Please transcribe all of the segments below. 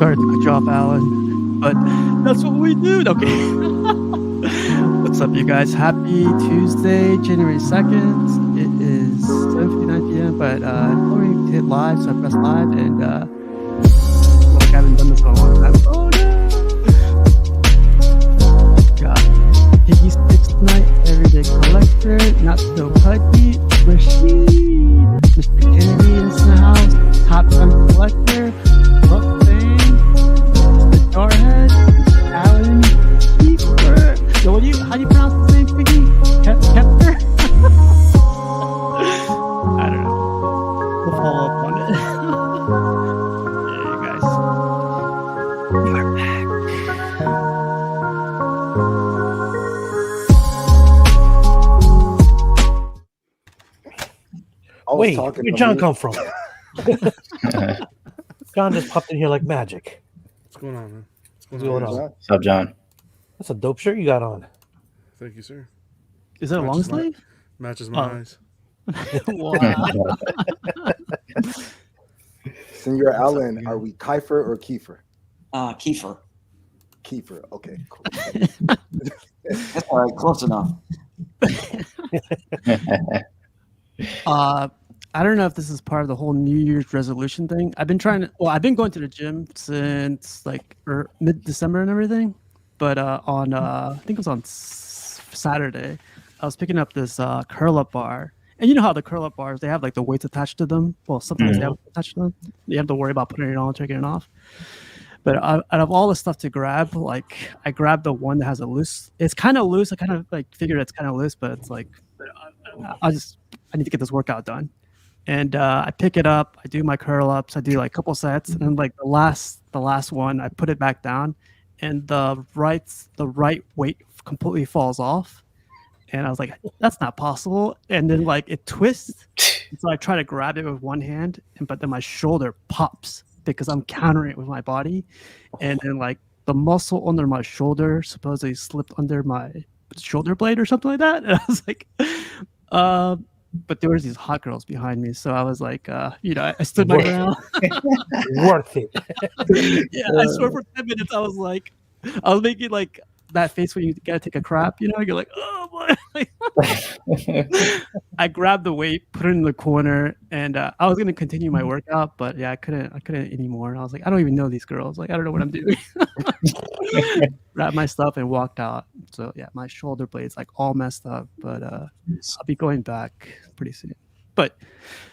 Sorry to cut you off, Alan, but that's what we do. Okay. What's up, you guys? Happy Tuesday, January 2nd. It is 7:59 p.m., but I'm going to hit live, so I press live, and I feel like I haven't done this for a long time. Oh, no! Got Piggy Sticks tonight, Everyday Collector, Not So Pudgy, Rashid, Mr. Kennedy is in the house, Top Gun Collector, Mukbang, Mr. Jarhead, Alan, Keeper. Yo, how do you pronounce his name, Piggy? Kepler? I don't know. We'll follow up on it. Yeah, you guys. You are back. Wait, where'd John come from? John just popped in here like magic. What's going on, man? What's going on? What's up, John? That's a dope shirt you got on. Thank you, sir. Is that a long sleeve? Matches my eyes. Wow. Senor Allen, are we Kiefer or Kiefer? Kiefer. Kiefer, okay, cool. That's all right, close enough. I don't know if this is part of the whole New Year's resolution thing. I've been going to the gym since like mid-December and everything. But on I think it was on Saturday, I was picking up this curl-up bar. And you know how the curl-up bars, they have like the weights attached to them. Well, sometimes they have attached to them. You have to worry about putting it on, taking it off. But out of all the stuff to grab, like I grabbed the one that has a loose. It's kind of loose. I kind of like figured it's kind of loose, but it's like I need to get this workout done. And I pick it up. I do my curl-ups. I do like a couple sets, and then like the last one, I put it back down, and the right weight completely falls off. And I was like, that's not possible. And then like it twists. So I try to grab it with one hand, but then my shoulder pops because I'm countering it with my body. And then like the muscle under my shoulder supposedly slipped under my shoulder blade or something like that. And I was like, but there was these hot girls behind me. So I was like, I stood my ground. Worth it. Yeah, I swear for 10 minutes, I was making like that face when you gotta take a crap, you're like, oh boy. I grabbed the weight, put it in the corner, and I was gonna continue my workout, but yeah, I couldn't anymore. I was like, I don't even know these girls. Like, I don't know what I'm doing. Grabbed my stuff and walked out. So yeah, my shoulder blade's like all messed up, but I'll be going back pretty soon. But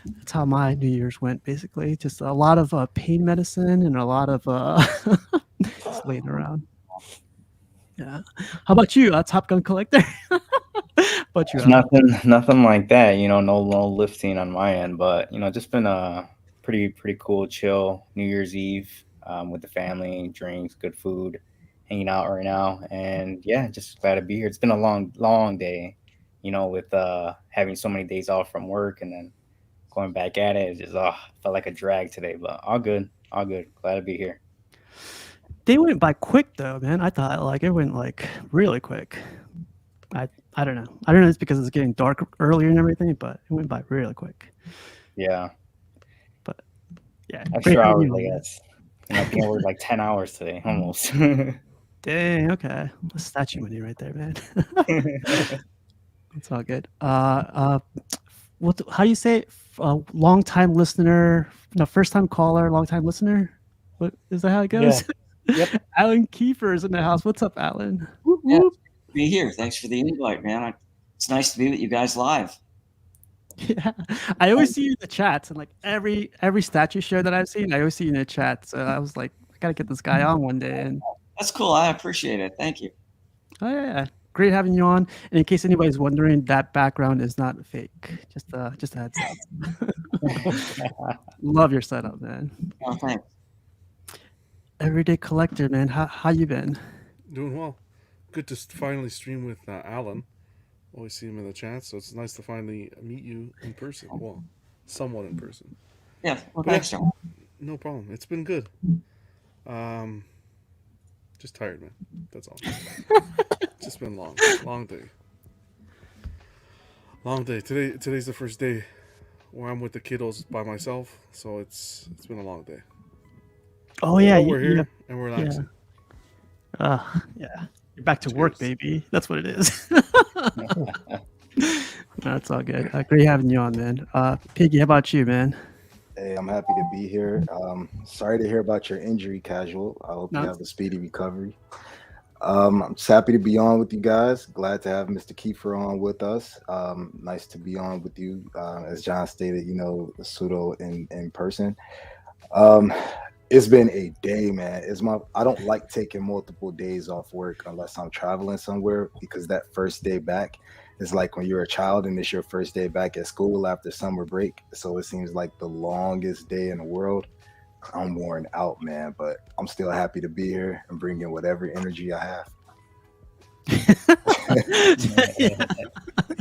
that's how my New Year's went, basically. Just a lot of pain medicine and a lot of just laying around. Yeah. How about you, Top Gun Collector? But you nothing like that. No lifting on my end, but just been a pretty cool, chill New Year's Eve with the family, drinks, good food, hanging out right now, and yeah, just glad to be here. It's been a long day, with having so many days off from work and then going back at it. It just felt like a drag today, but all good. Glad to be here. They went by quick though, man. I thought like it went like really quick. I don't know. I don't know if it's because it's getting dark earlier and everything, but it went by really quick. Yeah. But yeah. Extra hours, I guess. I can't work like 10 hours today, almost. Dang, okay. That's statue money right there, man. It's all good. How do you say it? Long time listener, first time caller, long time listener? What is that how it goes? Yeah. Yep. Alan Kiefer is in the house. What's up, Alan? Whoop, Yeah, whoop. be here. Thanks for the invite, man. It's nice to be with you guys live. Yeah, I always see you in the chats, and like every statue show that I've seen, I always see you in the chat. So I was like, I gotta get this guy on one day. And That's cool. I appreciate it. Thank you. oh yeah, great having you on. And in case anybody's wondering, that background is not fake. Just a heads up. Love your setup, man. Oh, thanks. Everyday Collector, man. How you been? Doing well. Good to finally stream with Alan. Always see him in the chat, so it's nice to finally meet you in person. Well, somewhat in person. Yeah, well, thanks, John. No problem. It's been good. Just tired, man. That's all. Just been long day. Long day. Today's the first day where I'm with the kiddos by myself, so it's been a long day. Oh yeah, we're you- here and we're relaxing. yeah. You're back to work, Cheers. baby. That's what it is. That's all good. Great having you on, man. Piggy, how about you, man? Hey, I'm happy to be here. Sorry to hear about your injury, Casual. I hope No. you have a speedy recovery. I'm just happy to be on with you guys. Glad to have Mr. Kiefer on with us. Nice to be on with you. As John stated, pseudo in person. It's been a day, man. I don't like taking multiple days off work unless I'm traveling somewhere, because that first day back is like when you're a child and it's your first day back at school after summer break. So it seems like the longest day in the world. I'm worn out, man, but I'm still happy to be here and bring in whatever energy I have.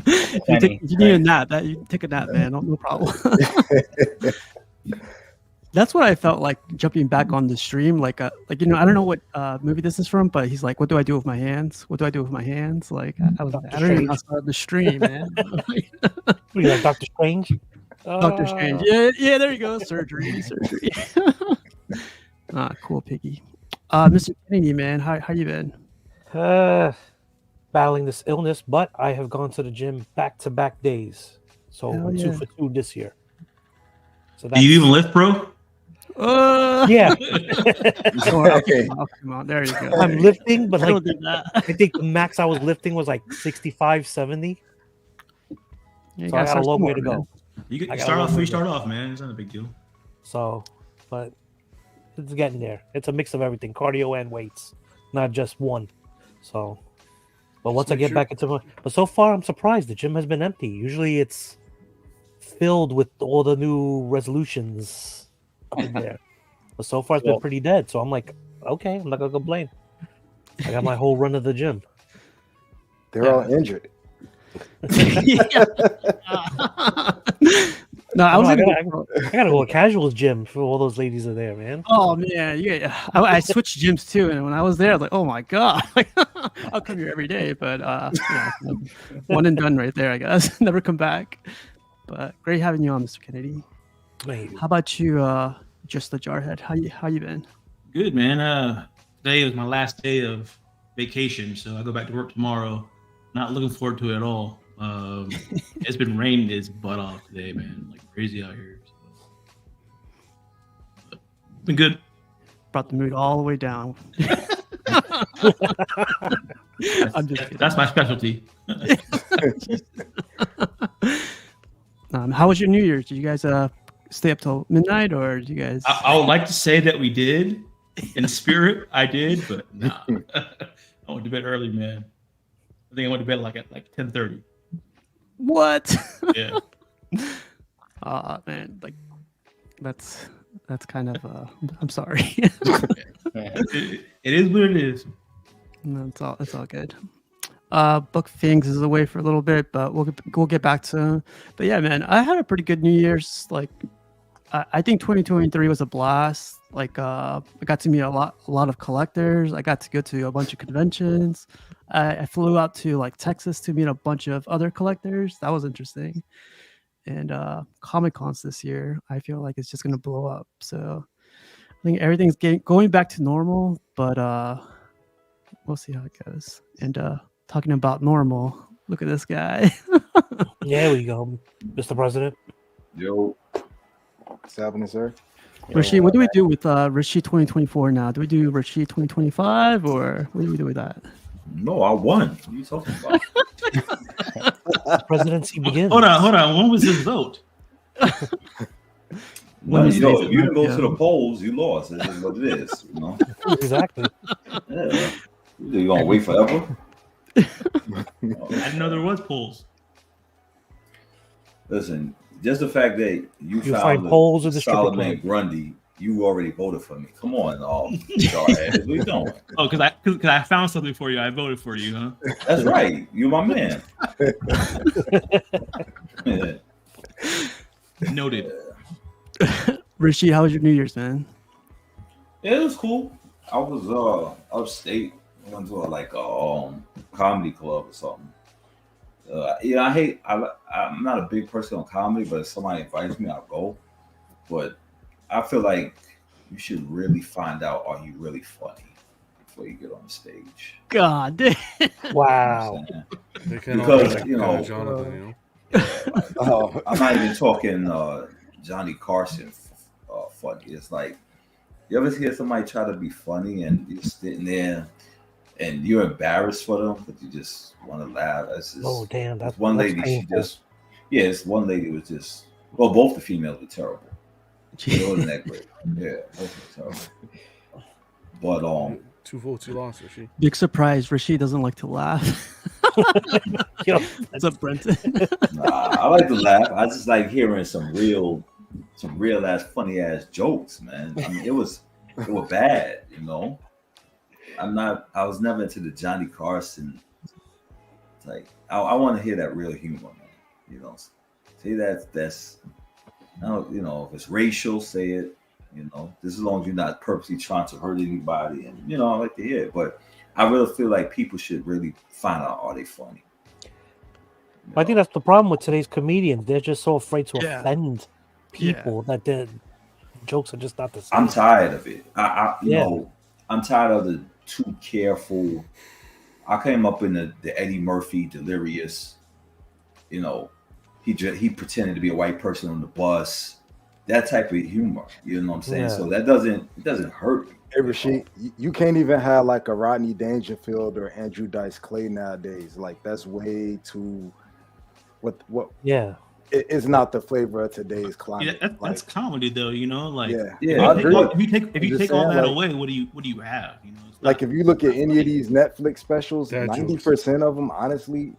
You need a nap. You take a nap, man. No problem. That's what I felt like jumping back on the stream. Like I don't know what movie this is from, but he's like, "What do I do with my hands? What do I do with my hands?" Like I was, I don't even know how to start the stream, man. What are you like, Dr. Strange? Doctor Strange. Yeah, there you go. Surgery. Cool, Piggy. Mr. Kennedy, man, how you been? Battling this illness, but I have gone to the gym back-to-back days. So Hell I'm yeah. 2 for 2 this year. So Do you even lift, bro? Yeah, I'll come on. There you go. I'm lifting, but I like don't do that. I think the max I was lifting was like 65, 70. You So I gotta got a start long way somewhere, to man. go. You I got start a off long where way you to start off, man. It's not a big deal. So, but it's getting there. It's a mix of everything, cardio and weights, not just one. So, but once I get back into but so far I'm surprised the gym has been empty. Usually it's filled with all the new resolutions in there. But so far it's been pretty dead. So I'm like, okay, I'm not gonna complain. I got my whole run of the gym. They're all injured. No, I was I gonna gotta go to casuals gym for all those ladies are there, man. Oh man, yeah. I switched gyms too, and when I was there, I was like, oh my god, I'll come here every day. But one and done right there, I guess. Never come back. But great having you on, Mr. Kennedy. Maybe. How about you, just the jarhead? How you been? Good, man. Today was my last day of vacation, so I go back to work tomorrow. Not looking forward to it at all. It's been raining its butt off today, man. Like crazy out here. So. Been good. Brought the mood all the way down. I'm just kidding. That's my specialty. How was your New Year's? Did you guys stay up till midnight, or did you guys? I would like to say that we did. In spirit, I did, but nah. I went to bed early, man. I think I went to bed at 10:30. What? Yeah. Man, like that's kind of I'm sorry. It is what it is. No, it's all good. Book things is away for a little bit, but we'll get back to. But yeah, man, I had a pretty good New Year's. Like, I think 2023 was a blast. Like, I got to meet a lot of collectors. I got to go to a bunch of conventions. I flew out to like Texas to meet a bunch of other collectors. That was interesting. And Comic Cons this year, I feel like it's just gonna blow up. So I think everything's going back to normal, but we'll see how it goes. And talking about normal, look at this guy. There we go, Mr. President. Yo, what's happening, sir? Rashid, what do we do with Rashid 2024 now? Do we do Rashid 2025 or what do we do with that? No, I won. What are you talking about? Presidency begins. Hold on. When was this vote? Well, if you didn't go to the polls, you lost. It is what it is. You know? Exactly. Yeah. You gonna wait forever? I didn't know there was polls. Listen, just the fact that you find found polls of the stripper Solomon club. Grundy, you already voted for me. Come on, Jarhead. What you doing? Oh, because I found something for you. I voted for you, huh? That's right. You're my man. Noted. Rashid, how was your New Year's, man? Yeah, it was cool. I was upstate. I went to a comedy club or something. I'm not a big person on comedy, but if somebody invites me, I'll go. But I feel like you should really find out, are you really funny before you get on the stage? God damn. Wow. They can't Because, all be you know, Jonathan, Oh, I'm not even talking Johnny Carson funny. It's like, you ever hear somebody try to be funny and you're sitting there and you're embarrassed for them, but you just want to laugh? That's just, Oh damn, that's one that's lady. painful. This one lady was just, well, both the females were terrible. It wasn't that great. Yeah, both were terrible. But 2 votes, you lost, or she? Big surprise. Rashid doesn't like to laugh. Yo, What's up, Brenton? nah, I like to laugh. I just like hearing some real ass funny ass jokes, man. I mean, it was bad, you know. I was never into the Johnny Carson. Like, I want to hear that real humor, man. You know, say that's, you know, if it's racial, say it. You know, just as long as you're not purposely trying to hurt anybody, and you know, I like to hear it. But I really feel like people should really find out, are they funny? I think that's the problem with today's comedians. They're just so afraid to Yeah. offend people that their jokes are just not the same. I'm tired of it. You Yeah. know, I'm tired of the too careful. I came up in the Eddie Murphy delirious. You know, he pretended to be a white person on the bus. That type of humor, you know what I'm saying? Yeah. So it doesn't hurt me. hey, Rashid, you can't even have like a Rodney Dangerfield or Andrew Dice Clay nowadays. Like, that's way too. What? Yeah. It's not the flavor of today's climate. Yeah, that's comedy though, you know. Like, Yeah, I agree. if you I'm take just all saying, that like- away, what do you have? You know, it's Like, not- if you look at any of these Netflix specials, Dad jokes. 90% of them, honestly,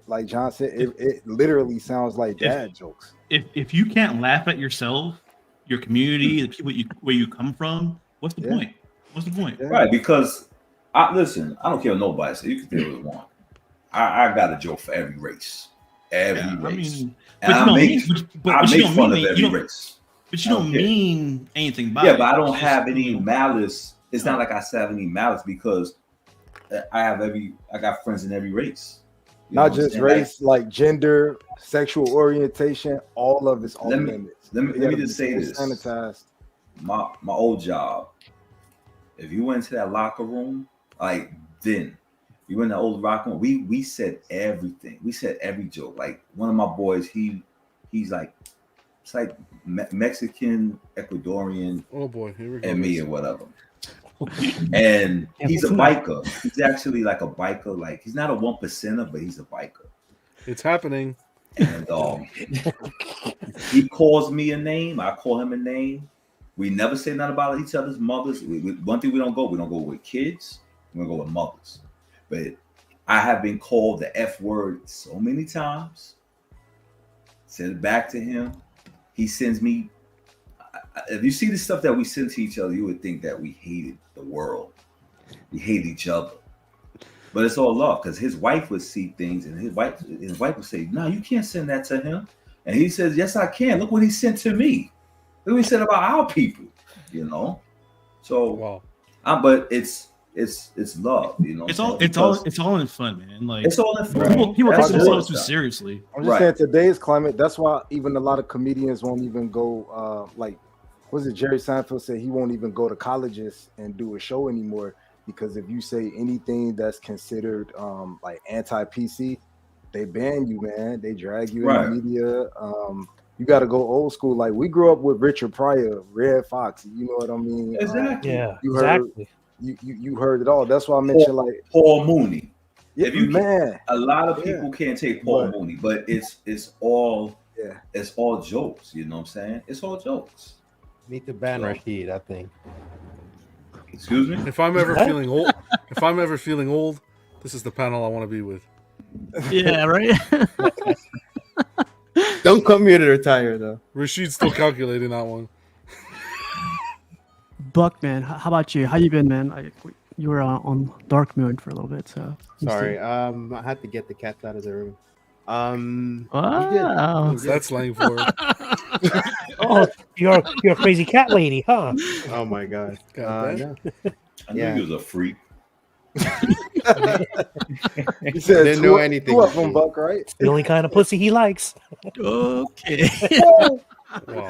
like John said, it literally sounds like dad jokes. if you can't laugh at yourself, your community, the people where you come from, what's the point? What's the point? Yeah. Right, because I don't care what nobody says. You can do what you want. I got a joke for every race. Every Yeah, I race. mean, And but I you don't make, mean, but I you make don't fun mean of you every don't- race. But you I don't don't care. mean anything by Yeah, it. but I don't It's have just, any you know, malice. It's not like I have any malice because I got friends in every race. You know Not what I'm just saying? race, like gender, sexual orientation, all of it's off Let me- limits. let me You gotta just be say so this. sanitized. My old job, if you went to that locker room, like then you in the old locker room, we said everything. We said every joke. Like one of my boys, he's like, it's like Mexican, Ecuadorian, Oh boy, here we go. and me guys. or whatever. And he's a biker. He's actually like a biker. Like he's not a 1%er, but he's a biker. It's happening. And he calls me a name. I call him a name. We never say nothing about each other's mothers. One thing we don't go with kids. We don't go with mothers. But I have been called the F word so many times. Send it back to him. He sends me. If you see the stuff that we send to each other, you would think that we hated the world. We hate each other. But it's all love because his wife would see things and his wife would say, "No, you can't send that to him." And he says, "Yes, I can. Look what he sent to me. Look what he said about our people." You know. So, Wow. but it's love. You know. it's all in fun, man. Like it's all in fun. people take That's themselves it. too seriously. I'm just Right. saying today's climate, that's why even a lot of comedians won't even go like what was it Jerry Seinfeld said he won't even go to colleges and do a show anymore because if you say anything that's considered like anti-PC, they ban you, man. They drag you Right. in the media. You got to go old school. Like we grew up with Richard Pryor, Red Fox. You know what I mean? Exactly. Yeah, You heard exactly. you heard it all. That's why I mentioned like Paul Mooney. yeah, If you man. A lot of people can't take Paul But- Mooney, but it's all Yeah. it's all jokes. You know what I'm saying? It's all jokes. Need to ban So- Rashid, I think. Excuse me. If I'm ever What? feeling old, this is the panel I want to be with. Yeah, right. Don't come here to retire, though. Rashid's still calculating that one. Buck, man, how about you? How you been, man? You were on dark moon for a little bit, so Sorry, I had to get the cats out of the room. Wow. What's that slang for? Oh, you're a crazy cat lady, huh? Oh my god. God No. I knew Yeah. he was a freak. You said Didn't two, know anything. two of them, Buck, right? The only kind of pussy he likes. Okay. Wow.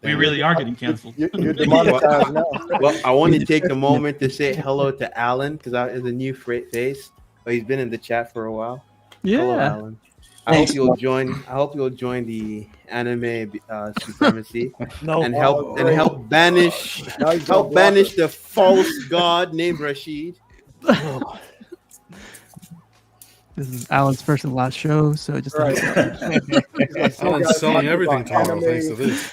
We really are getting canceled. You're demonetized now. Well, I want to take the moment to say hello to Alan because I is a new face. But he's been in the chat for a while. Hello, Yeah. Alan. I Thanks, hope you'll join. I hope you'll join the anime supremacy No, and help banish Now he's gonna block banish us. the false god named Rashid. This is Alan's first and last show, so just Right. Alan's selling everything about tomorrow thanks to anime. this.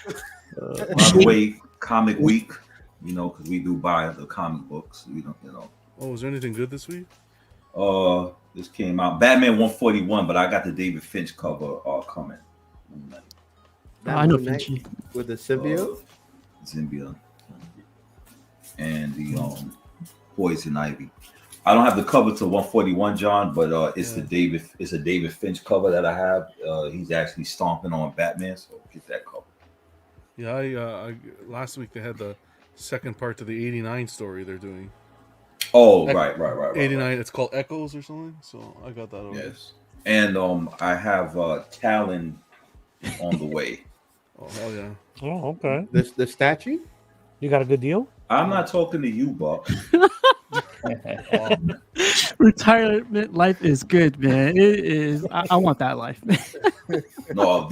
By the way, Comic Week, because we do buy the comic books. We don't, Oh, was there anything good this week? This came out Batman 141, but I got the David Finch cover coming. I know Knight Finchy. with the symbiote. Symbiote, and the Poison Ivy. I don't have the cover to 141, John, but it's a David Finch cover that I have. He's actually stomping on Batman, so get that cover. Yeah, I last week they had the second part to the 89 story they're doing. Oh, Ec- right. 89, it's called Echoes or something, so I got that over. Yes. And I have Talon on the way. Oh, hell yeah. Oh, okay. The statue. You got a good deal? I'm not talking to you, Buck. Retirement life is good, man. It is. I want that life, man. No, I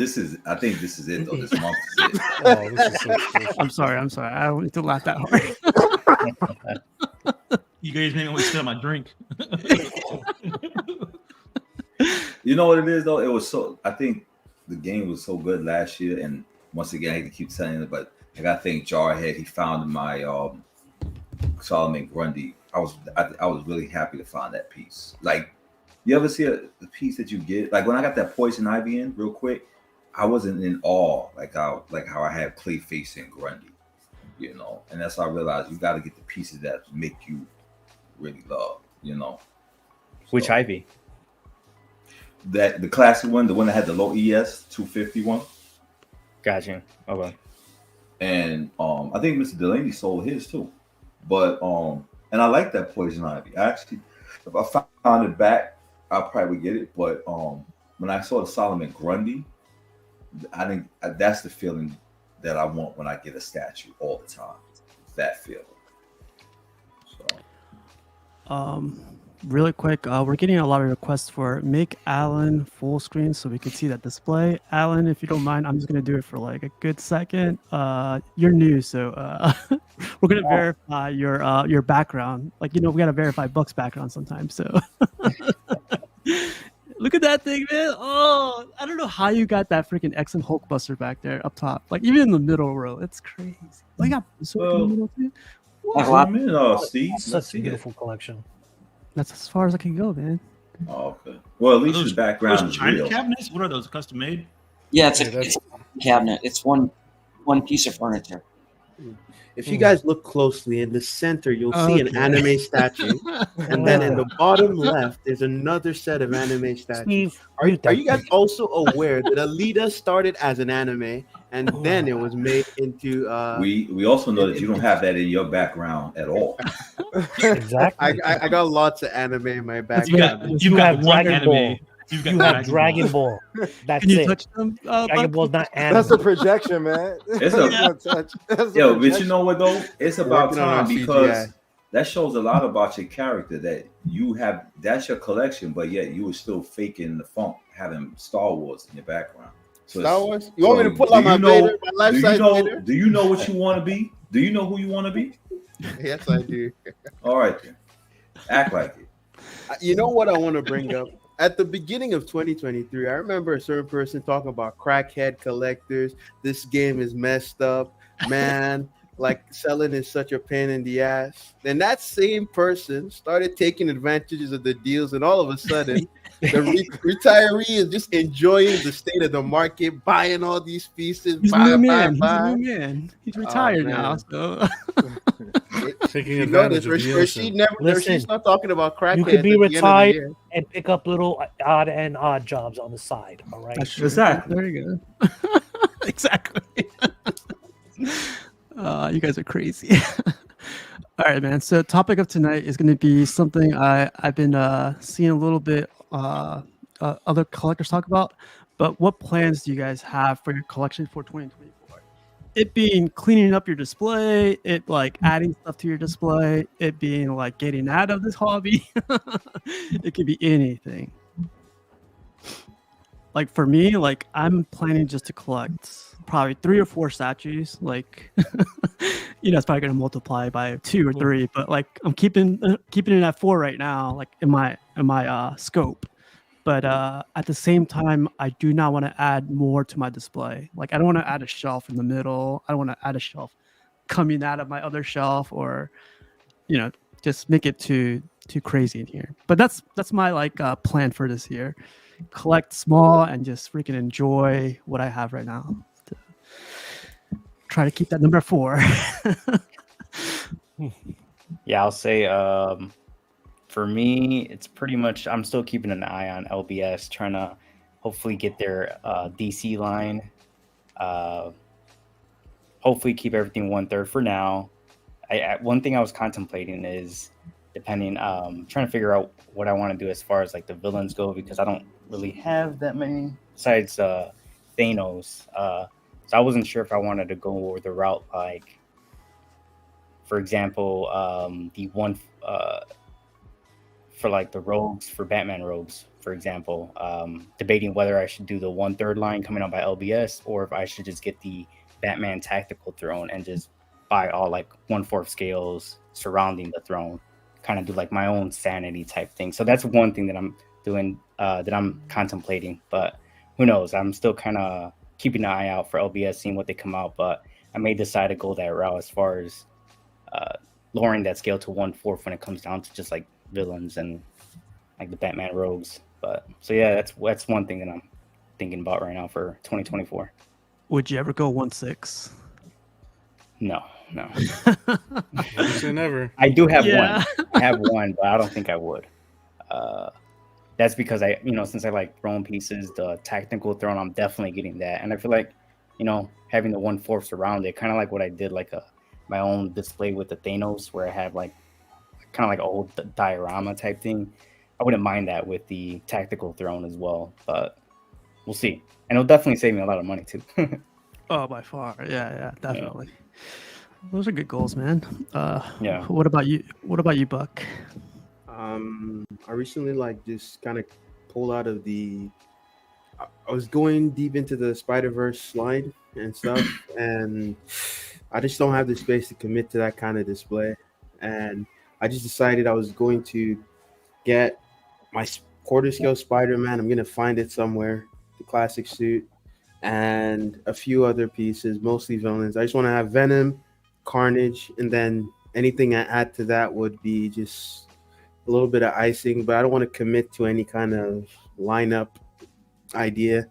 think this is it, though. This month is it. Oh, this is so close. I'm sorry. I don't need to laugh that hard. You guys made me want to spit out my drink. You know what it is, though? It was I think the game was so good last year, and once again, I hate to keep saying it, but I got to thank Jarhead. He found my Solomon Grundy. I was really happy to find that piece. Like, you ever see the piece that you get? Like when I got that Poison Ivy in real quick, I wasn't in awe like how I had Clayface and Grundy, and that's how I realized you got to get the pieces that make you really love, Which So, Ivy? the classic one, the one that had the low ES 251. Gotcha. Okay. And I think Mr. Delaney sold his too. But and I like that Poison Ivy. Actually, if I found it back, I probably would get it. But when I saw the Solomon Grundy, I think that's the feeling that I want when I get a statue all the time. That feeling. So Really quick, we're getting a lot of requests for make Alan full screen so we can see that display. Alan, if you don't mind, I'm just gonna do it for like a good second. You're new, so we're gonna verify your background. Like we gotta verify Buck's background sometimes. So look at that thing, man. Oh, I don't know how you got that freaking X and Hulkbuster back there up top. Like even in the middle row, it's crazy. Oh, you got Berserk in the middle too. zoom in, Steve. Such a beautiful collection. That's as far as I can go, man. Oh, okay. Well, at least Those- his background Those is China real. cabinets? What are those? Custom made? Yeah, it's Yeah, a cabinet. It's one piece of furniture. If you guys look closely in the center, you'll see an Okay. anime statue, and then in the bottom left, there's another set of anime statues. Steve, Are mute that. you guys also aware that Alita started as an anime and then it was made into? We also know that you don't have that in your background at all. Exactly. I got lots of anime in my You background. got, You you got have one Dragon anime. Ball. You've got You have Dragon Ball. That's Can you it. touch them? Dragon Buck? Ball's not That's a anime. projection, man. It's That's a- not touch. That's a Yo, but you projection. know what though? It's about Working on our time because CGI. that shows a lot about your character that you have. That's your collection, but yet you were still faking the funk, having Star Wars in your background. So Star it's- Wars? You want me to pull do out my you know- Vader, my life size Vader? Do you know what you want to be? Do you know who you want to be? Yes, I do. All right then, act like it. You know what I want to bring up? At the beginning of 2023, I remember a certain person talking about crackhead collectors. This game is messed up, man. Like selling is such a pain in the ass. Then that same person started taking advantages of the deals, and all of a sudden, the retiree is just enjoying the state of the market, buying all these pieces. He's a buy, new buy, man. He's a buy. new man. He's retired now. man. So Taking You advantage notice, of the Rashid innocent. never. Listen, Rashid's not talking about crackheads. You could be at the end of the retired year. and pick up little odd jobs on the side. All right. that's true. Exactly. There you go. Exactly. You guys are crazy. All right, man. So topic of tonight is going to be something I've been seeing a little bit other collectors talk about. But what plans do you guys have for your collection for 2024? it being cleaning up your display, it like adding stuff to your display, it being like getting out of this hobby. It could be anything. Like for me, like I'm planning just to collect probably 3 or 4 statues. Like, it's probably gonna multiply by 2 or 3, but like I'm keeping it at 4 right now, like in my scope. But at the same time, I do not want to add more to my display. Like I don't want to add a shelf in the middle. I don't want to add a shelf coming out of my other shelf, or just make it too crazy in here. But that's my like plan for this year. Collect small and just freaking enjoy what I have right now. Try to keep that number 4. Yeah, I'll say for me, it's pretty much I'm still keeping an eye on LBS, trying to hopefully get their DC line. Hopefully keep everything 1/3 for now. One thing I was contemplating is trying to figure out what I want to do as far as like the villains go, because I don't really have that many besides Thanos. So I wasn't sure if I wanted to go the route like, for example, the one for like the rogues, for Batman rogues, for example, debating whether I should do the 1/3 line coming out by LBS, or if I should just get the Batman tactical throne and just buy all like 1/4 scales surrounding the throne, kind of do like my own sanity type thing. So that's one thing that I'm doing, that I'm contemplating, but who knows? I'm still kind of keeping an eye out for LBS, seeing what they come out, but I may decide to go that route as far as lowering that scale to 1/4 when it comes down to just like villains and like the Batman rogues. But so yeah, that's one thing that I'm thinking about right now for 2024. Would you ever go 1/6? No. Never say never. I do have Yeah. one. I have one, but I don't think I would. That's because since I like throne pieces, the tactical throne, I'm definitely getting that. And I feel like, having the 1/4 around it, kind of like what I did, like my own display with the Thanos, where I have like kind of like old diorama type thing. I wouldn't mind that with the tactical throne as well, but we'll see. And it'll definitely save me a lot of money too. Oh, by far. Yeah, definitely. Yeah. Those are good goals, man. Yeah. What about you? What about you, Buck? I recently just kind of pulled out of I was going deep into the Spider-Verse line and stuff, and I just don't have the space to commit to that kind of display. And I just decided I was going to get my quarter scale Spider-Man. I'm going to find it somewhere, the classic suit, and a few other pieces, mostly villains. I just want to have Venom, Carnage, and then anything I add to that would be just a little bit of icing, but I don't want to commit to any kind of lineup idea.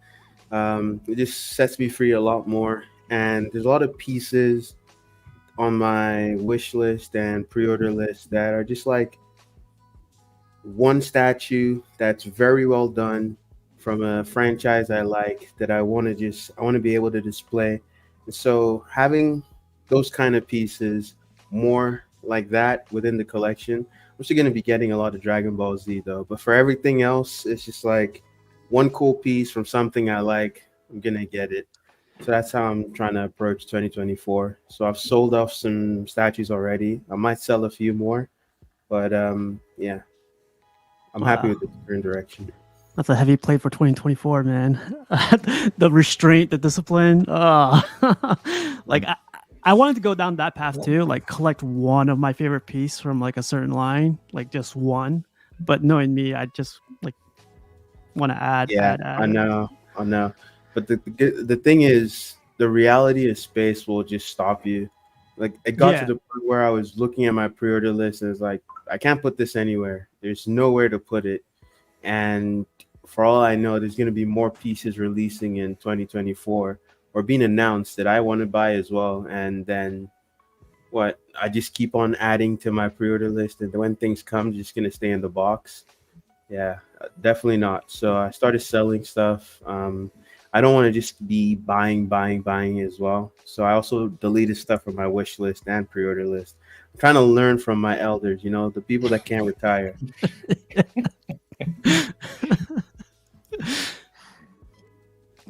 It just sets me free a lot more. And there's a lot of pieces on my wish list and pre-order list that are just like one statue that's very well done from a franchise I like, that I want to be able to display. And so having those kind of pieces, more like that within the collection. I'm still going to be getting a lot of Dragon Ball Z though, but for everything else, it's just like one cool piece from something I like, I'm going to get it. So that's how I'm trying to approach 2024. So I've sold off some statues already. I might sell a few more, but yeah, I'm happy with the current direction. That's a heavy plate for 2024, man. The restraint, the discipline. Like I wanted to go down that path too, like collect one of my favorite piece from like a certain line, like just one. But knowing me, I just like want to add. I know. But the thing is, the reality of space will just stop you. Like it got to the point where I was looking at my pre-order list and it's like, I can't put this anywhere. There's nowhere to put it. And for all I know, there's going to be more pieces releasing in 2024 or being announced that I want to buy as well. And then I just keep on adding to my pre-order list. And when things come, just going to stay in the box. Yeah, definitely not. So I started selling stuff. I don't want to just be buying as well. So I also deleted stuff from my wish list and pre-order list. I'm trying to learn from my elders, the people that can't retire.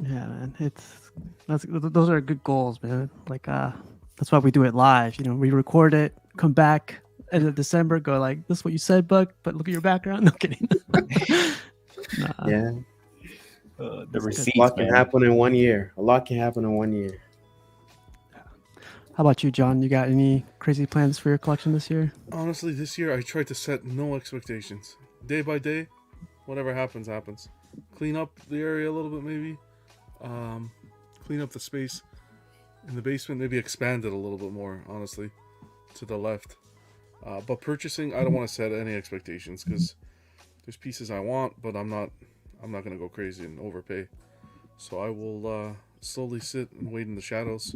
Yeah, man, Those are good goals, man. Like that's why we do it live. You know, we record it, come back end of December, go like, "This is what you said, Buck." But look at your background. No kidding. Nah, Yeah, The good. a receipts, lot can man. happen in 1 year. A lot can happen in 1 year. How about you, John? You got any crazy plans for your collection this year? Honestly, this year I tried to set no expectations. Day by day, whatever happens, happens. Clean up the area a little bit, maybe. Clean up the space in the basement, maybe expand it a little bit more, honestly, to the left. But purchasing, I don't want to set any expectations because there's pieces I want, but I'm not gonna go crazy and overpay. So I will slowly sit and wait in the shadows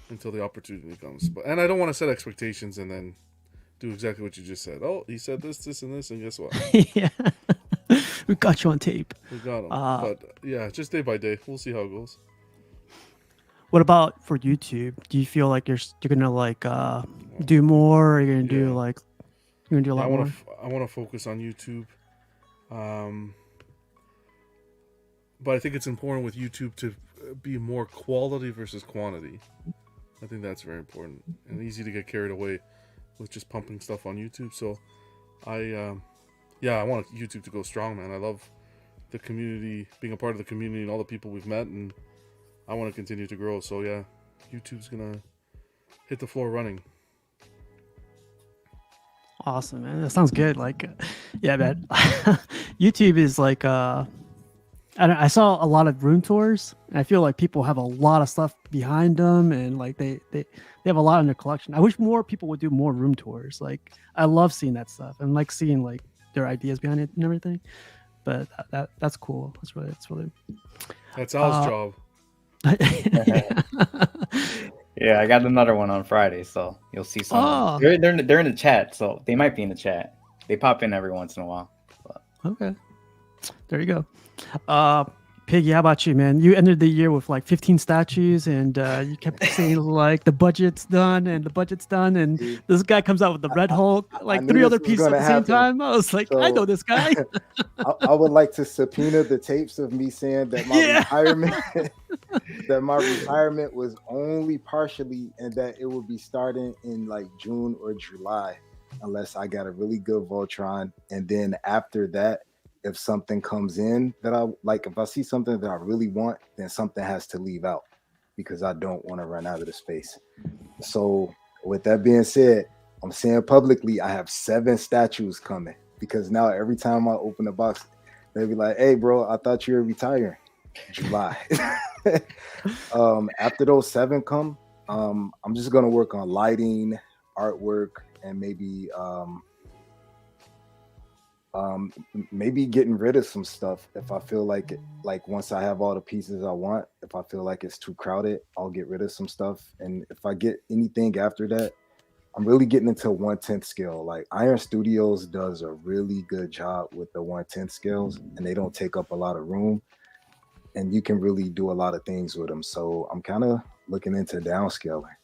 until the opportunity comes. And I don't want to set expectations and then do exactly what you just said. Oh, he said this, this, and this, and guess what? Yeah, we got you on tape. We got him. Uh, But yeah, just day by day. We'll see how it goes. What about for YouTube? Do you feel like you're gonna like do more? Or you're gonna do Yeah. like you're gonna do a Yeah, lot more? I want to focus on YouTube. But I think it's important with YouTube to be more quality versus quantity. I think that's very important and easy to get carried away with just pumping stuff on YouTube. So I want YouTube to go strong, man. I love the community, being a part of the community and all the people we've met, and I want to continue to grow. So yeah, YouTube's gonna hit the floor running. Awesome, man. That sounds good. Like, yeah, man. YouTube is like I saw a lot of room tours, and I feel like people have a lot of stuff behind them, and like they have a lot in their collection. I wish more people would do more room tours. Like, I love seeing that stuff and like seeing like their ideas behind it and everything. But that's cool. That's Al's job. Yeah, I got another one on Friday, so you'll see some. Oh. They're in the chat, so they might be in the chat. They pop in every once in a while. But. Okay, there you go. Piggy, how about you, man? You ended the year with like 15 statues, and you kept saying like the budget's done, and this guy comes out with the Red Hulk, like knew 3 this other was pieces at gonna the same happen. time. I was like, I know this guy. I would like to subpoena the tapes of me saying that my retirement was only partially, and that it would be starting in like June or July, unless I got a really good Voltron, and then after that, if something comes in that I like, if I see something that I really want, then something has to leave out because I don't want to run out of the space. So with that being said, I'm saying publicly, I have 7 statues coming because now every time I open the box, they'll be like, "Hey, bro, I thought you were retiring." July. After those 7 come, I'm just gonna work on lighting, artwork, and maybe getting rid of some stuff if I feel like it. Like once I have all the pieces I want, if I feel like it's too crowded, I'll get rid of some stuff. And if I get anything after that, I'm really getting into 1/10 scale. Like Iron Studios does a really good job with the 1/10 scales, and they don't take up a lot of room, and you can really do a lot of things with them. So I'm kind of looking into downscaling.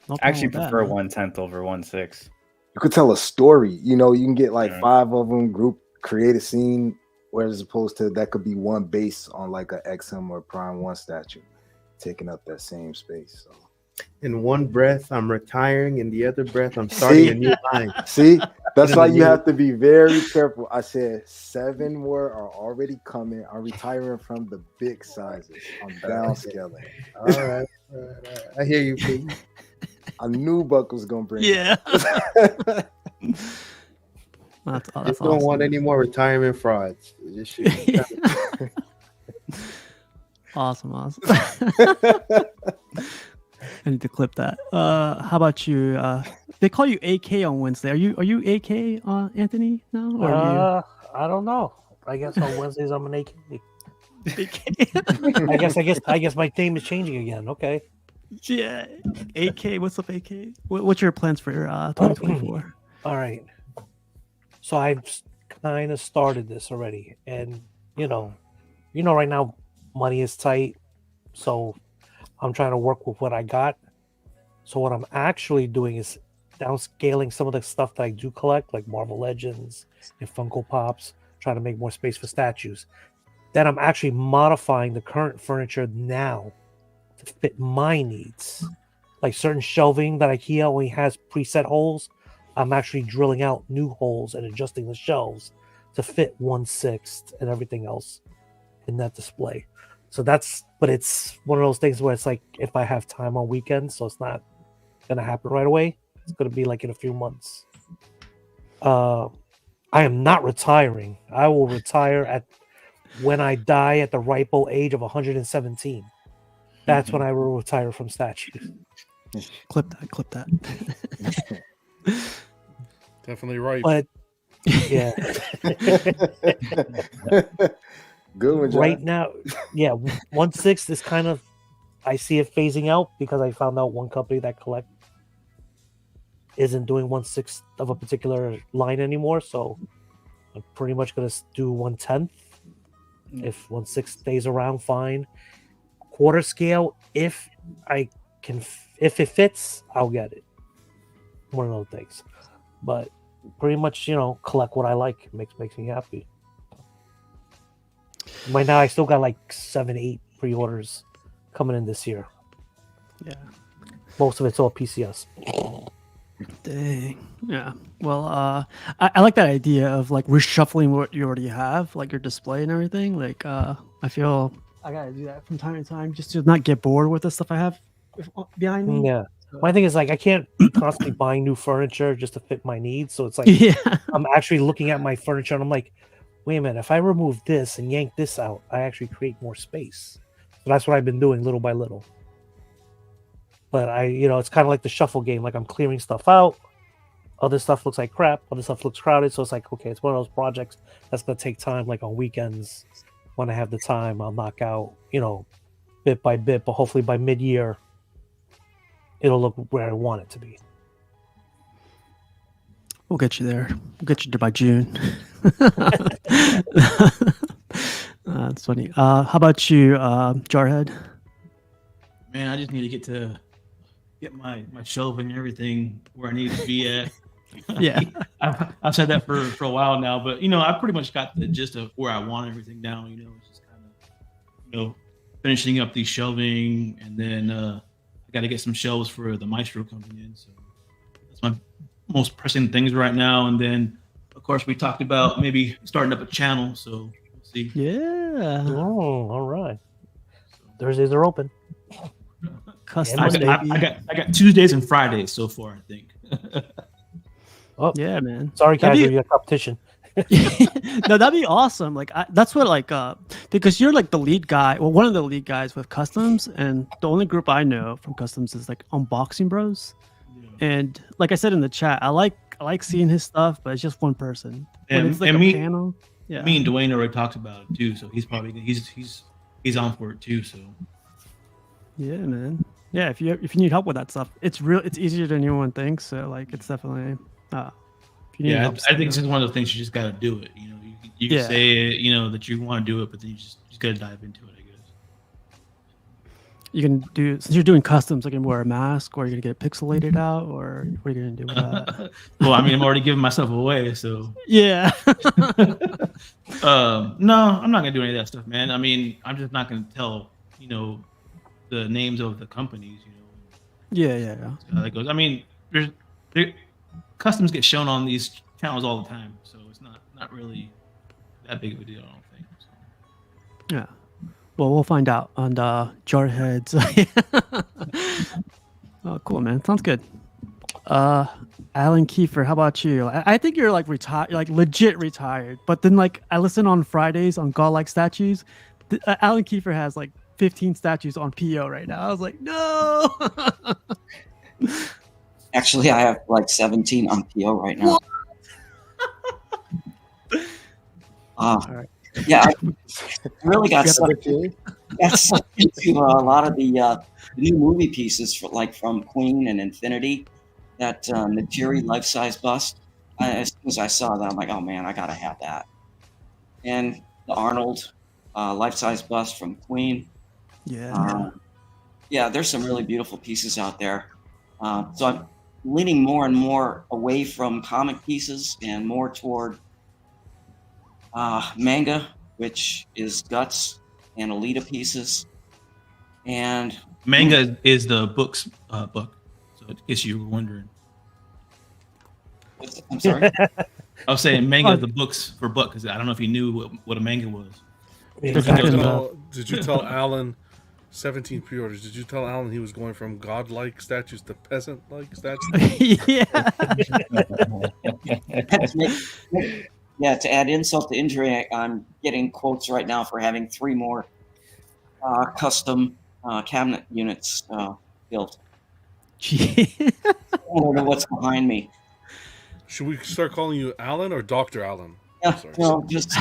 No I actually problem with prefer that, man. 1/10 over 1/6. You could tell a story. You know, you can get like 5 of them, group, create a scene, whereas opposed to that could be one base on like a XM or Prime 1 statue, taking up that same space. So. In one breath, I'm retiring. In the other breath, I'm starting a new line. See, that's why you have to be very careful. I said 7 more are already coming. I'm retiring from the big sizes. I'm downscaling. All right. I hear you, Pete. I knew Buck was gonna bring Yeah. it. That's Just awesome. don't want any more retirement frauds. Just shoot. Awesome. I need to clip that. How about you? They call you AK on Wednesday. Are you AK, Anthony? No, or are I don't know. I guess on Wednesdays I'm an AK. you AK? I guess my name is changing again. Okay. Yeah, AK. What's up, AK? What's your plans for 2024? All right. So I've kind of started this already, and you know, right now money is tight, so I'm trying to work with what I got. So what I'm actually doing is downscaling some of the stuff that I do collect, like Marvel Legends and Funko Pops, trying to make more space for statues. then I'm actually modifying the current furniture now to fit my needs. Like certain shelving that IKEA only has preset holes, I'm actually drilling out new holes and adjusting the shelves to fit 1/6 and everything else in that display. So but it's one of those things where it's like if I have time on weekends, so it's not gonna happen right away. It's gonna be like in a few months. I am not retiring. I will retire when I die at the ripe old age of 117. That's when I will retire from statues. Clip that. Definitely right. But yeah, Good one, John. right now, 1/6 is kind of, I see it phasing out because I found out one company that isn't doing 1/6 of a particular line anymore. So I'm pretty much gonna do 1/10. If 1/6 stays around, fine. Quarter scale, if it fits, I'll get it. One of those things. But pretty much, collect what I like. It makes me happy. Right now, I still got like 7-8 pre-orders coming in this year. Yeah. Most of it's all PCS. Dang. Yeah. Well, I like that idea of like reshuffling what you already have, like your display and everything. Like, I feel I gotta do that from time to time just to not get bored with the stuff I have behind me. Yeah. My thing is like I can't be constantly buying new furniture just to fit my needs. So it's like I'm actually looking at my furniture and I'm like, wait a minute, if I remove this and yank this out, I actually create more space. So that's what I've been doing little by little. But it's kind of like the shuffle game. Like I'm clearing stuff out. Other stuff looks like crap. Other stuff looks crowded. So it's like, okay, it's one of those projects that's going to take time. Like on weekends, when I have the time, I'll knock out, bit by bit. But hopefully by mid-year, it'll look where I want it to be. We'll get you there. We'll get you there by June. That's funny. How about you, Jarhead? Man, I just need to get my shelving and everything where I need to be at. Yeah. I've said that for a while now, but I pretty much got the gist of where I want everything now. It's just kind of finishing up the shelving, and then I got to get some shelves for the Maestro coming in. So that's my most pressing things right now. And then of course we talked about maybe starting up a channel. So we'll see. Yeah. Oh, all right. Thursdays are open. I got Tuesdays and Fridays so far, I think. Oh yeah, man. Sorry, Casual, you got competition. No, that'd be awesome. Like that's what because you're like the lead guy, well, one of the lead guys with customs, and the only group I know from customs is like Unboxing Bros. Yeah. And like I said in the chat, I like seeing his stuff, but it's just one person. When it's like a panel. Yeah. Me and Dwayne already talked about it too, so he's probably he's on for it too. So yeah, man. Yeah, if you need help with that stuff, it's easier than anyone thinks. So like, it's definitely. I think it's just one of those things you just got to do it. You can say that you want to do it, but then you just got to dive into it. I guess you can do, since you're doing customs. You can wear a mask, or you're gonna get it pixelated out, or what are you gonna do with that? Well, I mean, I'm already giving myself away, so yeah. No, I'm not gonna do any of that stuff, man. I mean, I'm just not gonna tell the names of the companies. Yeah. So that goes. I mean, customs get shown on these channels all the time, so it's not really that big of a deal, I don't think. So. Yeah. Well, we'll find out on the Jarheads. Oh, cool, man. Sounds good. Alan Kiefer, how about you? I think you're like retired, like legit retired. But then like I listen on Fridays on Godlike Statues. Alan Kiefer has like 15 statues on PO right now. I was like, no. Actually, I have like 17 on PO right now. Right. Yeah, I really got sucked into a lot of the new movie pieces from Queen and Infinity. That Neytiri life-size bust. As soon as I saw that, I'm like, oh man, I gotta have that. And the Arnold life-size bust from Queen. Yeah. Yeah, there's some really beautiful pieces out there. So I'm leaning more and more away from comic pieces and more toward manga which is Guts and Alita pieces. And Manga is the book's book. So in case you were wondering. I'm sorry. I was saying manga is the books for book because I don't know if you knew what a manga was. Did you tell Alan 17 pre-orders? Did you tell Alan he was going from godlike statues to peasant-like statues? Yeah. Yeah, to add insult to injury, I'm getting quotes right now for having 3 more custom cabinet units built. Gee. I don't know what's behind me. Should we start calling you Alan or Dr. Alan? Yeah, Sorry. no, just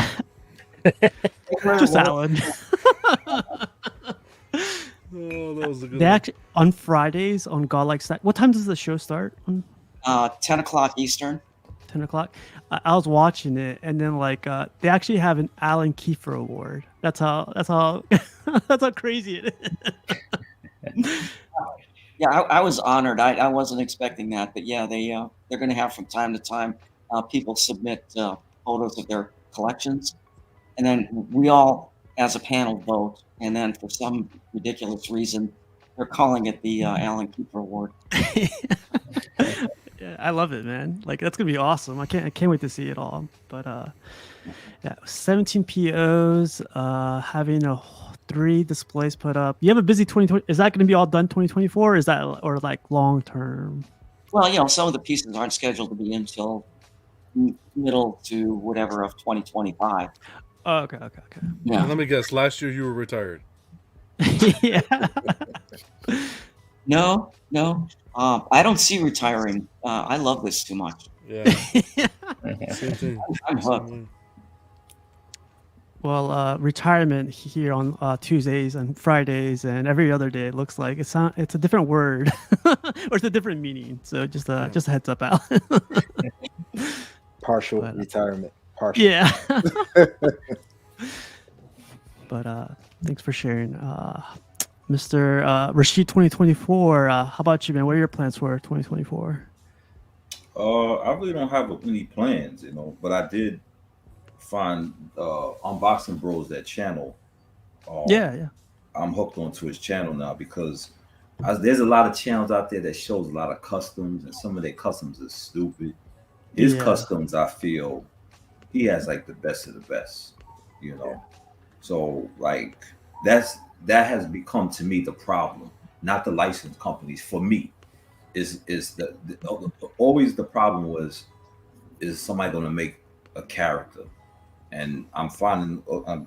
Just Alan. Oh, that was a good They one. actually on Fridays on Godlike Stack. What time does the show start? 10 o'clock Eastern. 10 o'clock. I was watching it, and then like they actually have an Alan Kiefer Award. That's how that's how crazy it is. Yeah, I was honored. I wasn't expecting that, but yeah, they're going to have from time to time people submit photos of their collections, and then we all, as a panel, vote. And then for some ridiculous reason, they're calling it the Alan Kiefer Award. Yeah, I love it, man. Like that's gonna be awesome. I can't wait to see it all. But yeah, 17 POs, having 3 displays put up. You have a busy 2020. Is that gonna be all done 2024? Or is that or like long term? Well, some of the pieces aren't scheduled to be until middle to whatever of 2025. Oh, okay. Yeah. And let me guess. Last year you were retired. Yeah. No. I don't see retiring. I love this too much. Yeah. Same thing. I'm hooked. Same way. Well, retirement here on Tuesdays and Fridays and every other day. It looks like it's a different word or it's a different meaning. So just a heads up, Al. Partial retirement. Partial. Yeah. But thanks for sharing, Mr. Rashid 2024. How about you, man? What are your plans for 2024? I really don't have any plans, but I did find Unboxing Bros, that channel. Yeah. I'm hooked onto his channel now because there's a lot of channels out there that shows a lot of customs, and some of their customs are stupid. His customs, I feel, he has like the best of the best, So like that has become to me the problem, not the license companies. For me, is always the problem is somebody going to make a character, and I'm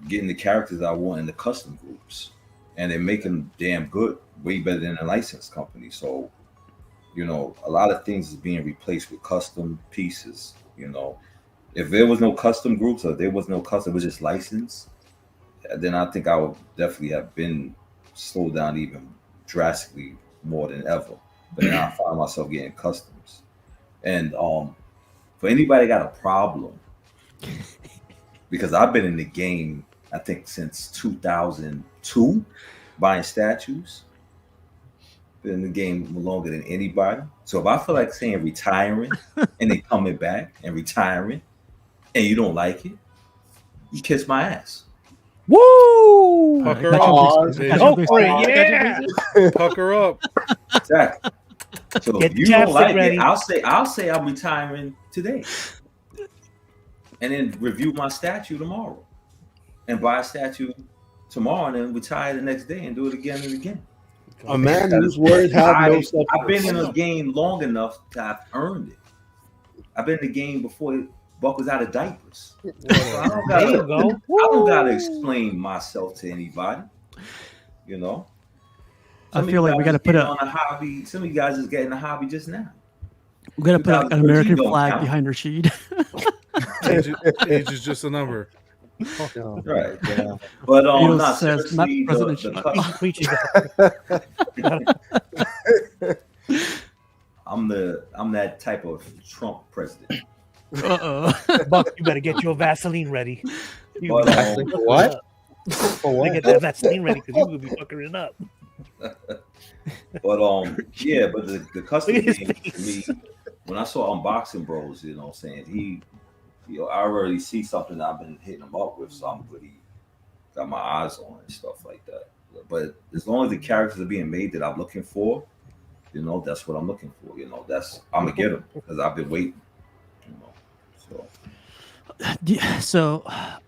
getting the characters I want in the custom groups, and they're making them damn good, way better than a license company. So, a lot of things is being replaced with custom pieces. If there was no custom groups, or there was no custom, it was just licensed, then I think I would definitely have been slowed down even drastically more than ever. But now I find myself getting customs. And for anybody got a problem, because I've been in the game, I think since 2002, buying statues. Been in the game longer than anybody. So if I feel like saying retiring and then coming back and retiring and you don't like it, you kiss my ass. Woo! Pucker Pause. up. Go for it, yeah. Pucker up. Exactly. So Get if you the don't chapstick like ready. it, I'll say I'm retiring today, and then review my statue tomorrow, and buy a statue tomorrow, and then retire the next day and do it again and again. A man whose words have no substance. I've been in a game long enough to have earned it. I've been in the game before Buck was out of diapers. So I don't There you go. I don't gotta explain myself to anybody. I feel like we got to put on a hobby. Some of you guys is getting a hobby just now. we got to put like, an 2013 American don't flag count. behind Rashid. Age is just a number. Right. Yeah. But Beatles not says, not seriously, President Preaching. I'm that type of Trump president. Buck, you better get your Vaseline ready. You But, better what? For what? Get that Vaseline ready because you will be fucking it up. But yeah, but the custom Look at his game to me, when I saw Unboxing Bros, saying I already see something that I've been hitting them up with, so I'm really got my eyes on and stuff like that. But as long as the characters are being made that I'm looking for, that's what I'm looking for. I'm gonna get them because I've been waiting. So So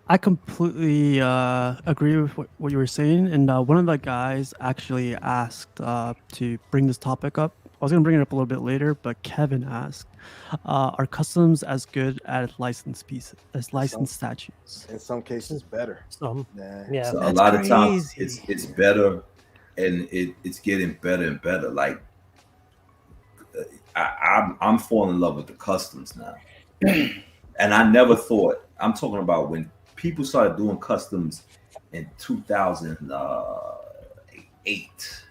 I completely agree with what you were saying. And one of the guys actually asked to bring this topic up. I was going to bring it up a little bit later, but Kevin asked, are customs as good as licensed pieces, as licensed statues? In some cases, better. Yeah. So a That's lot of times crazy. it's better, and it's getting better and better. Like I'm falling in love with the customs now, and I never thought. I'm talking about when people started doing customs in 2008.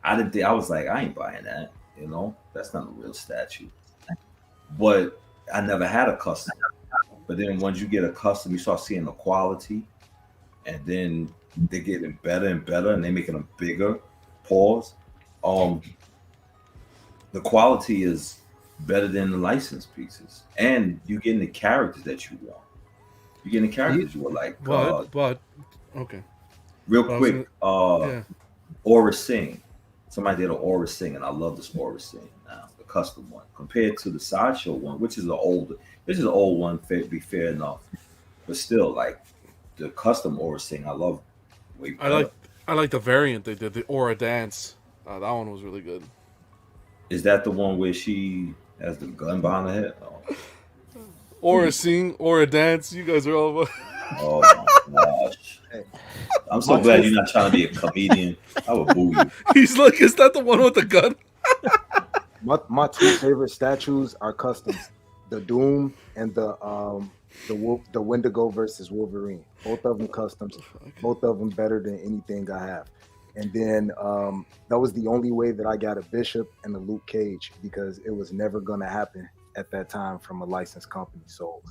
I didn't think I was like, I ain't buying that. That's not a real statue. But I never had a custom. But then once you get a custom, you start seeing the quality, and then they're getting better and better, and they're making them bigger. Pause. The quality is better than the licensed pieces, and you're getting the characters that you want. You're getting the characters you were like. But okay. Real But I was quick, yeah. Aura Singh. Somebody did an Aura Singh, and I love this Aura Singh now, the custom one, compared to the sideshow one, which is an old one. Be fair enough, but still, like the custom Aura Singh, I love. I like the variant they did, the Aura Dance. That one was really good. Is that the one where she has the gun behind her head? Oh. Aura Sing, Aura Dance. You guys are all. Oh my gosh! I'm so glad you're not trying to be a comedian. I would boo you. He's like, is that the one with the gun? My two favorite statues are customs: the Doom and the Wendigo versus Wolverine. Both of them customs. Both of them better than anything I have. And then that was the only way that I got a Bishop and a Luke Cage, because it was never going to happen at that time from a licensed company. So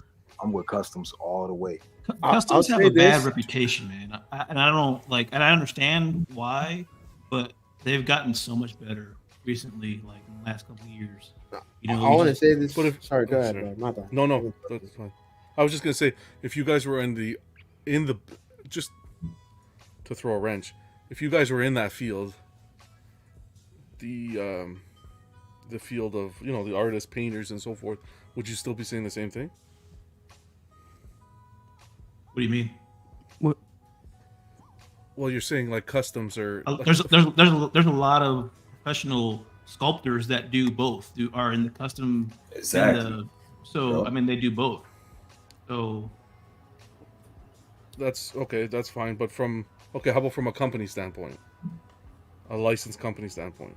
I'm with customs all the way. Customs have a bad reputation, man. And I don't and I understand why, but they've gotten so much better recently, like in the last couple of years. I want to say this. Sorry, go ahead. Sorry. My bad. No, that's fine. I was just gonna say, if you guys were in the just to throw a wrench, if you guys were in that field, the field of the artists, painters, and so forth, would you still be saying the same thing? What do you mean? What? Well, you're saying like customs are. There's a lot of professional sculptors that do both. Are in the custom. Exactly. I mean, they do both. So that's okay. That's fine. But how about from a company standpoint, a licensed company standpoint?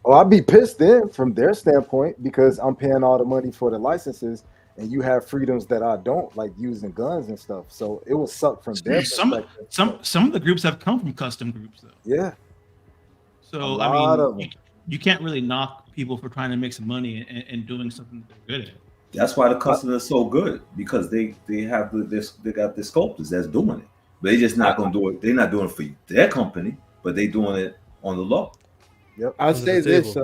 Oh, I'd be pissed then from their standpoint, because I'm paying all the money for the licenses, and you have freedoms that I don't, like using guns and stuff. So it will suck from their perspective. Some of the groups have come from custom groups, though. Yeah. So I mean, you can't really knock people for trying to make some money and doing something that they're good at. That's why the customers are so good, because they got the sculptors that's doing it. But they're just not gonna do it. They're not doing it for their company, but they doing it on the low. Yep. I'll say this: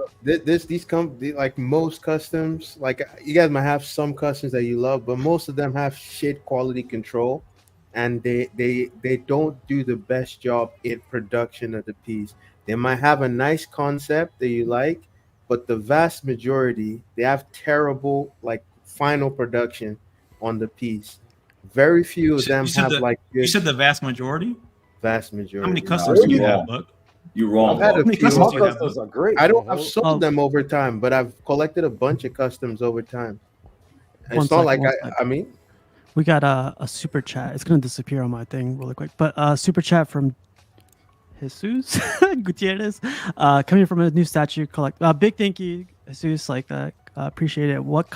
like most customs, like you guys might have some customs that you love, but most of them have shit quality control, and they don't do the best job in production of the piece. They might have a nice concept that you like, but the vast majority, they have terrible final production on the piece. Very few of them have You said the vast majority. Vast majority. How many customs do you have, Buck? You're wrong. I've had a few. Customs are great. I've sold them over time, but I've collected a bunch of customs over time. It's not like I mean, we got a super chat. It's gonna disappear on my thing really quick, but super chat from Jesus Gutierrez, coming from a new statue collect. Big thank you, Jesus. Appreciate it. What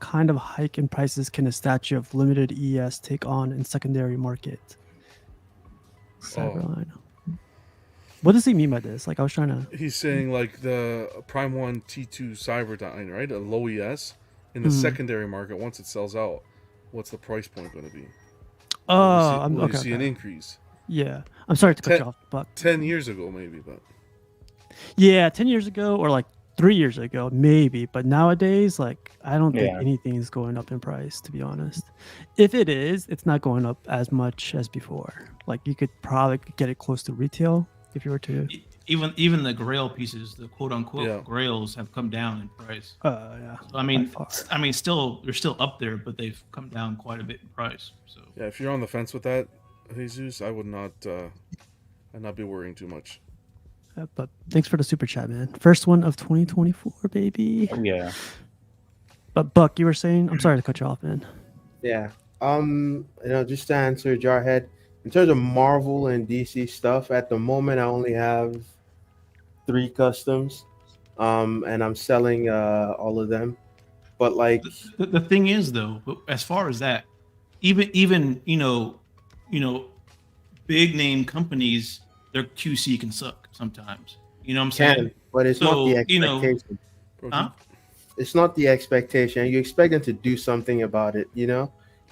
kind of hike in prices can a statue of limited ES take on in secondary market? Cyberline. What does he mean by this? I was trying to. He's saying like the Prime 1 T2 Cyberdyne, right? A low ES in the secondary market. Once it sells out, what's the price point going to be? Oh, will you see an increase? Yeah, I'm sorry to cut you off, but 10 years ago maybe, but yeah, 10 years ago or 3 years ago, maybe, but nowadays, like, I don't think Yeah. anything is going up in price, to be honest. If it is, it's not going up as much as before. Like, you could probably get it close to retail if you were to. Even the Grail pieces, the quote unquote Yeah. Grails, have come down in price. Yeah. So, I mean, still they're still up there, but they've come down quite a bit in price. So Yeah, if you're on the fence with that, Jesus, I would not. I'd not be worrying too much. But thanks for the super chat, man. First one of 2024, baby. Oh, yeah. But Buck, you were saying, I'm sorry to cut you off, man. Yeah. Just to answer Jarhead, in terms of Marvel and DC stuff, at the moment I only have 3 customs. And I'm selling all of them. But like the thing is, though, as far as that, even big name companies, their QC can suck sometimes. You know what I'm saying? but it's not the expectation. Huh? It's not the expectation. You expect them to do something about it,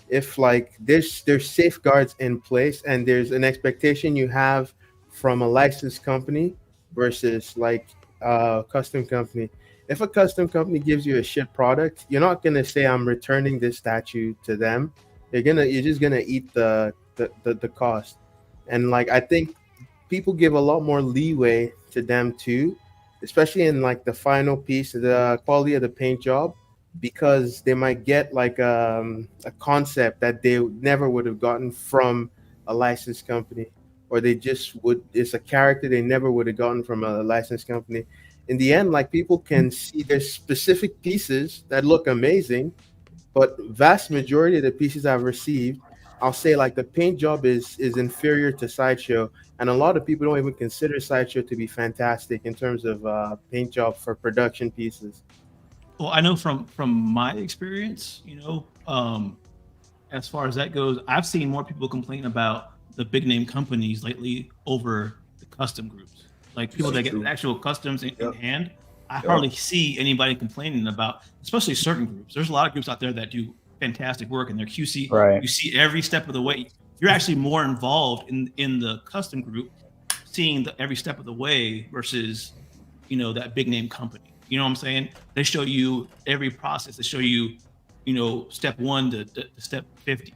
If like there's safeguards in place and there's an expectation you have from a licensed company versus like a custom company. If a custom company gives you a shit product, you're not gonna say I'm returning this statue to them. You're just gonna eat the cost. And like I think people give a lot more leeway to them too, especially in like the final piece, the quality of the paint job, because they might get like a concept that they never would have gotten from a licensed company, or they just would. It's a character they never would have gotten from a licensed company. In the end, like people can see there's specific pieces that look amazing, but vast majority of the pieces I've received, I'll say like the paint job is inferior to Sideshow, and a lot of people don't even consider Sideshow to be fantastic in terms of paint job for production pieces. Well, I know from my experience, as far as that goes, I've seen more people complain about the big name companies lately over the custom groups. Like people that get actual customs in hand, I hardly see anybody complaining about, especially certain groups. There's a lot of groups out there that do fantastic work, and their QC, Right. you see every step of the way. You're actually more involved in the custom group, seeing every step of the way versus, that big name company. You know what I'm saying? They show you every process. They show you, step 1 to step 50.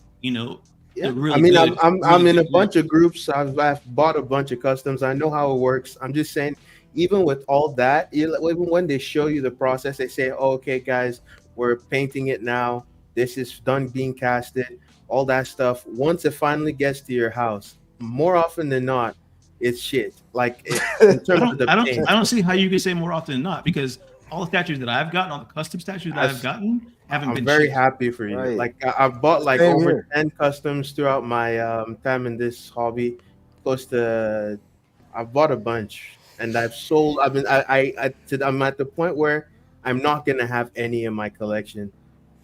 Yeah, really I mean, good, I'm really in a good bunch group. of groups. I've bought a bunch of customs. I know how it works. I'm just saying, even with all that, even when they show you the process, they say, oh, "Okay, guys, we're painting it now. This is done being casted." All that stuff. Once it finally gets to your house, more often than not, it's shit. Like in terms of the paint. I don't see how you can say more often than not, because all the statues that I've gotten, all the custom statues that I've gotten, haven't I'm been very shit. happy for you. Right. Like I've bought like Same over here. 10 customs throughout my time in this hobby. Close to, I've bought a bunch and I've sold. I mean, I'm at the point where I'm not gonna have any in my collection,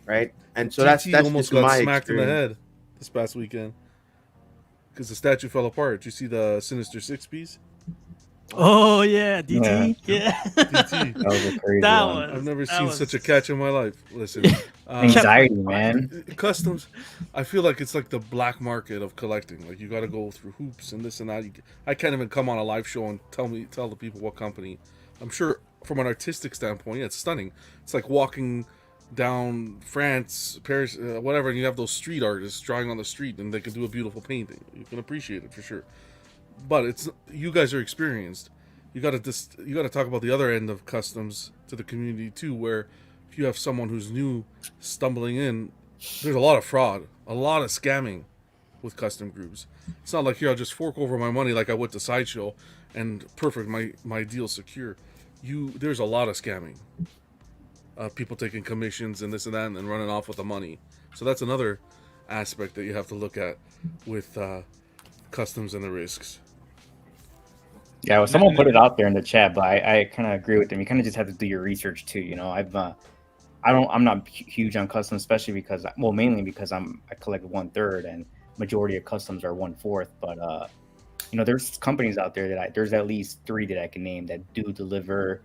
right? And so that's almost just got my smacked in the experience. head this past weekend because the statue fell apart. Did you see the Sinister Six piece? Oh, yeah. DT? Yeah. DT. That was a crazy That one. I've never that seen was- such a catch in my life. Listen, Anxiety, man. customs. I feel like it's like the black market of collecting. Like you got to go through hoops and this and that. I can't even come on a live show and tell the people what company. I'm sure from an artistic standpoint, yeah, it's stunning. It's like walking down France, Paris, whatever, and you have those street artists drawing on the street, and they can do a beautiful painting. You can appreciate it for sure. But it's, you guys are experienced. You got to talk about the other end of customs to the community too, where if you have someone who's new stumbling in, there's a lot of fraud, a lot of scamming with custom groups. It's not like, here, I'll just fork over my money like I would to Sideshow and perfect, my deal secure. There's a lot of scamming. People taking commissions and this and that and then running off with the money. So that's another aspect that you have to look at with customs and the risks. Yeah, well, someone put it out there in the chat, but I kind of agree with them. You kind of just have to do your research too. I'm not huge on customs, especially because, well, mainly because I collect 1/3 and majority of customs are 1/4. But there's companies out there there's at least 3 that I can name that do deliver.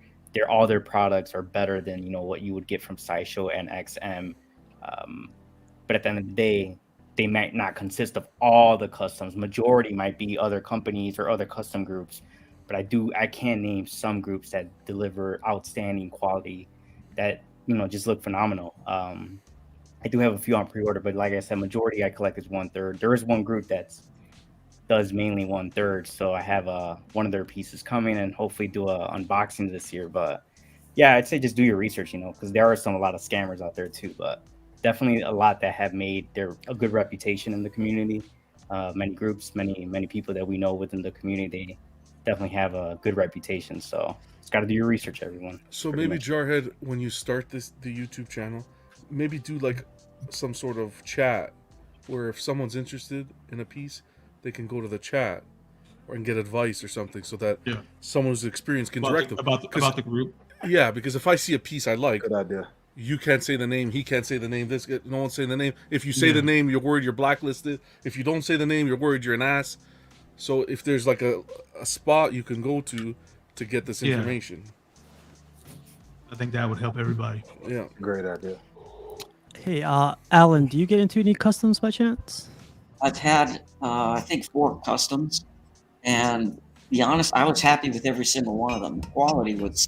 All their products are better than what you would get from Sideshow and XM. But at the end of the day, they might not consist of all the customs. Majority might be other companies or other custom groups. but I can name some groups that deliver outstanding quality that just look phenomenal. I do have a few on pre-order, but like I said, majority I collect is 1/3. There is one group that's does mainly 1/3, so I have one of their pieces coming and hopefully do a unboxing this year. But yeah, I'd say just do your research, because there are a lot of scammers out there too, but definitely a lot that have made a good reputation in the community. Many groups, many people that we know within the community definitely have a good reputation. So just got to do your research, everyone. So maybe Jarhead, when you start the YouTube channel, maybe do like some sort of chat where if someone's interested in a piece, they can go to the chat and get advice or something, so that someone who's experienced can direct them about the group. Yeah, because if I see a piece I like, good idea. You can't say the name. He can't say the name. No one's saying the name. If you say the name, you're worried you're blacklisted. If you don't say the name, you're worried you're an ass. So if there's like a spot you can go to get this information, I think that would help everybody. Yeah, great idea. Hey, Alan, do you get into any customs by chance? I've had, I think, 4 customs, and to be honest, I was happy with every single one of them. The quality was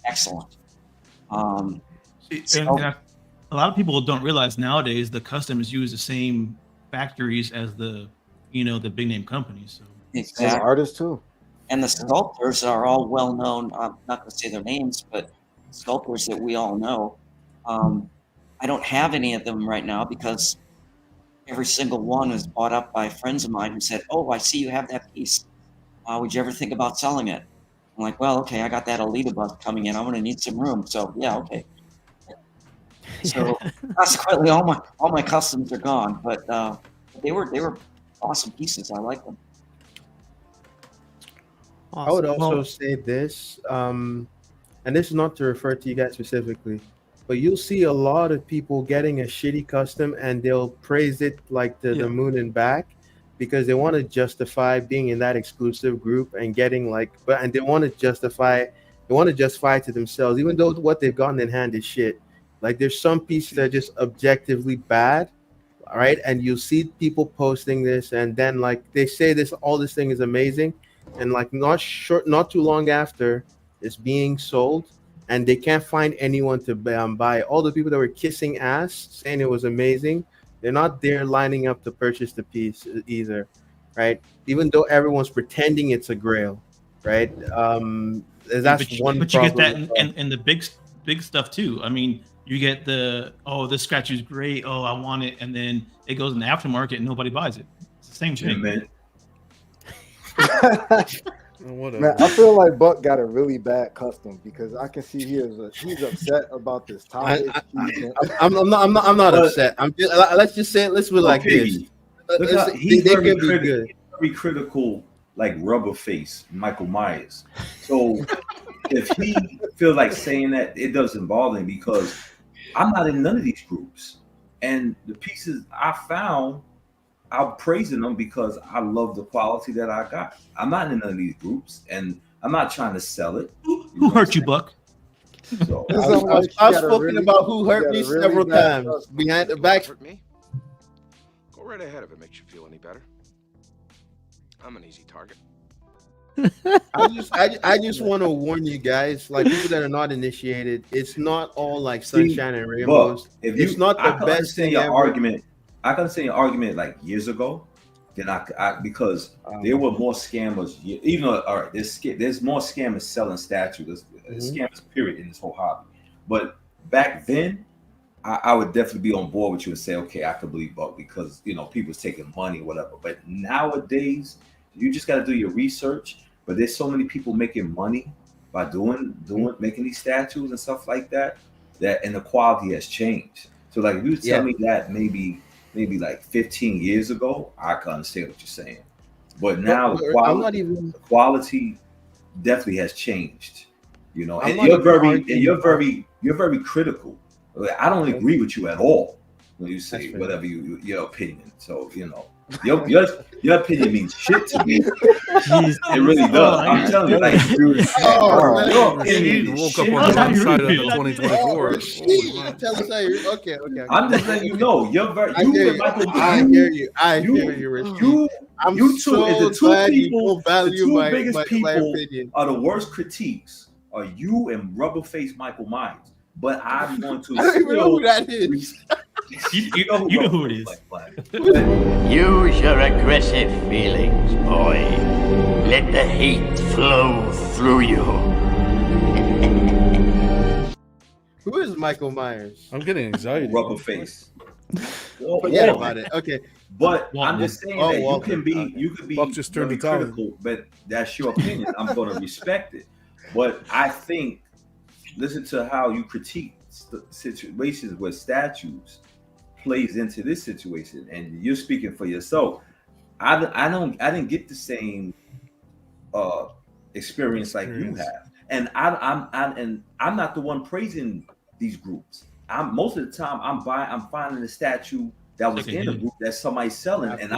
excellent. And a lot of people don't realize nowadays the customs use the same factories as the big name companies. So exactly. And artists too. And the sculptors are all well known. I'm not going to say their names, but sculptors that we all know. I don't have any of them right now because every single one is bought up by friends of mine who said, "Oh, I see you have that piece. Would you ever think about selling it?" I'm like, "Well, okay, I got that Alita bus coming in. I'm going to need some room. So yeah, okay." So consequently, all my customs are gone, but they were awesome pieces. I like them. Awesome. I would also say this, and this is not to refer to you guys specifically, but you'll see a lot of people getting a shitty custom and they'll praise it like the moon and back because they want to justify being in that exclusive group and getting and they want to justify it to themselves, even though what they've gotten in hand is shit. Like there's some pieces that are just objectively bad, all right? And you see people posting this and then they say all this thing is amazing, and not too long after it's being sold and they can't find anyone to buy it. All the people that were kissing ass saying it was amazing, they're not there lining up to purchase the piece either, right? Even though everyone's pretending it's a grail, right? That's one. But you get that in the big stuff too. I mean, you get this scratch is great. Oh, I want it, and then it goes in the aftermarket and nobody buys it. It's the same thing, man. Man, I feel like Buck got a really bad custom because I can see he's upset about this topic. I'm not upset. Let's just say let's be like this. He's very critical, like Rubber Face, Michael Myers. So if he feels like saying that, it doesn't bother him because I'm not in none of these groups, and the pieces I found, I'm praising them because I love the quality that I got. I'm not in none of these groups, and I'm not trying to sell it. Who hurt you, Buck? So I've spoken about who hurt me several times behind the back. Hurt me? Go right ahead if it makes you feel any better. I'm an easy target. I just want to warn you guys, like people that are not initiated, it's not all like sunshine and rainbows. It's not the best thing ever. I can say an argument like years ago, then because there were more scammers. Even though there's more scammers selling statues. There's scammers, period, in this whole hobby. But back then, I would definitely be on board with you and say, okay, I can believe Buck because people's taking money or whatever. But nowadays, you just got to do your research. But there's so many people making money by making these statues and stuff like that. And the quality has changed. So like if you tell me that maybe like 15 years ago, I can understand what you're saying. But now the quality definitely has changed. And you're very critical. I don't agree with you at all when you say whatever your opinion. So Your opinion means shit to me. Jeez. It really does. Oh, I'm telling you, like, Dude, your Rashid opinion is woke up shit. on the wrong you side of really the feel. 2024. Rashid, tell us how you. Okay. I'm just letting you know. You're very. I hear You and you. Michael. I hear you. I hear you, Rashid. I'm You two is so the two glad you people. don't value The two my biggest people opinion. are the worst critiques. Are you and Rubberface Michael Myers? But I'm going to. I don't even know who that is. You know who it is. Use your aggressive feelings, boy. Let the hate flow through you. Who is Michael Myers? I'm getting anxiety. Rubberface. Forget about it. Okay. But I'm just saying that Walter. you could be Buck just turned very Italian. critical, but that's your opinion. I'm going to respect it. But I think, listen to how you critique situations where statues plays into this situation, and you're speaking for yourself. I didn't get the same experience like you have, and I'm not the one praising these groups. Most of the time I'm finding a statue that was in a group that somebody's selling, and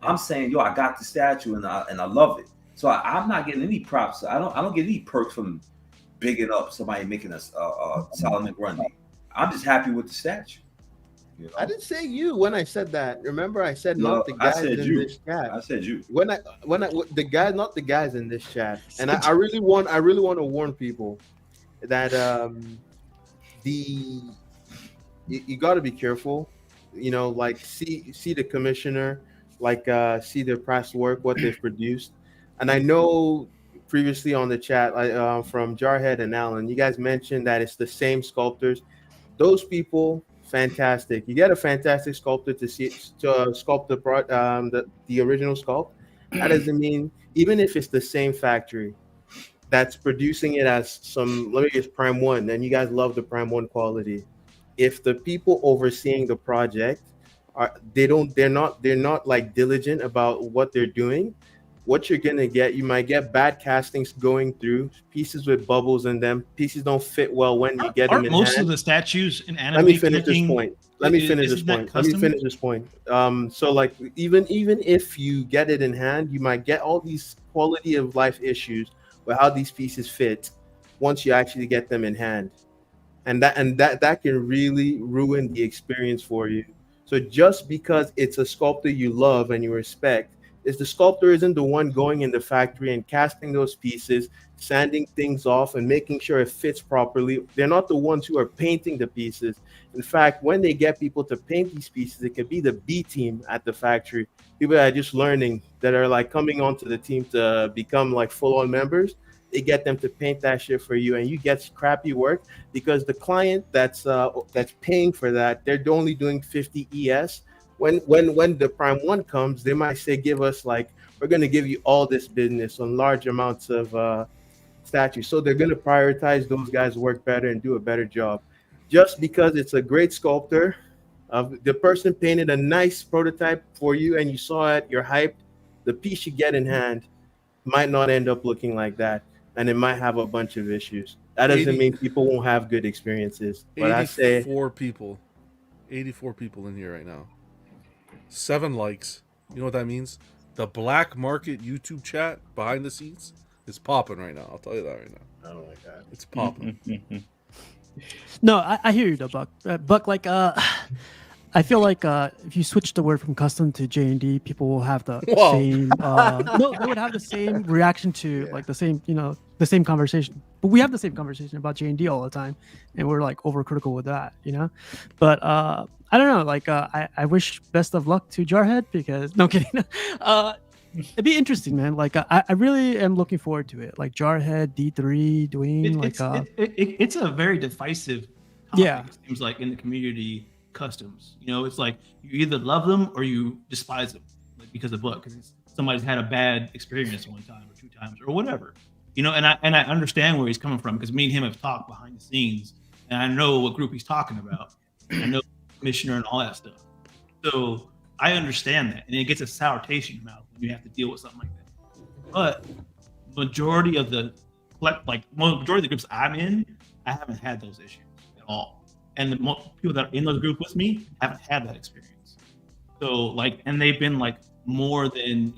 I'm saying, yo, I got the statue and I love it. So I'm not getting any props. I don't get any perks from bigging up somebody making a Solomon Grundy. I'm just happy with the statue. You know? I didn't say you when I said that. Remember, I said not the guys in this chat. I said you. When the guys, not the guys in this chat. And I really want to warn people that you got to be careful. You know, like see the commissioner, like see their past work, what they've produced. And I know previously on the chat from Jarhead and Alan, you guys mentioned that it's the same sculptors. Those people, fantastic. You get a fantastic sculptor to sculpt the original sculpt. That doesn't mean, even if it's the same factory that's producing it as some, let me guess, Prime 1, then you guys love the Prime 1 quality. If the people overseeing the project they're not like diligent about what they're doing, what you're gonna get, you might get bad castings going through, pieces with bubbles in them, pieces don't fit well when you get them in most hand. of the statues in anime. Let me finish this point. So like even if you get it in hand, you might get all these quality of life issues with how these pieces fit once you actually get them in hand. And that can really ruin the experience for you. So just because it's a sculptor you love and you respect, is the sculptor isn't the one going in the factory and casting those pieces, sanding things off and making sure it fits properly. They're not the ones who are painting the pieces. In fact, when they get people to paint these pieces, it could be the B team at the factory. People that are just learning, that are like coming onto the team to become like full-on members. They get them to paint that shit for you, and you get crappy work because the client that's paying for that, they're only doing 50 ES. When the Prime 1 comes, they might say, give us like, we're going to give you all this business on large amounts of statues. So they're going to prioritize those guys' work better and do a better job. Just because it's a great sculptor, the person painted a nice prototype for you and you saw it, you're hyped, the piece you get in hand might not end up looking like that. And it might have a bunch of issues. That doesn't mean people won't have good experiences. But I say 84 people in here right now. 7 likes. You know what that means? The black market YouTube chat behind the scenes is popping right now. I'll tell you that right now. I don't like that. It's popping. No, I hear you though, Buck. Buck, like, I feel like if you switch the word from custom to J&D, people will have the same. No, they would have the same reaction to like the same conversation. But we have the same conversation about J&D all the time, and we're like overcritical with that, you know. But I don't know. Like, I wish best of luck to Jarhead because no I'm kidding. It'd be interesting, man. Like, I really am looking forward to it. Like Jarhead, D3, Dwayne. It's a very divisive topic, it seems like, in the community. Customs, you know, it's like you either love them or you despise them, like, because of what? Because somebody's had a bad experience one time or 2 times or whatever, you know. And I understand where he's coming from because me and him have talked behind the scenes, and I know what group he's talking about. I know the commissioner and all that stuff, so I understand that, and it gets a sour taste in your mouth when you have to deal with something like that. But majority of the groups I'm in, I haven't had those issues at all. And the people that are in those groups with me haven't had that experience. So like, and they've been like more than,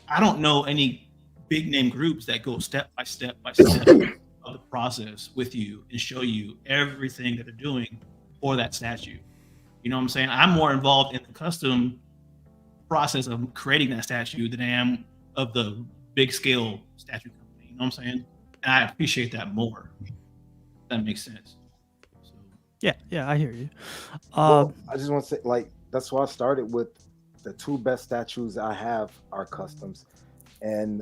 I don't know any big name groups that go step by step by step of the process with you and show you everything that they're doing for that statue. You know what I'm saying? I'm more involved in the custom process of creating that statue than I am of the big scale statue company. You know what I'm saying? And I appreciate that more. If that makes sense. So. Yeah, I hear you. Well, I just want to say, like, that's why I started with the 2 best statues I have are customs, and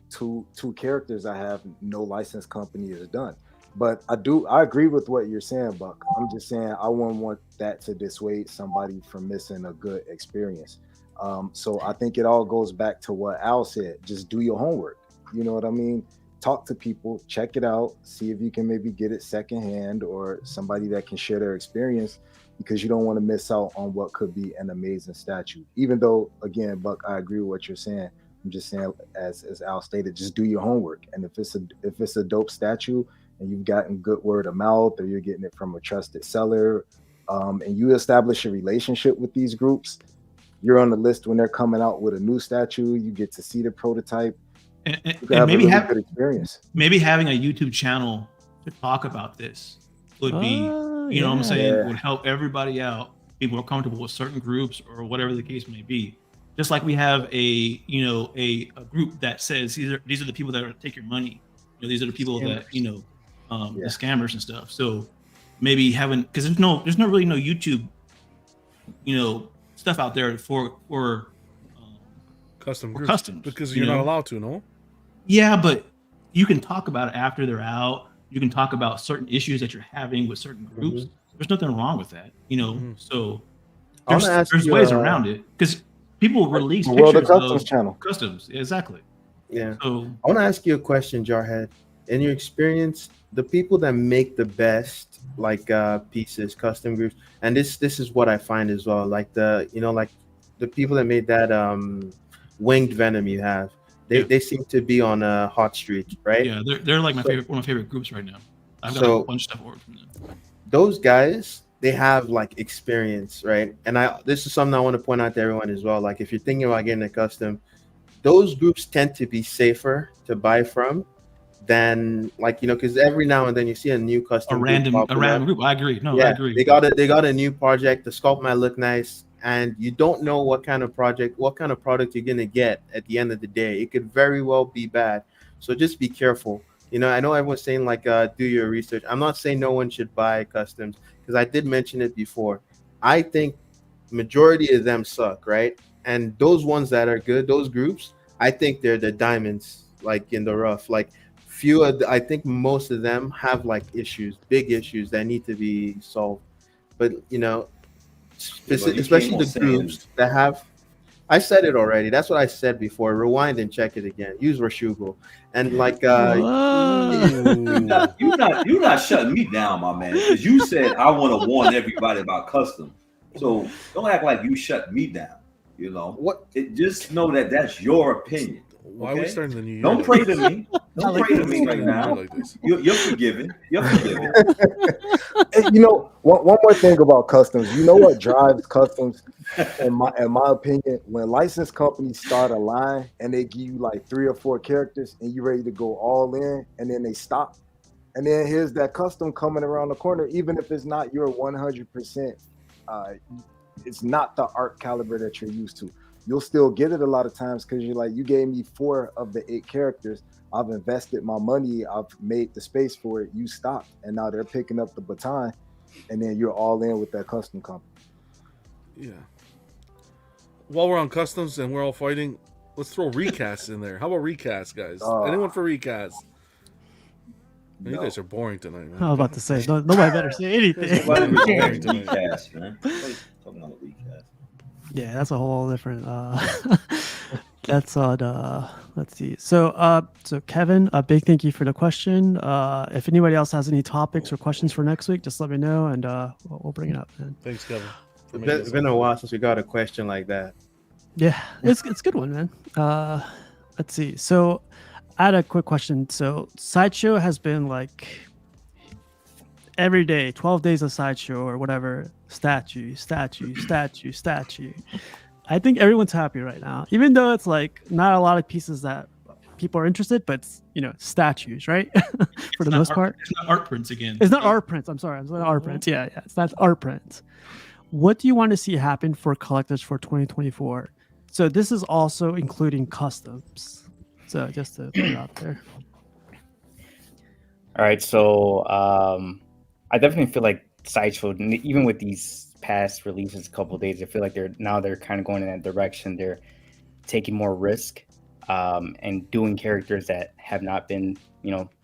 two characters I have no licensed company has done. But I agree with what you're saying, Buck. I'm just saying I wouldn't want that to dissuade somebody from missing a good experience. So I think it all goes back to what Al said. Just do your homework. You know what I mean? Talk to people, check it out, see if you can maybe get it secondhand or somebody that can share their experience, because you don't want to miss out on what could be an amazing statue. Even though, again, Buck, I agree with what you're saying. I'm just saying, as Al stated, just do your homework. And if it's a dope statue and you've gotten good word of mouth, or you're getting it from a trusted seller, and you establish a relationship with these groups, you're on the list when they're coming out with a new statue. You get to see the prototype. And maybe have a really good experience. Maybe having a YouTube channel to talk about this would be, you know what I'm saying, would help everybody out, be more comfortable with certain groups or whatever the case may be. Just like we have a group that says these are the people that are take your money. These are the people that the scammers and stuff. So maybe having, because there's no really no YouTube, stuff out there for custom groups, customs, because you're not allowed to, no? Yeah, but you can talk about it after they're out. You can talk about certain issues that you're having with certain groups. There's nothing wrong with that, So there's ways around it, because people release pictures of customs. Exactly. Yeah. So I want to ask you a question, Jarhead. In your experience, the people that make the best pieces, custom groups, and this is what I find as well, like the people that made that winged Venom you have, they seem to be on a hot streak, right? Yeah, they're like one of my favorite groups right now. I've got a bunch of stuff ordered from them. Those guys, they have experience, right? And this is something I want to point out to everyone as well. Like, if you're thinking about getting a custom, those groups tend to be safer to buy from than because every now and then you see a new custom random group. I agree. I agree. They got a new project. The sculpt might look nice, and you don't know what kind of product you're gonna get at the end of the day. It could very well be bad. So just be careful. I know everyone's saying do your research. I'm not saying no one should buy customs, because I did mention it before. I think majority of them suck, right? And those ones that are good, those groups, I think they're the diamonds, in the rough. I think most of them have big issues that need to be solved. But especially the groups that have. I said it already. That's what I said before. Rewind and check it again. Use Rashugo. And you're not shutting me down, my man, because you said I want to warn everybody about custom. So don't act like you shut me down. Just know that that's your opinion. Why are we starting the new year? Don't pray to me. Don't pray to me right now. You're forgiven. You're forgiven. One more thing about customs. You know what drives customs, in my opinion, when licensed companies start a line and they give you 3 or 4 characters and you're ready to go all in, and then they stop. And then here's that custom coming around the corner, even if it's not your 100%, it's not the art caliber that you're used to. You'll still get it a lot of times because you're you gave me 4 of the 8 characters. I've invested my money. I've made the space for it. You stopped, and now they're picking up the baton, and then you're all in with that custom company. Yeah. While we're on customs and we're all fighting, let's throw recasts in there. How about recasts, guys? Anyone for recasts? No. You guys are boring tonight, man. I was about to say, nobody better say anything. Recast, man. Talking about recast. Yeah, that's a whole different. That's on. Let's see. So Kevin, a big thank you for the question. If anybody else has any topics or questions for next week, just let me know, and we'll bring it up. Man. Thanks, Kevin. It's been a while since we got a question like that. Yeah, it's a good one, man. Let's see. So I had a quick question. So Sideshow has been every day, 12 days of Sideshow or whatever. statue, statue, statue, statue. I think everyone's happy right now, even though it's like not a lot of pieces that people are interested, but it's, statues, right? For the most part. It's not art prints again. It's not art prints. I'm sorry. Art prints. Yeah. It's not art prints. What do you want to see happen for collectors for 2024? So this is also including customs. So just to put it out there. All right, so I definitely feel like Sideshow, even with these past releases, a couple of days, I feel like they're kind of going in that direction. They're taking more risk and doing characters that have not been,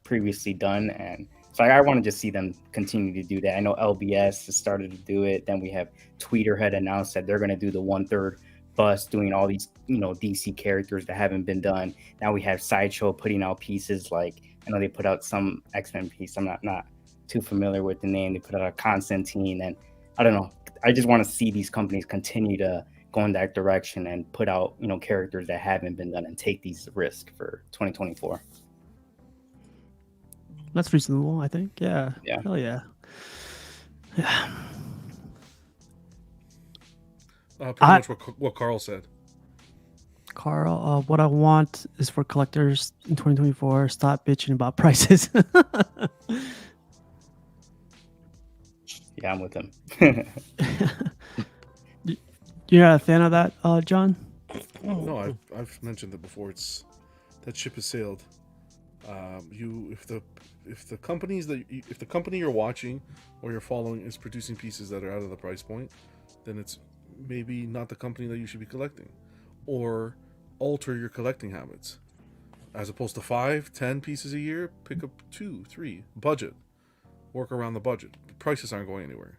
previously done. And so I want to just see them continue to do that. I know LBS has started to do it. Then we have Tweeter had announced that they're going to do the 1/3 bust, doing all these, DC characters that haven't been done. Now we have Sideshow putting out pieces like, I know they put out some X-Men piece. I'm not too familiar with the name. They put out a Constantine, and I don't know. I just want to see these companies continue to go in that direction and put out, characters that haven't been done and take these risks for 2024. That's reasonable, I think. Yeah. Yeah. Hell yeah. Yeah. Pretty much what Carl said. Carl, what I want is for collectors in 2024, stop bitching about prices. Yeah, I'm with him. You're not a fan of that, John? No, I've mentioned it before. It's that ship has sailed. If the company you're watching or you're following is producing pieces that are out of the price point, then it's maybe not the company that you should be collecting, or alter your collecting habits. As opposed to 5-10 pieces a year, pick up 2-3. Budget. Work around the budget. The prices aren't going anywhere.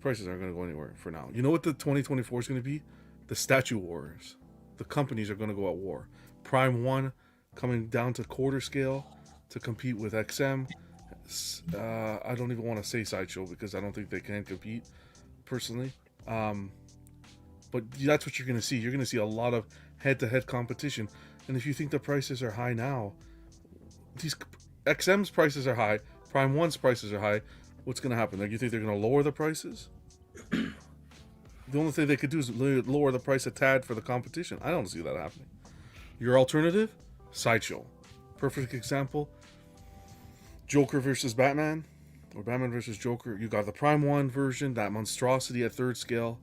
Prices aren't going to go anywhere for now. You know what the 2024 is going to be? The statue wars. The companies are going to go at war. Prime 1 coming down to quarter scale to compete with XM. I don't even want to say Sideshow because I don't think they can compete personally. But that's what you're going to see. You're going to see a lot of head-to-head competition. And if you think the prices are high now, these XM's prices are high, Prime 1's prices are high, what's going to happen? Like, you think they're going to lower the prices? The only thing they could do is lower the price a tad for the competition. I don't see that happening. Your alternative? Sideshow. Perfect example. Joker versus Batman, or Batman versus Joker. You got the Prime 1 version, that monstrosity at 3rd scale,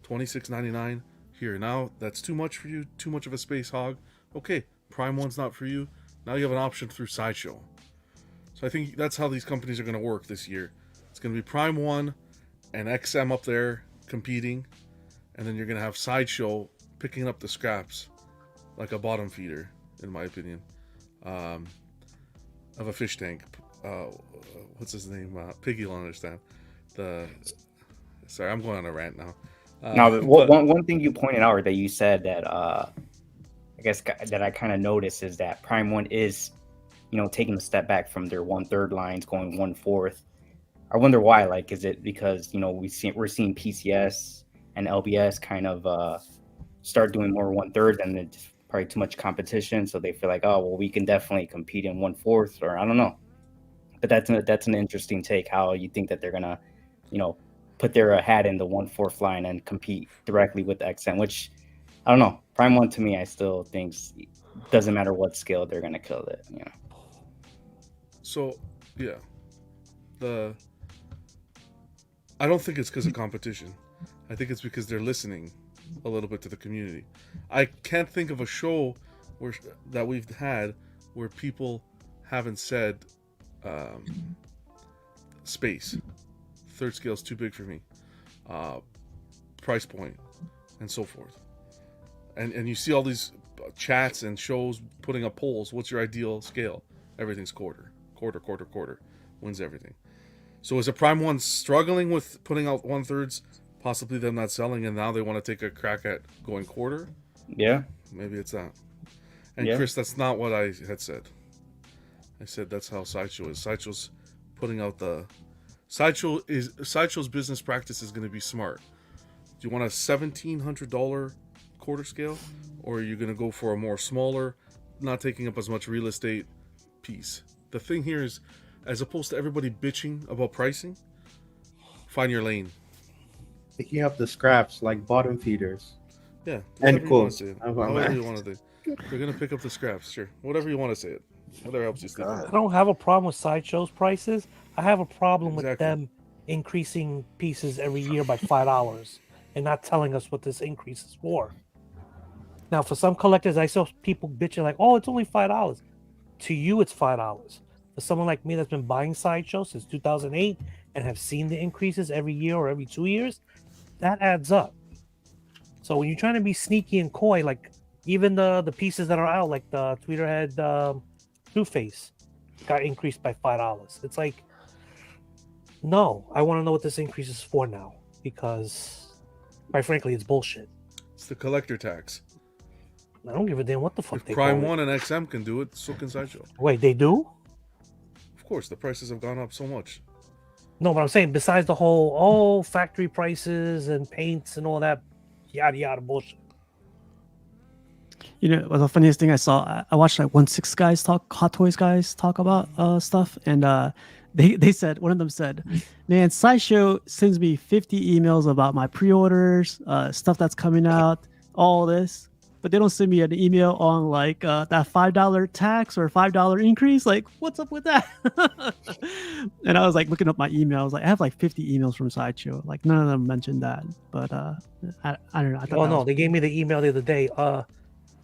$26.99. Here, now that's too much for you, too much of a space hog. Okay, Prime 1's not for you. Now you have an option through Sideshow. So I think that's how these companies are going to work this year. It's going to be Prime 1 and XM up there competing, and then you're going to have Sideshow picking up the scraps like a bottom feeder, in my opinion, of a fish tank. What's his name? Piggy will understand. Sorry, I'm going on a rant now. Now, one thing you pointed out, or that you said that I guess that I kind of noticed, is that Prime 1 is, taking a step back from their 1/3 lines, going 1/4. I wonder why. Like, is it because we're seeing PCS and LBS kind of start doing more 1/3, and it's probably too much competition, so they feel like, oh well, we can definitely compete in 1/4, or I don't know. But that's an interesting take. How you think that they're gonna, put their hat in the 1/4 line and compete directly with XM, which I don't know. Prime 1 to me, I still think doesn't matter what scale, they're gonna kill it. So yeah, I don't think it's because of competition. I think it's because they're listening a little bit to the community. I can't think of a show that we've had where people haven't said space. 3rd scale is too big for me. Price point, and so forth. And you see all these chats and shows putting up polls. What's your ideal scale? Everything's quarter. Wins everything. So is a Prime 1 struggling with putting out 1/3, possibly them not selling, and now they want to take a crack at going quarter? Yeah. Maybe it's that. And Yeah. Chris, that's not what I had said. I said that's how Sideshow is. Sideshow's putting out Sideshow's business practice is going to be smart. Do you want a $1,700 quarter scale, or are you going to go for a more smaller, not taking up as much real estate piece? The thing here is, as opposed to everybody bitching about pricing, find your lane. picking up the scraps like bottom feeders. Yeah, End whatever you want quote. to say it. I'm However at. you want to say it. They're gonna pick up the scraps, sure. Whatever you want to say it. Whatever helps you sleep. at I night. don't have a problem with Sideshow's prices. I have a problem with Exactly. them increasing pieces every year by $5 and not telling us what this increase is for. Now, for some collectors, I saw people bitching like, "Oh, it's only $5." To you, it's $5. For someone like me that's been buying Sideshow since 2008 and have seen the increases every year or every 2 years, that adds up. So when you're trying to be sneaky and coy, like even the pieces that are out, like the Tweeterhead Two-Face, got increased by $5. It's like, no, I want to know what this increase is for now, because quite frankly, it's bullshit. It's the collector tax. I don't give a damn what the fuck If they Prime call it. 1 and XM can do it, so can Sideshow. Wait, they do? Of course, the prices have gone up so much. No, but I'm saying besides the whole factory prices and paints and all that yada yada bullshit. You know, the funniest thing I saw, I watched like 1/6 guys talk, Hot Toys guys talk about stuff, and they said, one of them said, "Man, Sideshow sends me 50 emails about my pre-orders, stuff that's coming out, all this, but they don't send me an email on like that $5 tax or $5 increase. Like, what's up with that?" And I was like looking up my emails. Like, I have like 50 emails from Sideshow. Like, none of them mentioned that, but I don't know. I thought Oh that no, was they gave me the email the other day.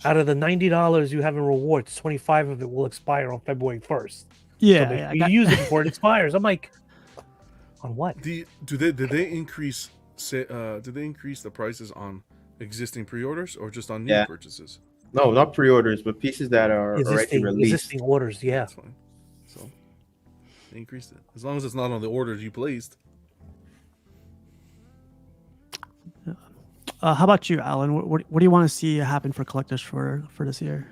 Out of the $90 you have in rewards, 25 of it will expire on February 1st. Yeah, so make yeah, sure you use it before it expires. I'm like, on what? Did they increase the prices on existing pre-orders or just on new Yeah. purchases? No, not pre-orders, but pieces that are already released. Existing orders, yeah. That's fine. So they increased it. As long as it's not on the orders you placed. How about you, Alan? What do you want to see happen for collectors for this year?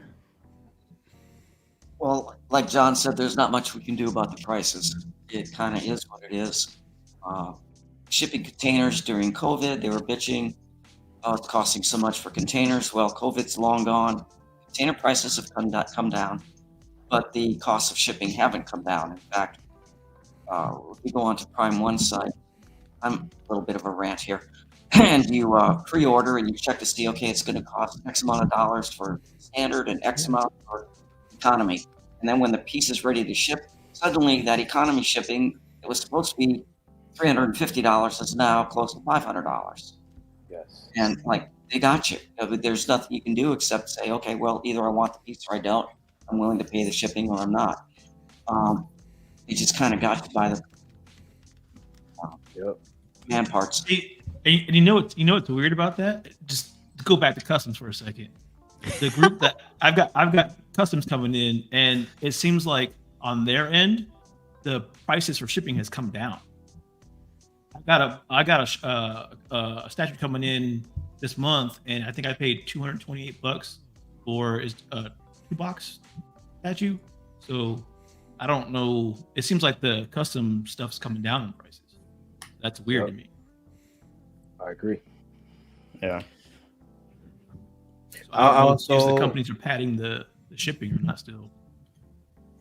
Well, like John said, there's not much we can do about the prices. It kind of is what it is. Shipping containers during COVID, they were bitching. Oh, it's costing so much for containers. Well, COVID's long gone. Container prices have come down, but the costs of shipping haven't come down. In fact, if we go on to Prime One side, I'm a little bit of a rant here. And you pre-order and you check to see, okay, it's going to cost X amount of dollars for standard and X amount for economy. And then when the piece is ready to ship, suddenly that economy shipping, it was supposed to be $350, is now close to $500. Yes. And like, they got you. There's nothing you can do except say, okay, well, either I want the piece or I don't. I'm willing to pay the shipping or I'm not. They just kind of got you by the man parts. And you know what's weird about that? Just to go back to customs for a second. The group that I've got customs coming in, and it seems like on their end, the prices for shipping has come down. I got a statue coming in this month, and I think I paid $228 for a 2-box statue. So I don't know. It seems like the custom stuff's coming down in prices. That's weird to me. I agree. Yeah. So I don't know also, if the companies are padding the shipping or not still.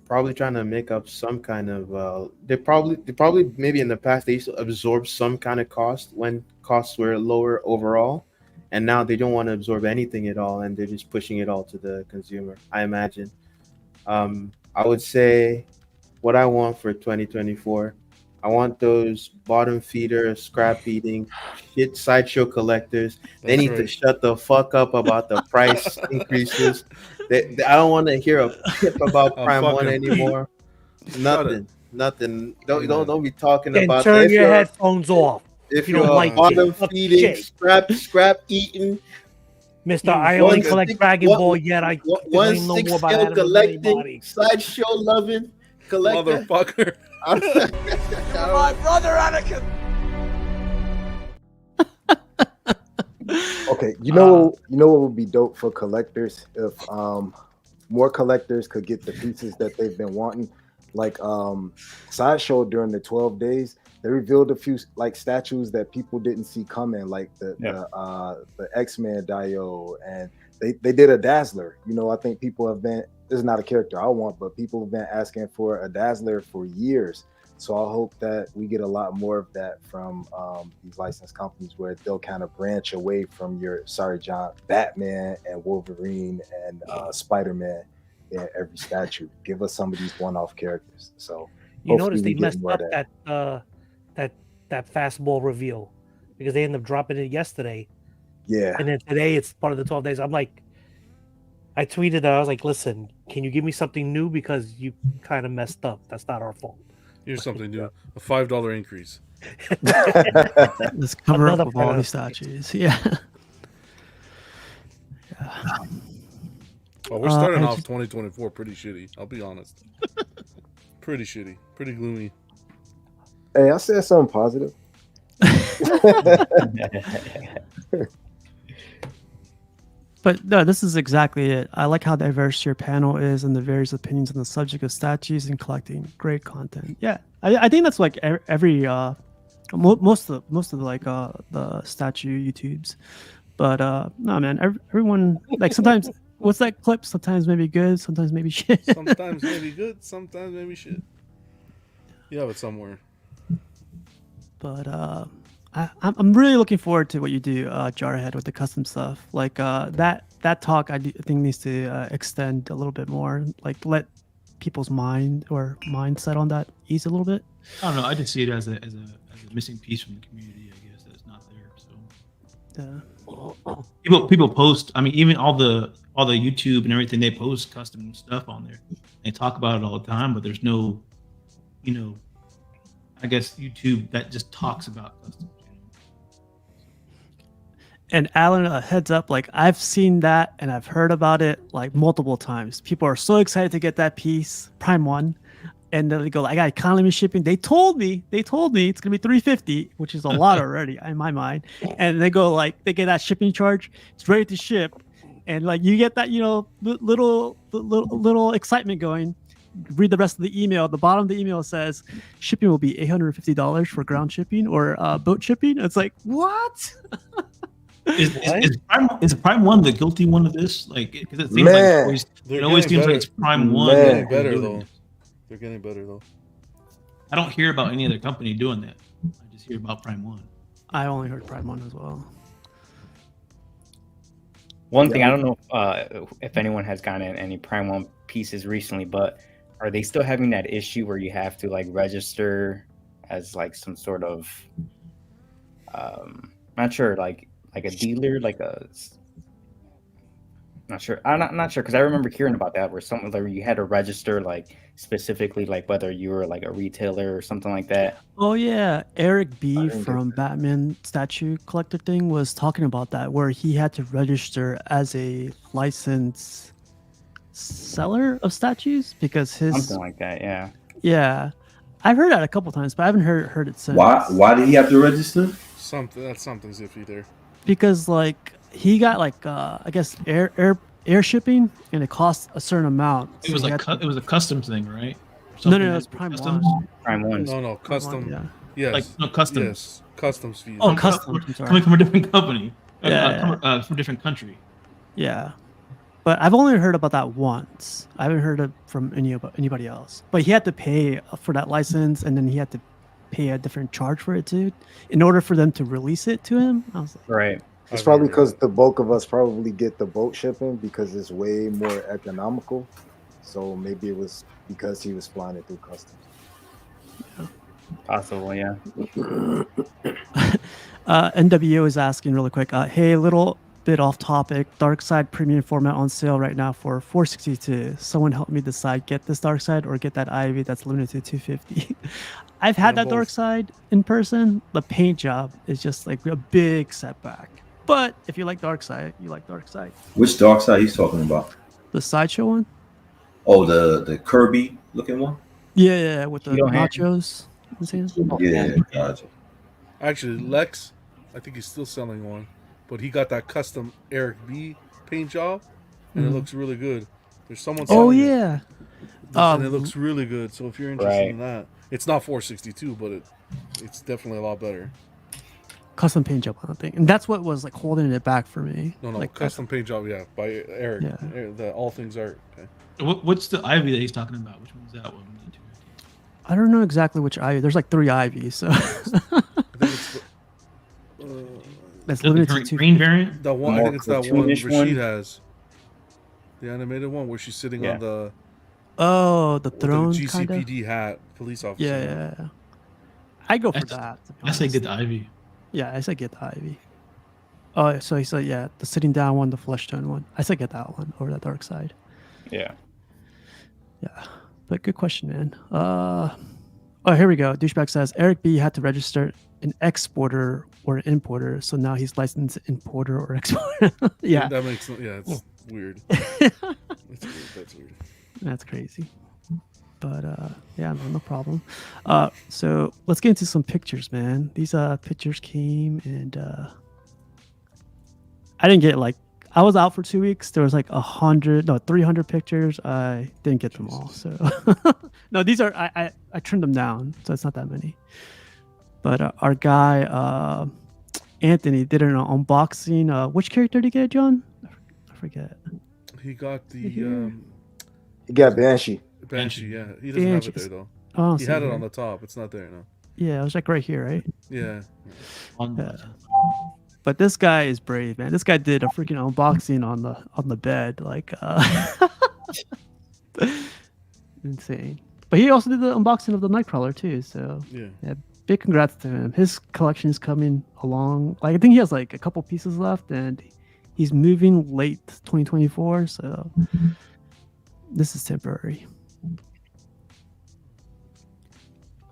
Probably trying to make up some kind of they probably maybe in the past they used to absorb some kind of cost when costs were lower overall, and now they don't want to absorb anything at all, and they're just pushing it all to the consumer, I imagine. I would say what I want for 2024, I want those bottom feeder, scrap eating, shit Sideshow collectors. They need to shut the fuck up about the price increases. I don't want to hear a pip about Prime One anymore. Nothing. Don't be talking Then about turn that. your headphones off. If you you're don't like bottom it. feeding, scrap eating, Mr. I only collect Dragon Ball, yet I one know six more about scale anime than collecting, anybody. Sideshow loving collector. Motherfucker. My brother Anakin. Okay, you know what would be dope for collectors if more collectors could get the pieces that they've been wanting. Like Sideshow during the 12 days, they revealed a few like statues that people didn't see coming, like the X-Men Dio, and they did a Dazzler. You know, I think people have been, this is not a character I want, but people have been asking for a Dazzler for years. So I hope that we get a lot more of that from these licensed companies, where they'll kind of branch away from your, sorry, John, Batman and Wolverine and Spider-Man in every statue. Give us some of these one-off characters. So You hopefully notice they we get messed more of up that. that fastball reveal because they ended up dropping it yesterday, Yeah. and then today it's part of the 12 days. I'm like, I tweeted that I was like, listen, can you give me something new because you kind of messed up. That's not our fault. Here's something new: a $5 increase. Let's cover Another up with all part these statues. Yeah. Well, we're starting I off just- 2024 pretty shitty. I'll be honest. Pretty shitty. Pretty gloomy. Hey, I said something positive. But no, this is exactly it. I like how diverse your panel is and the various opinions on the subject of statues and collecting. Great content. Yeah, I think that's like every most of the like the statue YouTubes. But no, man, everyone like sometimes what's that clip? Sometimes maybe good, sometimes maybe shit. Sometimes maybe good, sometimes maybe shit. You have it somewhere. But I'm really looking forward to what you do, Jarhead, with the custom stuff. Like that talk, I think needs to extend a little bit more. Like let people's mindset on that ease a little bit. I don't know. I just see it as a missing piece from the community. I guess that's not there. So people post. I mean, even all the YouTube and everything, they post custom stuff on there. They talk about it all the time, but there's no, I guess YouTube that just talks about customs. And Alan, heads up, like I've seen that and I've heard about it like multiple times. People are so excited to get that piece, Prime 1, and then they go, I got economy shipping. They told me it's gonna be $350, which is a lot already in my mind. And they go like they get that shipping charge, it's ready to ship, and like you get that little excitement going. Read the rest of the email. The bottom of the email says shipping will be $850 for ground shipping or boat shipping. It's like what? Is Prime 1 the guilty one of this? Like, because it seems Man. like it always seems like it's Prime 1. Man. They're getting better though. They're getting better though. I don't hear about any other company doing that. I just hear about Prime 1. I only heard Prime 1 as well. One thing, I don't know if anyone has gotten any Prime 1 pieces recently, but are they still having that issue where you have to like register as like some sort of not sure, like a dealer, not sure. I'm not sure because I remember hearing about that where you had to register like specifically like whether you were like a retailer or something like that. Oh yeah, Eric B from Batman statue collector thing was talking about that, where he had to register as a licensed seller of statues because his Something like that, yeah. Yeah, I've heard that a couple times, but I haven't heard it since. Why did he have to register? Something's iffy there. Because like he got like I guess air shipping, and it costs a certain amount. It was it was a customs thing, right? No, it's Prime 1. Prime 1. No, custom. Yeah. Yes. Like no customs. Yes, customs fees. Oh, customs. I'm sorry. Coming from a different company. Yeah. From a different country. Yeah, but I've only heard about that once. I haven't heard it from anybody else. But he had to pay for that license, and then he had to pay a different charge for it too, in order for them to release it to him. I was like, right. It's probably because the bulk of us probably get the boat shipping because it's way more economical. So maybe it was because he was flying it through customs. Yeah. Possible, yeah. NWO is asking really quick. Hey, little bit off topic. Dark Side premium format on sale right now for $462. Someone help me decide: get this Dark Side or get that Ivy that's limited to $250. I've had that Dark Side in person. The paint job is just like a big setback. But if you like Dark Side, you like Dark Side. Which Dark Side he's talking about? The sideshow one? Oh, the Kirby looking one? Yeah, with the nachos. Yeah, gotcha. Actually, Lex, I think he's still selling one, but he got that custom Eric B paint job, and it looks really good. There's someone selling yeah. and it looks really good. So if you're interested in that, it's not $462, but it's definitely a lot better. Custom paint job on the thing, and that's what was like holding it back for me. No, like custom paint job, yeah, by Eric. Yeah. The All Things Art. Okay. What's the Ivy that he's talking about? Which one's that one? I don't know exactly which ivy. There's like 3 ivies, so I think it's that's The limited to green, 2. green variant. that one. I More think it's that one cartoonish Rashid one? has. The animated one where she's sitting Yeah. on the Oh, the with the throne kind of. GCPD hat, police officer. Yeah, hat. yeah. I go for That's- that. To be I say honest. get the Ivy. Yeah, I said get the ivy. Oh, so he said yeah, the sitting down one, the flesh tone one. I said get that one over the dark side. Yeah. Yeah, but good question, man. Oh, here we go. Douchebag says Eric B had to register an exporter or an importer, so now he's licensed importer or exporter. Yeah, That makes it's weird. That's weird. That's weird. that's crazy. But yeah, man, no problem. So let's get into some pictures, man. These pictures came and I didn't get I was out for 2 weeks. There was 300 pictures. I didn't get them all. So no, these are I trimmed them down, so it's not that many. But our guy Anthony did an unboxing. Which character did he get, John? I forget. He got the You got Banshee. Banshee. Yeah, he doesn't Banshee. have it there though. Oh, He had it on the top. It's not there now. Yeah, it was right here, right? Yeah. Yeah. But this guy is brave, man. This guy did a freaking unboxing on the bed, insane. But he also did the unboxing of the Nightcrawler too. So yeah, big congrats to him. His collection is coming along. I think he has a couple pieces left, and he's moving late 2024. So this is temporary.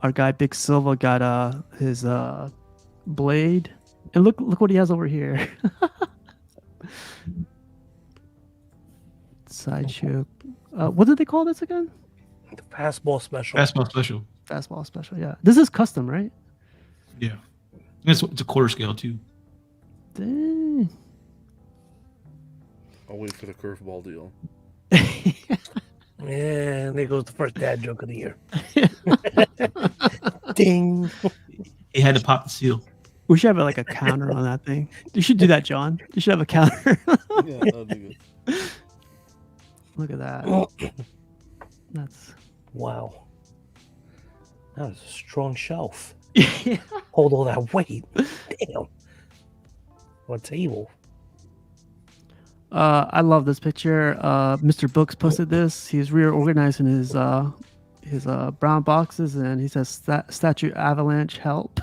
Our guy Big Silva got his blade. And look what he has over here. Sideshow. What did they call this again? The fastball special. Fastball special. Fastball special, yeah. This is custom, right? Yeah. It's a quarter scale too. Dang. I'll wait for the curveball deal. And there goes the first dad joke of the year. Ding. He had to pop the seal. We should have a counter on that thing. You should do that, John. You should have a counter. Yeah, that'll be good. Look at that. That's wow. That was a strong shelf. Hold all that weight. Damn. What's evil? I love this picture. Mr. Books posted this. He's reorganizing his brown boxes, and he says statue avalanche help.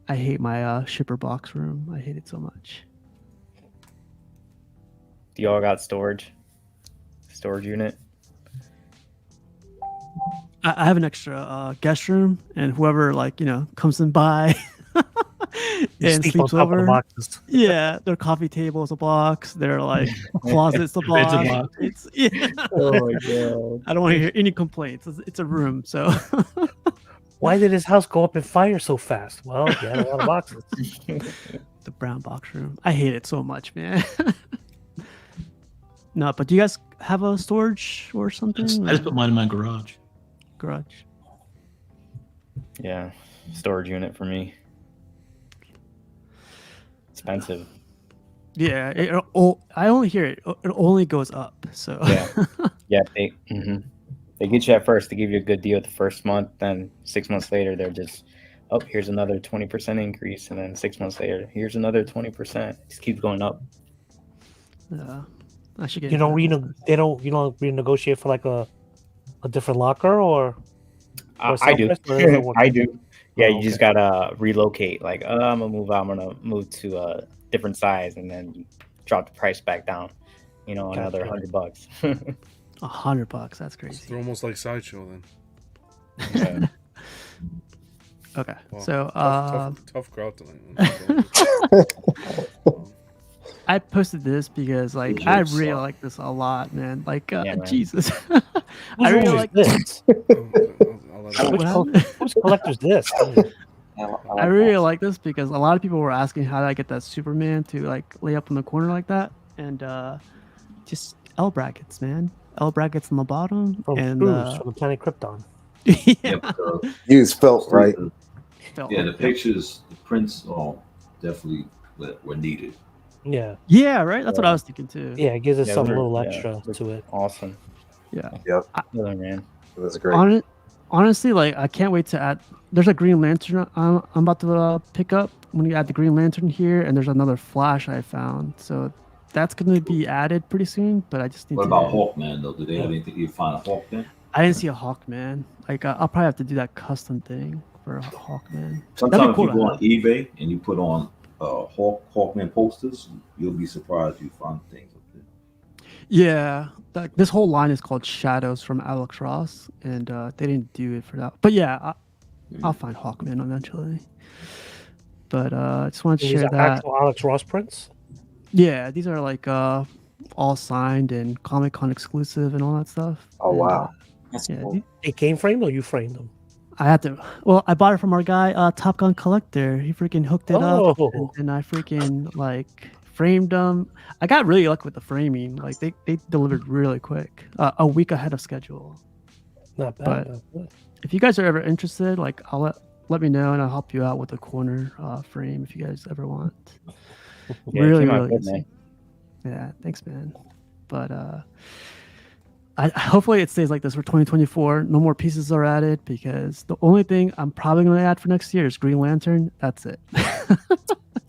I hate my shipper box room. I hate it so much. Do y'all got storage unit? I have an extra guest room, and whoever comes in by and sleeps over. Yeah, their coffee table is a box. Their closet's a box. Bed's a box. It's yeah. Oh my god! I don't want to hear any complaints. It's a room, so. Why did his house go up in fire so fast? Well, he had a lot of boxes. The brown box room. I hate it so much, man. No, but do you guys have a storage or something? I just put mine in my garage. Garage. Yeah, storage unit for me. Expensive. Yeah, I only hear it. It only goes up. So. Yeah. They get you at first. They give you a good deal the first month. Then 6 months later, they're just, here's another 20% increase, and then 6 months later, here's another 20%. It just keeps going up. Yeah, I should get. You don't renegotiate for a different locker or I do. I do. Yeah, you just okay. gotta relocate. I'm gonna move out. I'm gonna move to a different size, and then drop the price back down. Another $100. $100. That's crazy. They're almost like Sideshow then. Yeah. Okay, Wow. so tough crowd tonight. I posted this because I really like this a lot, man. Jesus, I really like this. Whose collector's this? I really like this because a lot of people were asking how do I get that Superman to lay up in the corner like that, and just L brackets, man. L brackets on the bottom, and from Planet Krypton. Yeah. Use felt right. Yeah, the pictures, the prints, definitely were needed. Yeah. Yeah, right. That's what I was thinking too. Yeah, it gives us some little extra to it. Awesome. Yeah. Yep. Man. It was great. Honestly, like I can't wait to add. There's a Green Lantern I'm about to pick up when you add the Green Lantern here, and there's another Flash I found. So that's going to be added pretty soon. But I just need What to. about Hawkman though? Do they have anything? You find a Hawkman? I didn't see a Hawkman. Like I'll probably have to do that custom thing for a Hawkman. Sometimes cool if you to go have. on eBay and you put on Hawkman posters, you'll be surprised you find things up there. Yeah, this whole line is called Shadows from Alex Ross, and they didn't do it for that. But yeah, I'll find Hawkman eventually. But I just want to These share are that. actual Alex Ross prints. Yeah, these are like all signed and Comic Con exclusive and all that stuff. Oh And, wow. That's yeah, cool. They came framed or you framed them? I had to. Well, I bought it from our guy, Top Gun Collector. He freaking hooked it up, Oh. and I freaking like framed them. I got really lucky with the framing. Like they delivered really quick, a week ahead of schedule. Not bad. But not bad. if you guys are ever interested, like I'll let me know and I'll help you out with the corner frame if you guys ever want. Yeah, it really, came out really good, easy. man. Yeah, thanks, man. But I hopefully it stays like this for 2024. No more pieces are added because the only thing I'm probably going to add for next year is Green Lantern. That's it.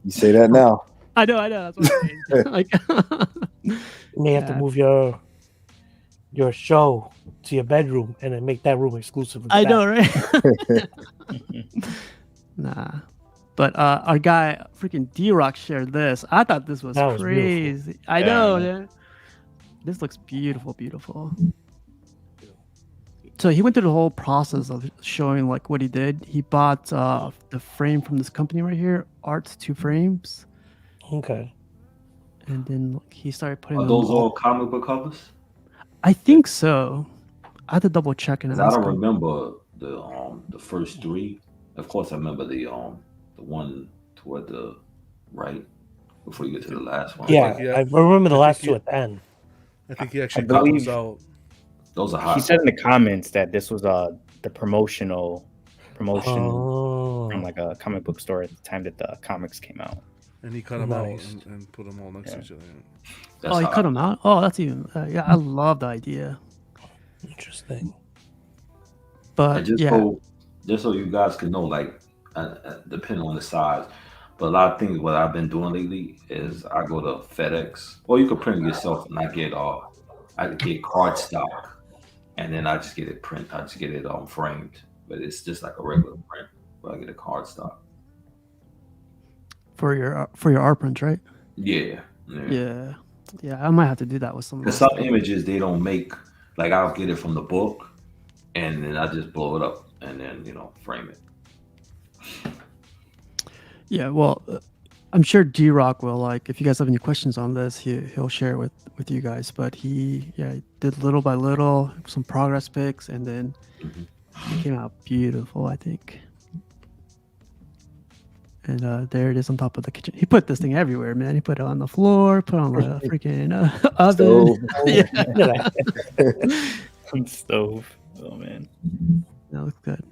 You say that now. I know. That's what I'm saying. Like, You may have to yeah. move your show to your bedroom and then make that room exclusive. with I that. know, right? Nah. But our guy, freaking D-Rock, shared this. I thought this was That was crazy. beautiful. I Yeah, know, man. man. This looks beautiful, beautiful. So he went through the whole process of showing like what he did. He bought the frame from this company right here, Arts 2 Frames, Okay. and then like, he started putting Are them those all comic book covers? I think so. I have to double check and 'Cause I ask don't him. remember the first three. Of course, I remember the one toward the right before you get to the last one. Yeah, yeah. I remember the I last think two at the end. I think he actually I cut believe- those out. Those are hot. He said in the comments that this was the promotion Oh. from like a comic book store at the time that the comics came out. And he cut them Nice. out and put them all next to each other. That's Oh, he hot. cut them out. Oh, that's even. Yeah, I love the idea. Interesting. But And just so you guys can know, like, depending on the size, but a lot of things what I've been doing lately is I go to FedEx, or you can print it yourself, and I get cardstock, and then I just get it print. I just get it framed, but it's just like a regular print, but I get a cardstock. for your art prints, right? Yeah. Yeah. I might have to do that with some. Because some images they don't make, like I'll get it from the book, and then I just blow it up and then frame it. Yeah, well, I'm sure D-Rock will, like, if you guys have any questions on this, he'll share it with you guys. But he did little by little, some progress pics, and then it came out beautiful, I think. And there it is on top of the kitchen. He put this thing everywhere, man. He put it on the floor, put on the freaking oven. Stove. Oh man, that looks good.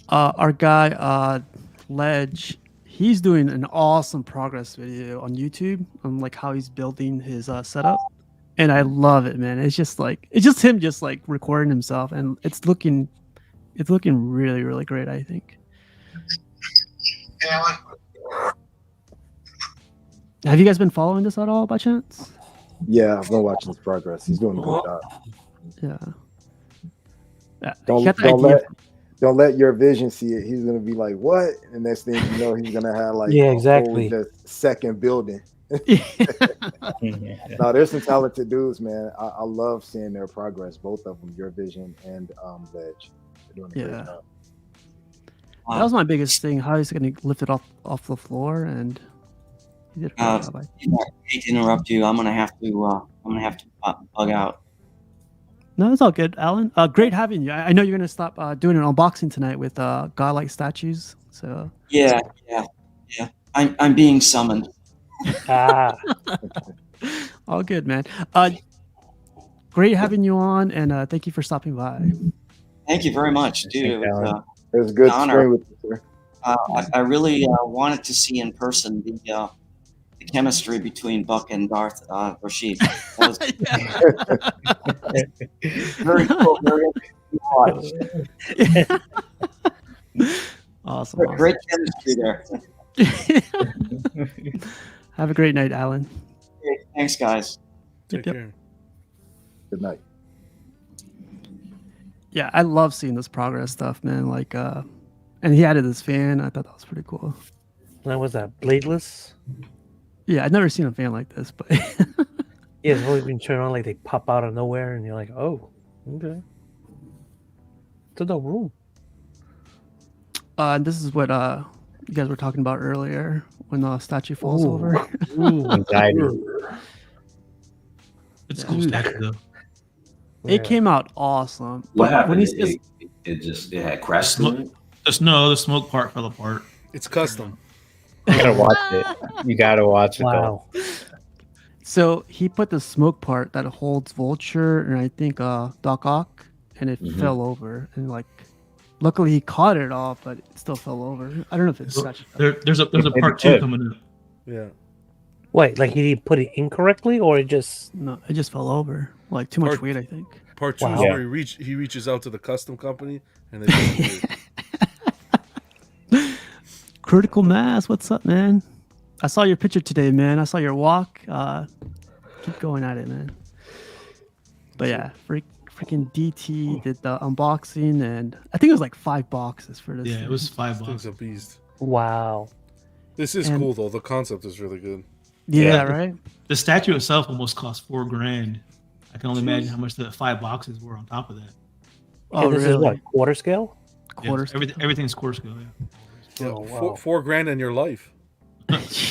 Our guy Ledge, he's doing an awesome progress video on YouTube on like how he's building his setup, and I love it, man. It's just him just like recording himself, and it's looking really, really great, I think. Have you guys been following this at all by chance? Yeah, I've been watching his progress. He's doing a good job. Yeah. Don't let your vision see it. He's gonna be like, "What?" And next thing you know, he's gonna have like Yeah, a exactly. whole just second building. No, there's some talented dudes, man. I love seeing their progress. Both of them, Your Vision and Ledge. They're doing a great job. That was my biggest thing. How he's gonna lift it off the floor, and he did a great job. I hate to interrupt you. I'm gonna have to bug out. No, it's all good, Alan. Great having you. I know you're gonna stop doing an unboxing tonight with godlike statues. So Yeah. I'm being summoned. All good, man. Great having you on, and thank you for stopping by. Thank you very much, dude. It was good honor. screen with you, sir. I really wanted to see in person the the chemistry between Buck and Darth Rashid. That was very cool, very interesting to watch. Awesome. Great chemistry there. Have a great night, Alan. Thanks, guys. Take care. Good night. Yeah, I love seeing this progress stuff, man. Like, and he added this fan. I thought that was pretty cool. That was that bladeless. Yeah, I'd never seen a fan like this, but Yeah, it's always been turned on like they pop out of nowhere, and you're like, oh, okay. It's a dope room. This is what you guys were talking about earlier when the statue falls Ooh. over. Anxiety. It's a cool statue though. It came out awesome. What But happened? when he says, It had crashed through it? The smoke part fell apart. It's custom. You gotta watch it. You gotta watch it Wow. so he put the smoke part that holds Vulture and I think Doc Ock, and it Mhm. fell over. And like, luckily he caught it all, but it still fell over. I don't know if it's such. There's a Maybe part it 2 coming up. Yeah. Wait, like he put it incorrectly, or it just No, it just fell over. Like too much Part- weight, I think. Part 2 is Wow. where he reaches out to the custom company and they Critical Mass, what's up, man? I saw your picture today, man. I saw your walk. Keep going at it, man. But yeah, freaking DT did the unboxing, and I think it was like 5 boxes for this. Yeah, thing. it was $5. thing's a beast. wow. This is And- cool though. The concept is really good. Yeah, Yeah. right. The statue itself almost cost $4,000. I can only imagine how much the 5 boxes were on top of that. Oh, this is really? what, quarter scale? Quarter. Yeah, everything's quarter scale. Yeah. Yeah, Oh, wow. $4,000 in your life.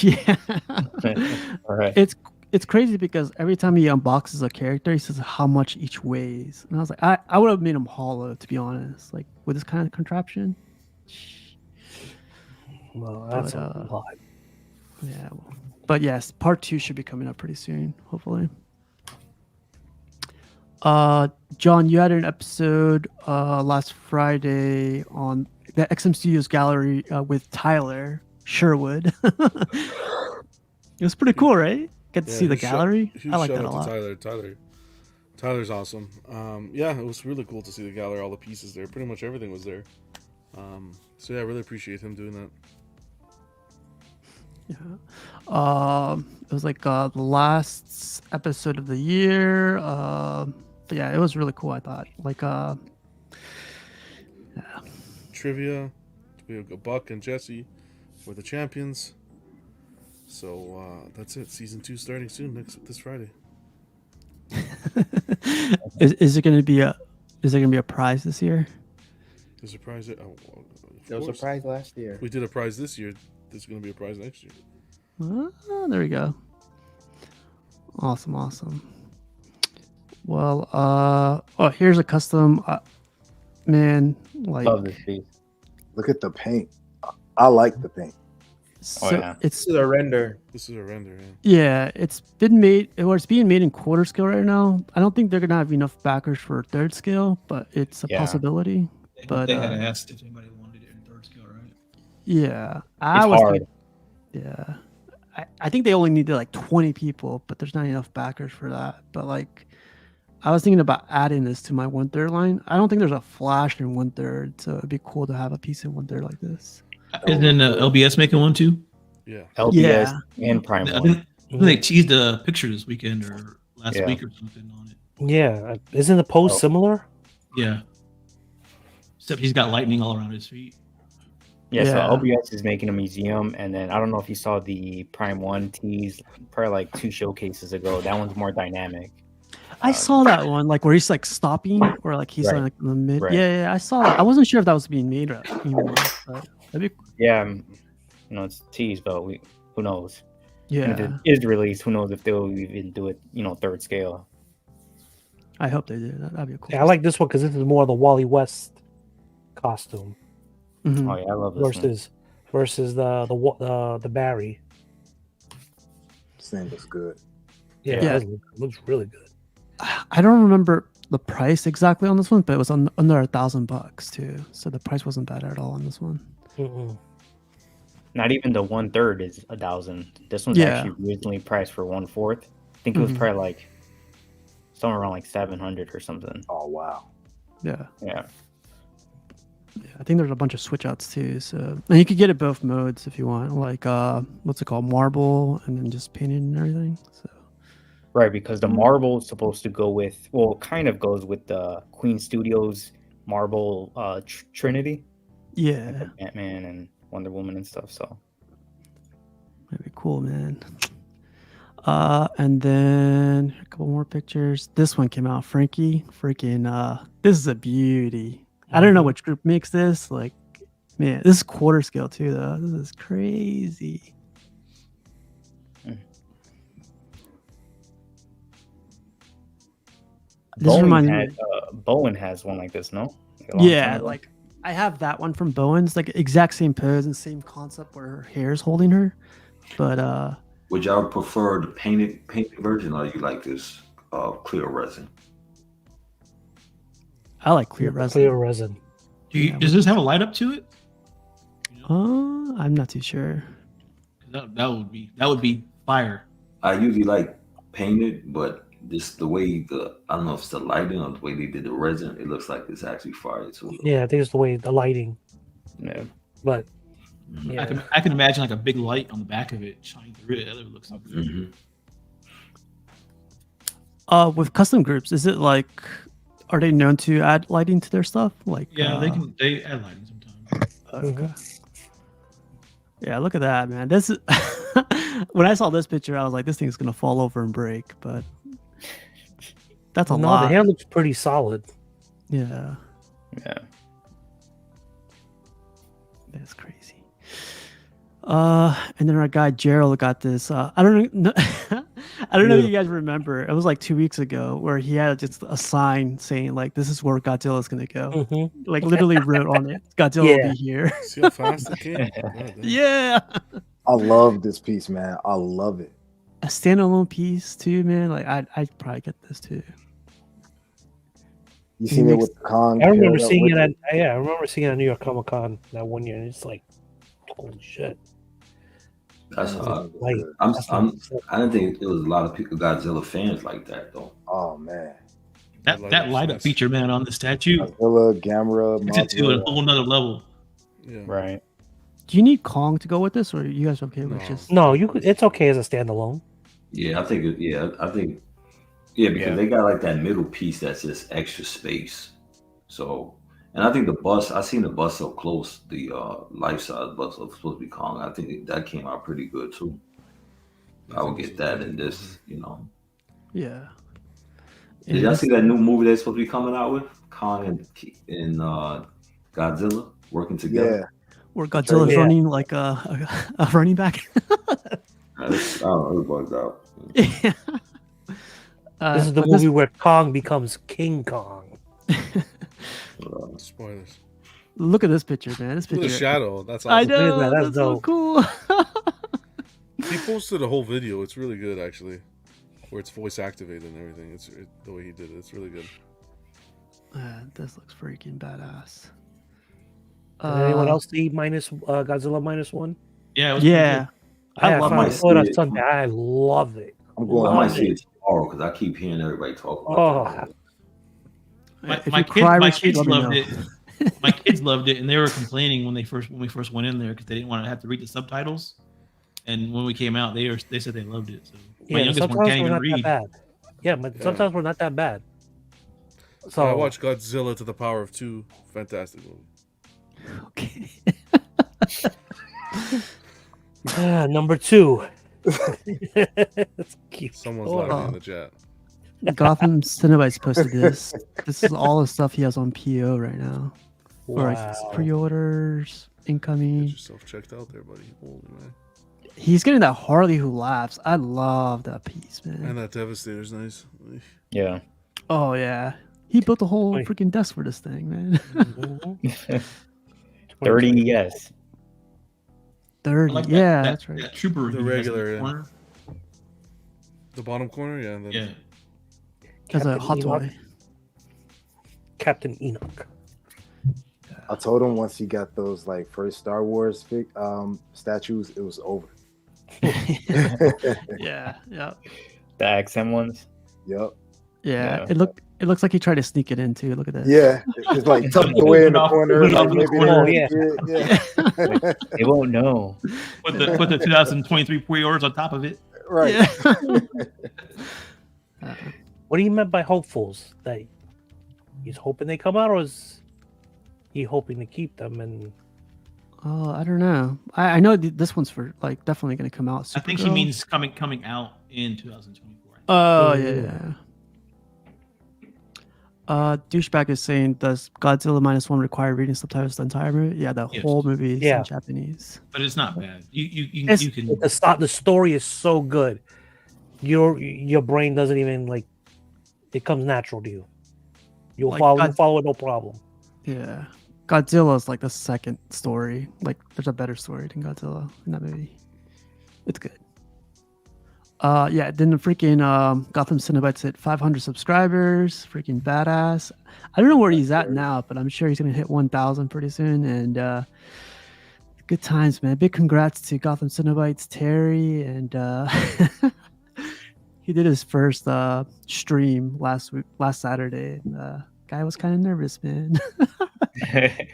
Yeah. All right. It's crazy because every time he unboxes a character, he says how much each weighs, and I was like, I would have made him hollow, to be honest. Like with this kind of contraption. Well, that's But, a lot. Yeah, but yes, part 2 should be coming up pretty soon, hopefully. John, you had an episode last Friday on the XM Studios gallery with Tyler Sherwood. It was pretty cool, right? Get to see the huge gallery. Huge I like shout that a out lot. to Tyler's awesome. Yeah, it was really cool to see the gallery, all the pieces there. Pretty much everything was there. So yeah, I really appreciate him doing that. Yeah. It was like the last episode of the year. But yeah, it was really cool, I thought. Like yeah. Trivia. We have Buck and Jesse were the champions. So that's it. Season 2 starting soon this Friday. Is it gonna be a prize this year? There's a prize. There was a prize last year. We did a prize this year. There's going to be a prize next year. There we go. Awesome. Well, here's a custom. Man, like, Love this piece. Look at the paint. I like the paint. so yeah. it's This is a render. This is a render, yeah. yeah, it's been made, or it's being made in quarter scale right now. I don't think they're gonna have enough backers for third scale, but it's a Yeah. possibility. But they had asked if anybody wanted it in 3rd scale, right? yeah, It's I was hard. yeah, I think they only needed like 20 people, but there's not enough backers for that. But like, I was thinking about adding this to my 1/3 line. I don't think there's a flash in 1/3, so it'd be cool to have a piece in 1/3 like this. Isn't LBS making one too? Yeah. LBS and Prime I 1. think they teased a picture this weekend or last Yeah. week or something on it. Yeah, isn't the pose Oh. similar? Yeah. Except he's got lightning all around his feet. Yeah, so Yeah. LBS is making a museum, and then I don't know if you saw the Prime 1 tease probably like 2 showcases ago. That one's more dynamic. I saw that one, like where he's like stopping, or like he's Right. like in the mid. Right. Yeah, I saw that. I wasn't sure if that was being made anymore, but that'd be Yeah, it's a tease, but who knows? And if yeah. it is released, who knows if they'll even do it, 3rd scale. I hope they do. That'd be a cool. Yeah, I like this one because this is more of the Wally West costume Mhm. Oh yeah, I love this one. versus the Barry. This thing looks good. Yeah, it looks really good. I don't remember the price exactly on this one, but it was under $1,000 too. So the price wasn't bad at all on this one. Mm-mm. Not even the 1/3 is 1,000. This one's Yeah. actually originally priced for 1/4. I think it was Mhm. probably like somewhere around like 700 or something. Oh wow. Yeah. Yeah. Yeah, I think there's a bunch of switch outs too. So and you could get it both modes if you want, like what's it called, marble, and then just painted and everything. So Right, because the marble is supposed to go with, well, it kind of goes with the Queen Studios marble Trinity, yeah, like Batman and Wonder Woman and stuff. So that'd be cool, man. And then a couple more pictures. This one came out, Frankie. Freaking this is a beauty. I don't know which group makes this. Like, man, this is quarter scale too, though. This is crazy. This reminds me. Bowen has one like this, no? Like a long time Yeah, ago? like I have that one from Bowen's, like exact same pose and same concept where her hair is holding her. But Would y'all prefer the painted version, or you like this clear resin? I like clear resin. Clear resin. Does this have a light up to it? I'm not too sure. That would be fire. I usually like painted, but just the way I don't know if it's the lighting or the way they did the resin, it looks like it's actually fire too. Yeah, I think it's the way the lighting. Yeah. But I can imagine like a big light on the back of it shining through it. That would look so good. With custom groups, is it like, are they known to add lighting to their stuff? Like, Yeah, they add lighting sometimes. Okay. Yeah, look at that, man. This is when I saw this picture, I was like, this thing's gonna fall over and break. But that's a lot. The hair looks pretty solid. Yeah. Yeah. That's crazy. And then our guy Gerald got this. I don't know. I don't know if you guys remember. It was like 2 weeks ago where he had just a sign saying like, "This is where Godzilla's gonna go." Like literally wrote on it, "Godzilla will be here." See how fast it came? Yeah. I love this piece, man. I love it. A standalone piece too, man. Like I'd probably get this too. You seen it with the Kong? I remember paired up seeing with it at I remember seeing it at New York Comic Con that one year, and it's like, holy shit. That's hard. Like, I didn't think there was a lot of people Godzilla fans like that though. Oh man, That light up feature, man, on the statue, Godzilla, Gamera, takes it to a Mothra. whole nother level. Yeah. Right. Do you need Kong to go with this, or are you guys okay with just? No, you could. It's okay as a standalone. Yeah, I think because they got like that middle piece that's just extra space. So, and I think the bus, I seen the bus up close, the life size bus was supposed to be Kong. I think that came out pretty good too. I would get that in this, Yeah. Did y'all see that new movie they're supposed to be coming out with? Kong and Godzilla working together. Where Godzilla's running like a running back. I don't know, it bugged out. Yeah. This is the movie where Kong becomes King Kong. Spoilers. Look at this picture, man. This Look picture. at the shadow. That's I awesome. know. That's so cool. He posted a whole video. It's really good, actually, where it's voice activated and everything. The way he did it. It's really good. This looks freaking badass. Did anyone else see Godzilla -1? Yeah, it was Yeah. I love found it. it on Sunday. I love it. I might see it tomorrow because I keep hearing everybody talk about it. My kids loved it. My kids loved it, and they were complaining when we first went in there because they didn't want to have to read the subtitles. And when we came out, they said they loved it. So my Yeah, youngest one sometimes can't we're even not that read. bad. Yeah, but sometimes we're not that bad. So I watched Godzilla to the Power of 2. Fantastic movie. Okay. Number 2. Someone's laughing in the chat. Gotham Cinebites posted this. This is all the stuff he has on PO right now. Or like pre-orders, incoming. Get yourself checked out there, buddy. Holy man. He's getting that Harley who laughs. I love that piece, man. And that Devastator's nice. Yeah. Oh yeah. He built a whole freaking desk for this thing, man. 30, yes. 30, like yeah, that that's right. That trooper, The he has in regular, the corner. The bottom corner, yeah. And then Yeah. As a Captain hot Enoch. toy. Captain Enoch. Yeah. I told him once he got those like first Star Wars statues, it was over. Yeah. The XM ones. Yep. Yeah. It looks like he tried to sneak it in too. Look at that. Yeah, it's like tucked away in the corner. Like maybe they won't see it. Yeah. They won't know. Put the 2023 pre-orders on top of it. Right. What do you meant by hopefuls? That he's hoping they come out, or is he hoping to keep them? And Oh, I don't know. I know this one's for like definitely going to come out. I think he Supergirl. means coming out in 2024. Oh yeah. Douchebag is saying, does Godzilla -1 require reading subtitles the entire movie? Yeah, the whole movie is in Japanese. But it's not bad. You can. The story is so good. Your brain doesn't even like. It comes natural to you. You'll Like follow it no problem. Yeah. Godzilla is like the second story. Like, there's a better story than Godzilla in that movie. It's good. Yeah, then the freaking Gotham Cinebites hit 500 subscribers. Freaking badass. I don't know where he's at now, but I'm sure he's gonna hit 1,000 pretty soon. And good times, man. Big congrats to Gotham Cinebites Terry, and he did his first stream last Saturday. And, guy was kind of nervous, man. It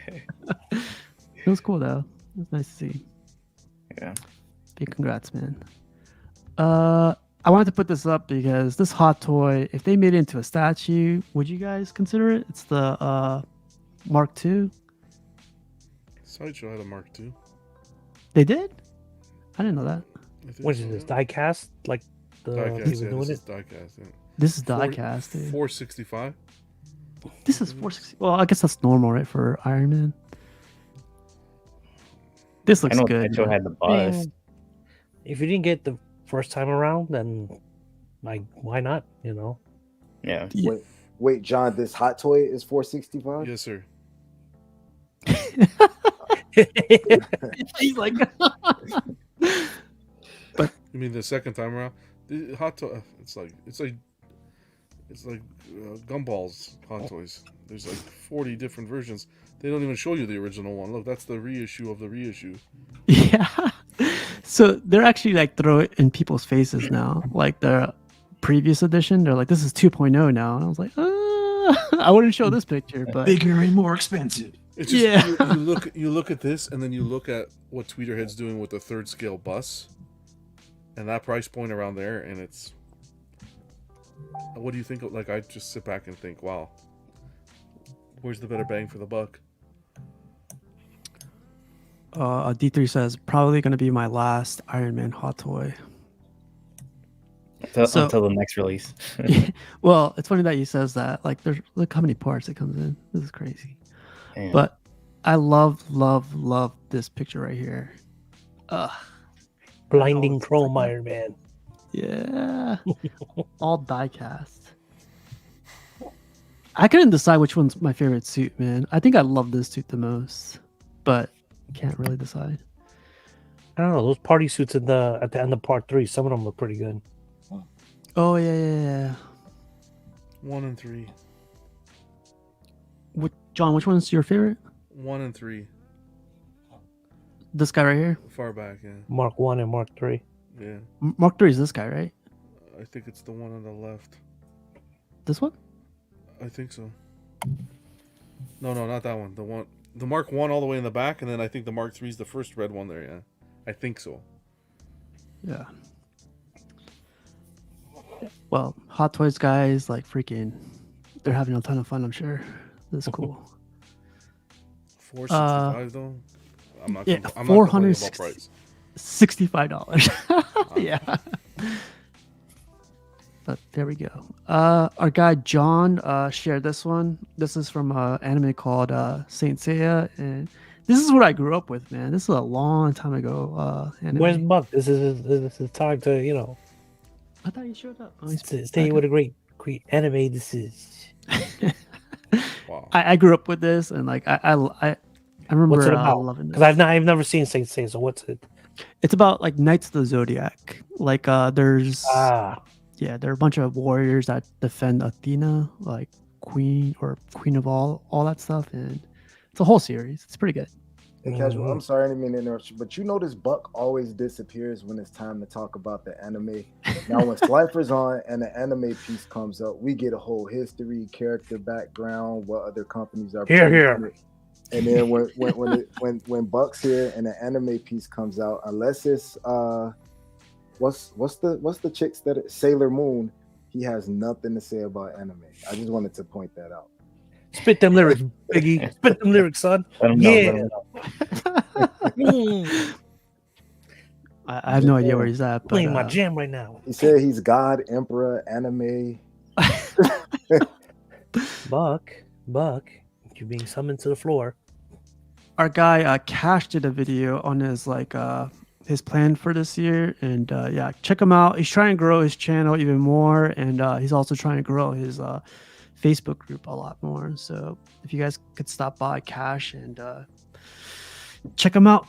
was cool though. It was nice to see. Yeah. Big congrats, man. I wanted to put this up because this hot toy, if they made it into a statue, would you guys consider it? It's the Mark II. Sideshow had a Mark II. They did? I didn't know that. What is this? Diecast? Like the Diecast, people yeah, doing this it? is Diecast. Yeah. This is diecast, dude. 465. This is 460. Well, I guess that's normal, right, for Iron Man. This looks good. Sideshow had the bus. Man, if you didn't get the first time around, then like why not? You know? Yeah. Wait, John, this hot toy is 465? Yes, sir. He's like, but you mean the second time around? The hot toy. It's like Gumballs hot toys. There's like 40 different versions. They don't even show you the original one. Look, that's the reissue of the reissue. Yeah. So they're actually like throw it in people's faces now. Like the previous edition, they're like, this is 2.0 now. And I was like, I wouldn't show this picture, but bigger and more expensive. It's just, you look at this, and then you look at what Tweeterhead's doing with the third scale bus, and that price point around there, and it's. What do you think? Like, I just sit back and think, wow, where's the better bang for the buck? D3 says probably going to be my last Iron Man hot toy. Until the next release. Well, it's funny that he says that. Like, look how many parts it comes in. This is crazy. Damn. But I love this picture right here. Blinding chrome Iron Man. Yeah. All die-cast. I couldn't decide which one's my favorite suit, man. I think I love this suit the most, but can't really decide. I don't know. Those party suits at the end of part 3, some of them look pretty good. Oh, yeah. 1 and 3. John, which one's your favorite? 1 and 3. This guy right here? Far back, yeah. Mark 1 and Mark 3. Yeah. Mark 3 is this guy, right? I think it's the one on the left. This one? I think so. No, not that one. The Mark 1 all the way in the back, and then I think the Mark 3 is the first red one there, yeah. I think so. Yeah. Well, Hot Toys guys, like freaking, they're having a ton of fun, I'm sure. This is cool. 465 though? I'm not $465. Yeah. But there we go. Our guy John shared this one. This is from an anime called Saint Seiya, and this is what I grew up with, man. This is a long time ago. Anime. Where's Buck? This is time to, you know. I thought he showed up. Stay with a great anime this is. Wow. I grew up with this, and like I remember what's it about? loving this. Because I've never seen Saint Seiya. So what's it? It's about like Knights of the Zodiac. Like there's there are a bunch of warriors that defend Athena, like queen of all that stuff, and It's a whole series. It's pretty good. Hey, Casual, I'm sorry, I didn't mean to interrupt you, but you notice Buck always disappears when it's time to talk about the anime. Now, when Slifer's on and the anime piece comes up, we get a whole history, character background, what other companies are Here. it. And then when Buck's here and the anime piece comes out, unless it's what's the chicks that Sailor Moon, he has nothing to say about anime. I just wanted to point that out. Spit them lyrics, Biggie. Spit them lyrics, son. Yeah. I have no idea where he's at. But, Playing my jam right now. He said he's God, Emperor, anime. Buck, you're being summoned to the floor. Our guy Cash did a video on his his plan for this year, and yeah, check him out. He's trying to grow his channel even more, and he's also trying to grow his Facebook group a lot more. So if you guys could stop by Cash and check him out.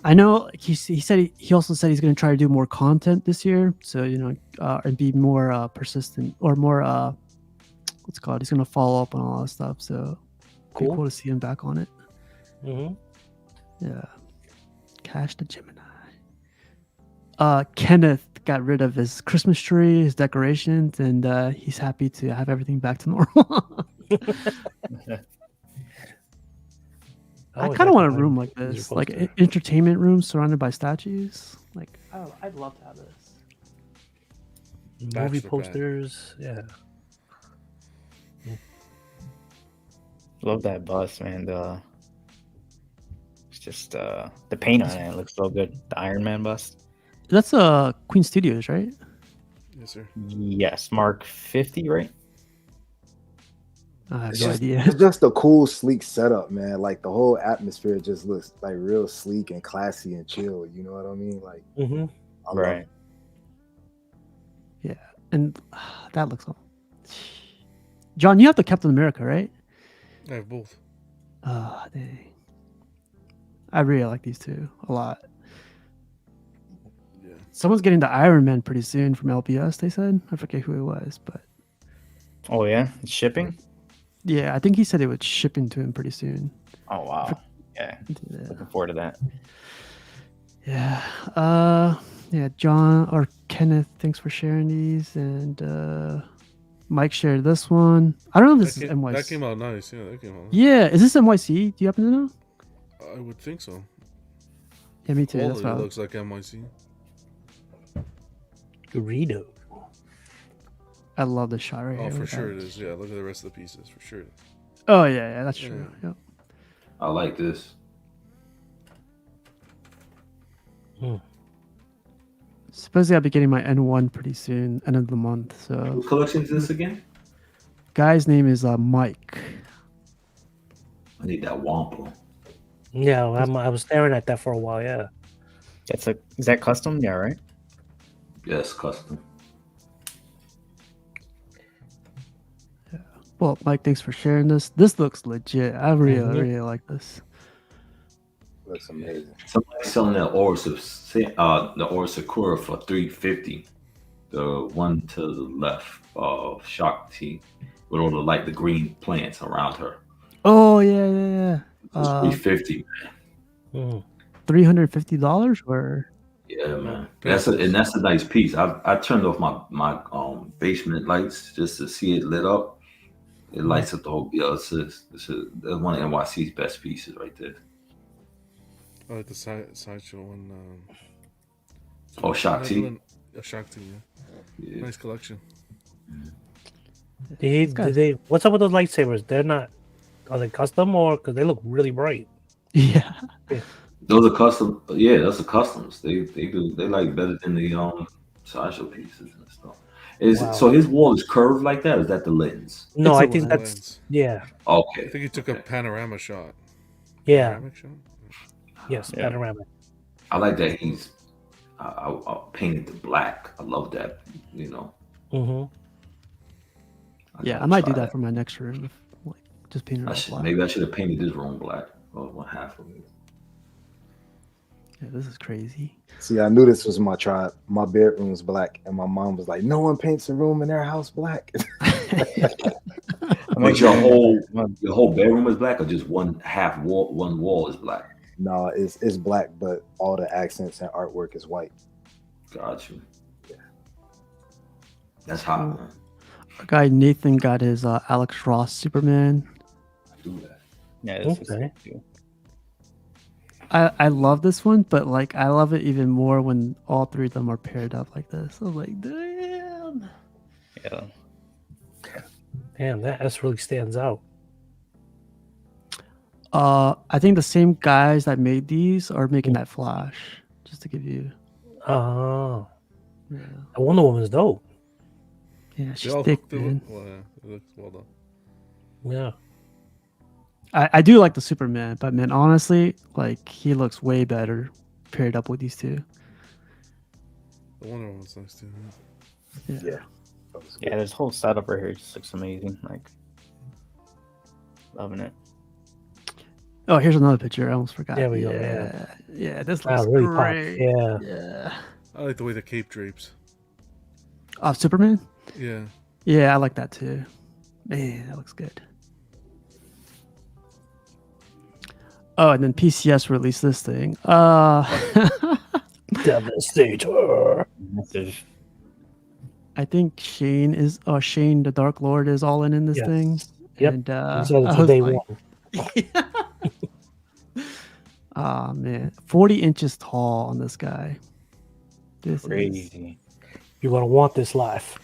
I know he said he also said he's going to try to do more content this year, so and be more persistent or more what's it called. He's going to follow up on all that stuff. So cool. Cool to see him back on it. Yeah, Cash the Gemini. Kenneth got rid of his Christmas tree, his decorations, and he's happy to have everything back to normal. I kind of want a room like this, like an entertainment room surrounded by statues. Like, I'd love to have this. Movie posters, yeah. Love that bus, man. It's just the paint on it looks so good. The Iron Man bust. That's Queen Studios, right? Yes, sir. Yes, Mark 50, right? I have no idea. It's just a cool, sleek setup, man. Like the whole atmosphere just looks like real sleek and classy and chill. You know what I mean? Like, right. Yeah, and that looks awesome. John, you have the Captain America, right? I have both. Dang. I really like these two a lot. Yeah. Someone's getting the Iron Man pretty soon from LBS, they said. I forget who it was, but... Oh, yeah? It's shipping? Yeah, I think he said it would ship into him pretty soon. Oh, wow. Yeah. Looking forward to that. Yeah. Yeah, John or Kenneth, thanks for sharing these. And Mike shared this one. I don't know if this is NYC. That came out nice. Yeah, that came out nice. Yeah, is this NYC? Do you happen to know? I would think so. Yeah, me too. That's what it looks like NYC. Dorito. I love the shot right here. Oh, for sure it is. Yeah, look at the rest of the pieces. For sure. Oh, yeah, that's true. Yeah. I like this. Supposedly I'll be getting my N1 pretty soon, end of the month. So. Whose collection is this again? Guy's name is Mike. I need that Wampa. Yeah, I was staring at that for a while. Yeah. Is that custom? Yeah, right? Yes, custom. Yeah. Well, Mike, thanks for sharing this. This looks legit. I really like this. Looks amazing. Somebody's selling the Aura Sakura for $350. The one to the left of Shakti with all the green plants around her. Oh yeah. It's $350, man. $350 or? Yeah, man. That's a nice piece. I turned off my basement lights just to see it lit up. It lights up the whole. It's one of NYC's best pieces right there. I like the sideshow one. Shakti. Shakti, yeah. Nice collection. What's up with those lightsabers? They're not. Are they custom or because they look really bright? Yeah. Those are custom. Yeah, those are customs. They like better than the sideshow pieces and stuff. So his wall is curved like that? Or is that the lens? No, I think that's lens. Yeah. Okay. I think he took a panorama shot. Yeah. Panoramic shot? Yes, panoramic. I like that he's I painted the black. I love that. Yeah, I might do that for my next room. Just paint it all black. Maybe I should have painted this room black. Or half of it. Yeah, this is crazy. See, I knew this was my tribe. My bedroom's black, and my mom was like, "No one paints a room in their house black." But your whole bedroom is black, or just one wall is black? No, it's black, but all the accents and artwork is white. Got you. Yeah. That's hot, man. Our guy Nathan got his Alex Ross Superman. I do that. Yeah, this is Okay. too. I love this one, but like I love it even more when all three of them are paired up like this. I was like, damn. Yeah. Damn, that S really stands out. I think the same guys that made these are making that Flash. Just to give you. Oh, Yeah, the Wonder Woman's dope. yeah They she's all thick, they man. look, well, yeah, it looks well done. Yeah. I do like the Superman, but man, honestly, like he looks way better paired up with these two. The Wonder Woman's nice too. Yeah. Yeah, this whole setup right here just looks amazing. Like, loving it. Oh, here's another picture. I almost forgot. There we go, Yeah, yeah, this Wow, looks really pops. great. Yeah. Yeah. I like the way the cape drapes. Superman. Yeah. Yeah, I like that too. Man, that looks good. Oh, and then PCS released this thing. Devastator. Massive. I think Shane the Dark Lord is all in this Yes. thing. Yep. And He said I it's was day like, one. oh man, 40 inches tall on this guy. This is Crazy. You're gonna want this life.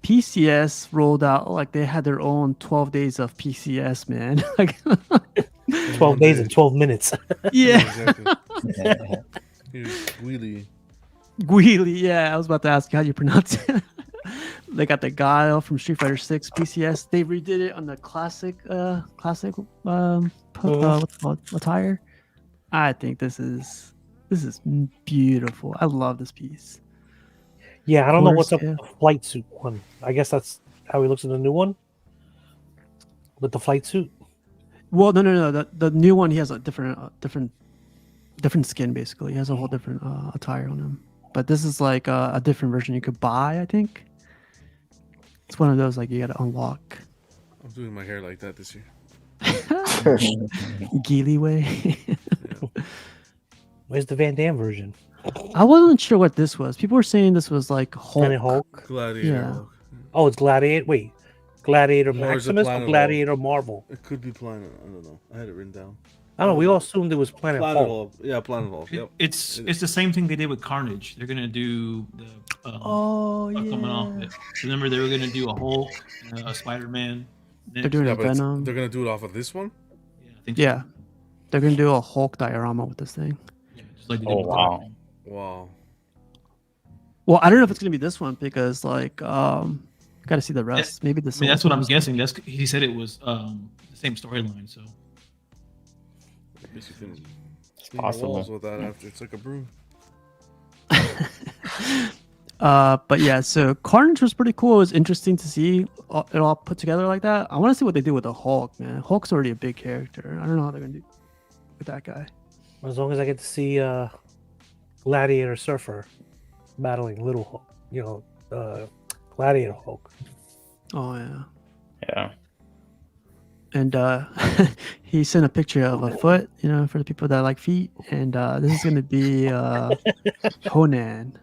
PCS rolled out like they had their own 12 days of PCS, man. Like 12 days and 12 minutes. yeah. Exactly. Here's Wheelie. Guili, yeah, I was about to ask you how you pronounce it. They got the Guile from Street Fighter 6 PCS. They redid it on the classic what's it called, attire. I think this is beautiful. I love this piece. Yeah, I don't know what's up Quarter with the flight suit one. I guess that's how he looks in the new one. With the flight suit. Well, no. The new one he has a different skin basically. He has a whole different attire on him. But this is like a different version you could buy. I think it's one of those like you got to unlock. I'm doing my hair like that this year. Geely way. Yeah. Where's the Van Damme version? I wasn't sure what this was. People were saying this was like Planet Hulk. Hulk. Gladiator. Yeah. Hulk. Oh, it's Gladiator. Wait, Gladiator Or is it Maximus or Planet Gladiator Marvel? It could be Planet. I don't know. I had it written down. I don't know. We all assumed it was Planet Hulk. Hulk. Yeah, Planet Hulk. Yep. It's the same thing they did with Carnage. They're gonna do the Oh coming off yeah. it. Remember they were gonna do a Hulk, a Spider-Man. They're doing Yeah, a but it's- Venom. they're gonna do it off of this one. Yeah, I think Yeah, they're gonna do a Hulk diorama with this thing. Yeah, just like they did Oh with wow. Carnage. Wow. Well, I don't know if it's gonna be this one because like got to see the rest. Maybe this. I mean, that's what I'm guessing. He said it was the same storyline. So I guess you can clean your possible. walls with that after. It's like a broom. But yeah, so Carnage was pretty cool. It was interesting to see it all put together like that. I want to see what they do with the Hulk, man. Hulk's already a big character. I don't know how they're gonna do with that guy. As long as I get to see Gladiator Surfer battling Little Hulk, Gladiator Hulk. Oh yeah. Yeah. And he sent a picture of a foot, for the people that like feet. And this is gonna be Conan.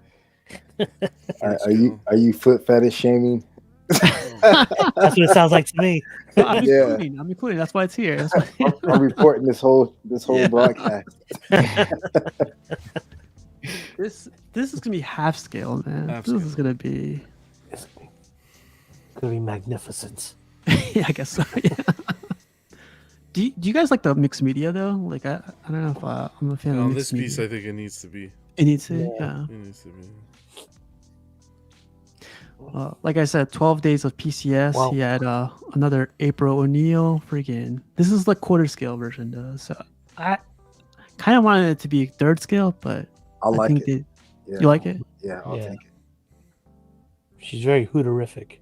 Are you foot fetish shaming? That's what it sounds like to me. I'm Yeah. including. That's why it's here. That's why- I'm reporting this whole Yeah. broadcast. This is gonna be half scale, man. Half This scale. is gonna be. It's gonna be magnificent. Yeah, I guess so. Yeah. Do you guys like the mixed media though? Like I don't know if I'm a fan of On mixed this piece, media. I think it needs to be. It needs to. Yeah. Yeah. It needs to be. Like I said, 12 days of PCS. Wow. He had another April O'Neil. Freaking. This is the quarter scale version though. So I kind of wanted it to be third scale, but I like think it. Yeah. you like it? Yeah, I'll Yeah. take it. She's very hooterific.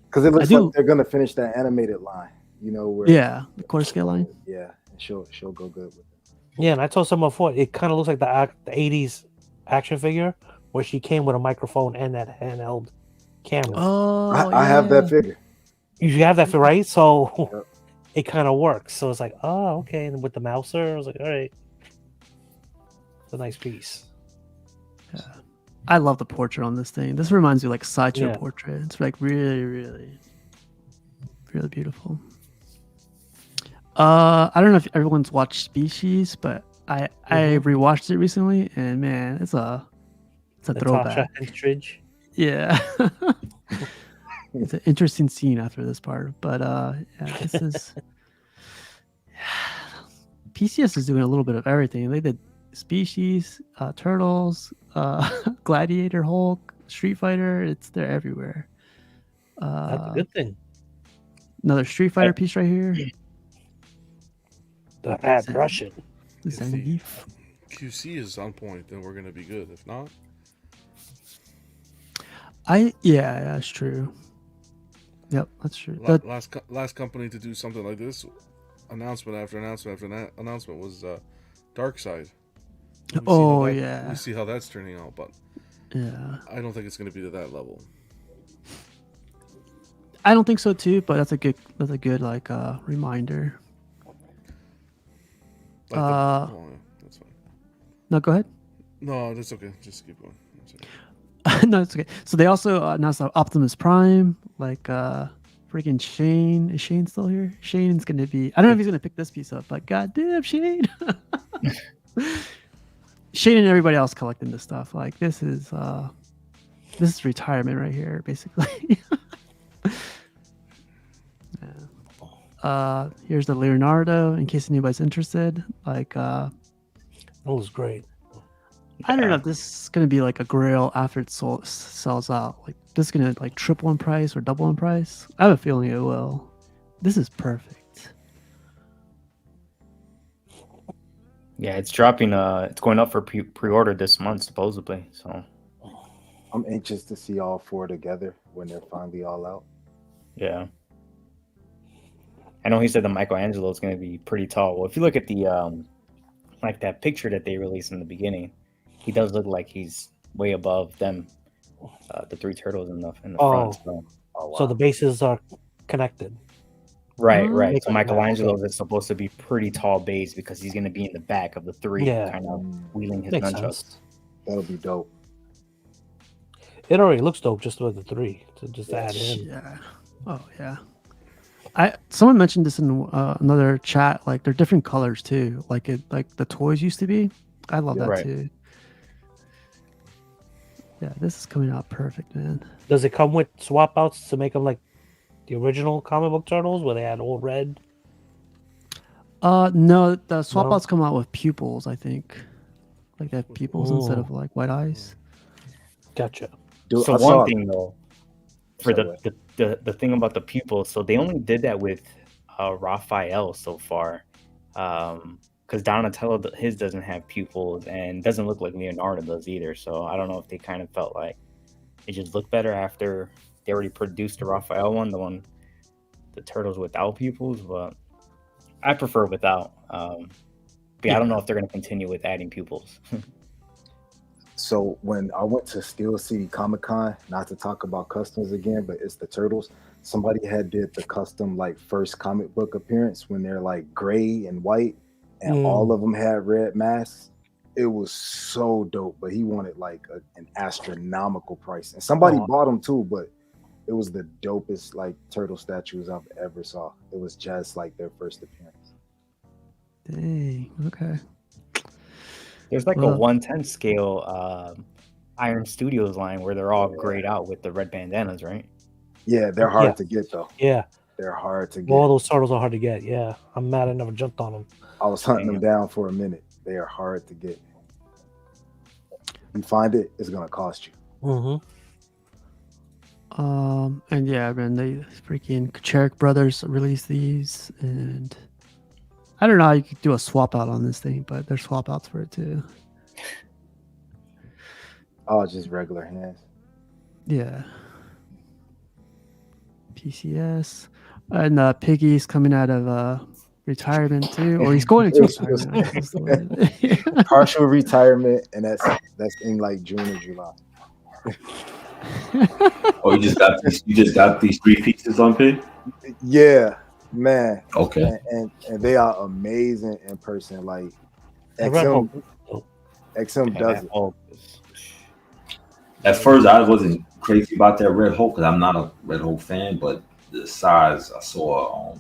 Because it looks do- like they're gonna finish that animated line. Where Yeah, the quarter scale line. yeah, and she'll go good with it. Yeah, and I told someone before, it kind of looks like the 80s action figure where she came with a microphone and that handheld camera. Oh, I have that figure. You have that for right, so Yep. it kind of works. So it's like, oh, okay. And with the mouser, I was like, all right, it's a nice piece. Yeah. I love the portrait on this thing. This reminds me of like sideshow Yeah. portrait. It's like really, really, really beautiful. I don't know if everyone's watched Species, but I rewatched it recently, and man, it's a Natasha throwback. Henstridge. Yeah. It's an interesting scene after this part, but yeah, this is PCS is doing a little bit of everything. They did Species, Turtles, Gladiator, Hulk, Street Fighter. They're everywhere. That's a good thing. Another Street Fighter piece right here. The Fat Russian. If the QC is on point, then we're gonna be good. If not, yeah, that's true. Yep, that's true. Last company to do something like this, announcement after announcement after announcement, was Dark Side. Yeah. We see how that's turning out, but yeah, I don't think it's going to be to that level. I don't think so too, but that's a good like reminder. Yeah, that's fine. No, go ahead. No, that's okay. Just keep going. No, it's okay. So they also announced Optimus Prime, like freaking Shane. Is Shane still here? Shane's gonna be. I don't know if he's gonna pick this piece up, but goddamn Shane. Shane and everybody else collecting this stuff. Like this is retirement right here, basically. Yeah. Here's the Leonardo, in case anybody's interested. Like that was great. I don't know if this is gonna be like a grail after it sells out. Like this is gonna like triple in price or double in price. I have a feeling it will. This is perfect. Yeah, it's dropping. It's going up for pre-order this month supposedly. So I'm anxious to see all four together when they're finally all out. Yeah, I know he said the Michelangelo is going to be pretty tall. Well, if you look at the like that picture that they released in the beginning, he does look like he's way above them, the three turtles in the front. So the bases are connected. Right. So Michelangelo is supposed to be pretty tall base because he's going to be in the back of the three, kind of wheeling his nunchucks. That'll be dope. It already looks dope just with the three to just add in. Yeah. Oh yeah. Someone mentioned this in another chat. Like they're different colors too. Like the toys used to be. I love that too. Yeah, this is coming out perfect, man. Does it come with swap outs to make them like the original comic book turtles where they had all red? No, the swap outs come out with pupils, I think. Like they have pupils instead of like white eyes. Gotcha. So one thing though, for the thing about the pupils, so they only did that with Raphael so far, because Donatello his doesn't have pupils and doesn't look like Leonardo does either. So I don't know if they kind of felt like it just looked better after they already produced the Raphael one, the turtles without pupils, but I prefer without. But I don't know if they're going to continue with adding pupils. So when I went to Steel City Comic Con, not to talk about customs again, but it's the turtles. Somebody had did the custom like first comic book appearance when they're like gray and white, and all of them had red masks. It was so dope, but he wanted like an astronomical price, and somebody bought them too. But it was the dopest like turtle statues I've ever saw. It was just like their first appearance. Dang. Okay. There's like a 1/10 scale Iron Studios line where they're all grayed out with the red bandanas, right? Yeah, they're hard to get though. Yeah, they're hard to get. All those turtles are hard to get. Yeah, I'm mad I never jumped on them. I was hunting them down for a minute. They are hard to get. You find it, it's gonna cost you. And yeah, man, they freaking Kucherik brothers released these, and I don't know how you could do a swap out on this thing, but there's swap outs for it too. Oh, just regular hands. Yeah. PCS and Piggy's coming out of retirement too, or he's going into retirement. I guess that's the word. Partial retirement, and that's in like June or July. Oh, you just got these 3 pieces on pin? Yeah, man. Okay. And they are amazing in person. Like The Red XM, Hulk. XM does it. At first, I wasn't crazy about that Red Hulk because I'm not a Red Hulk fan, but the size I saw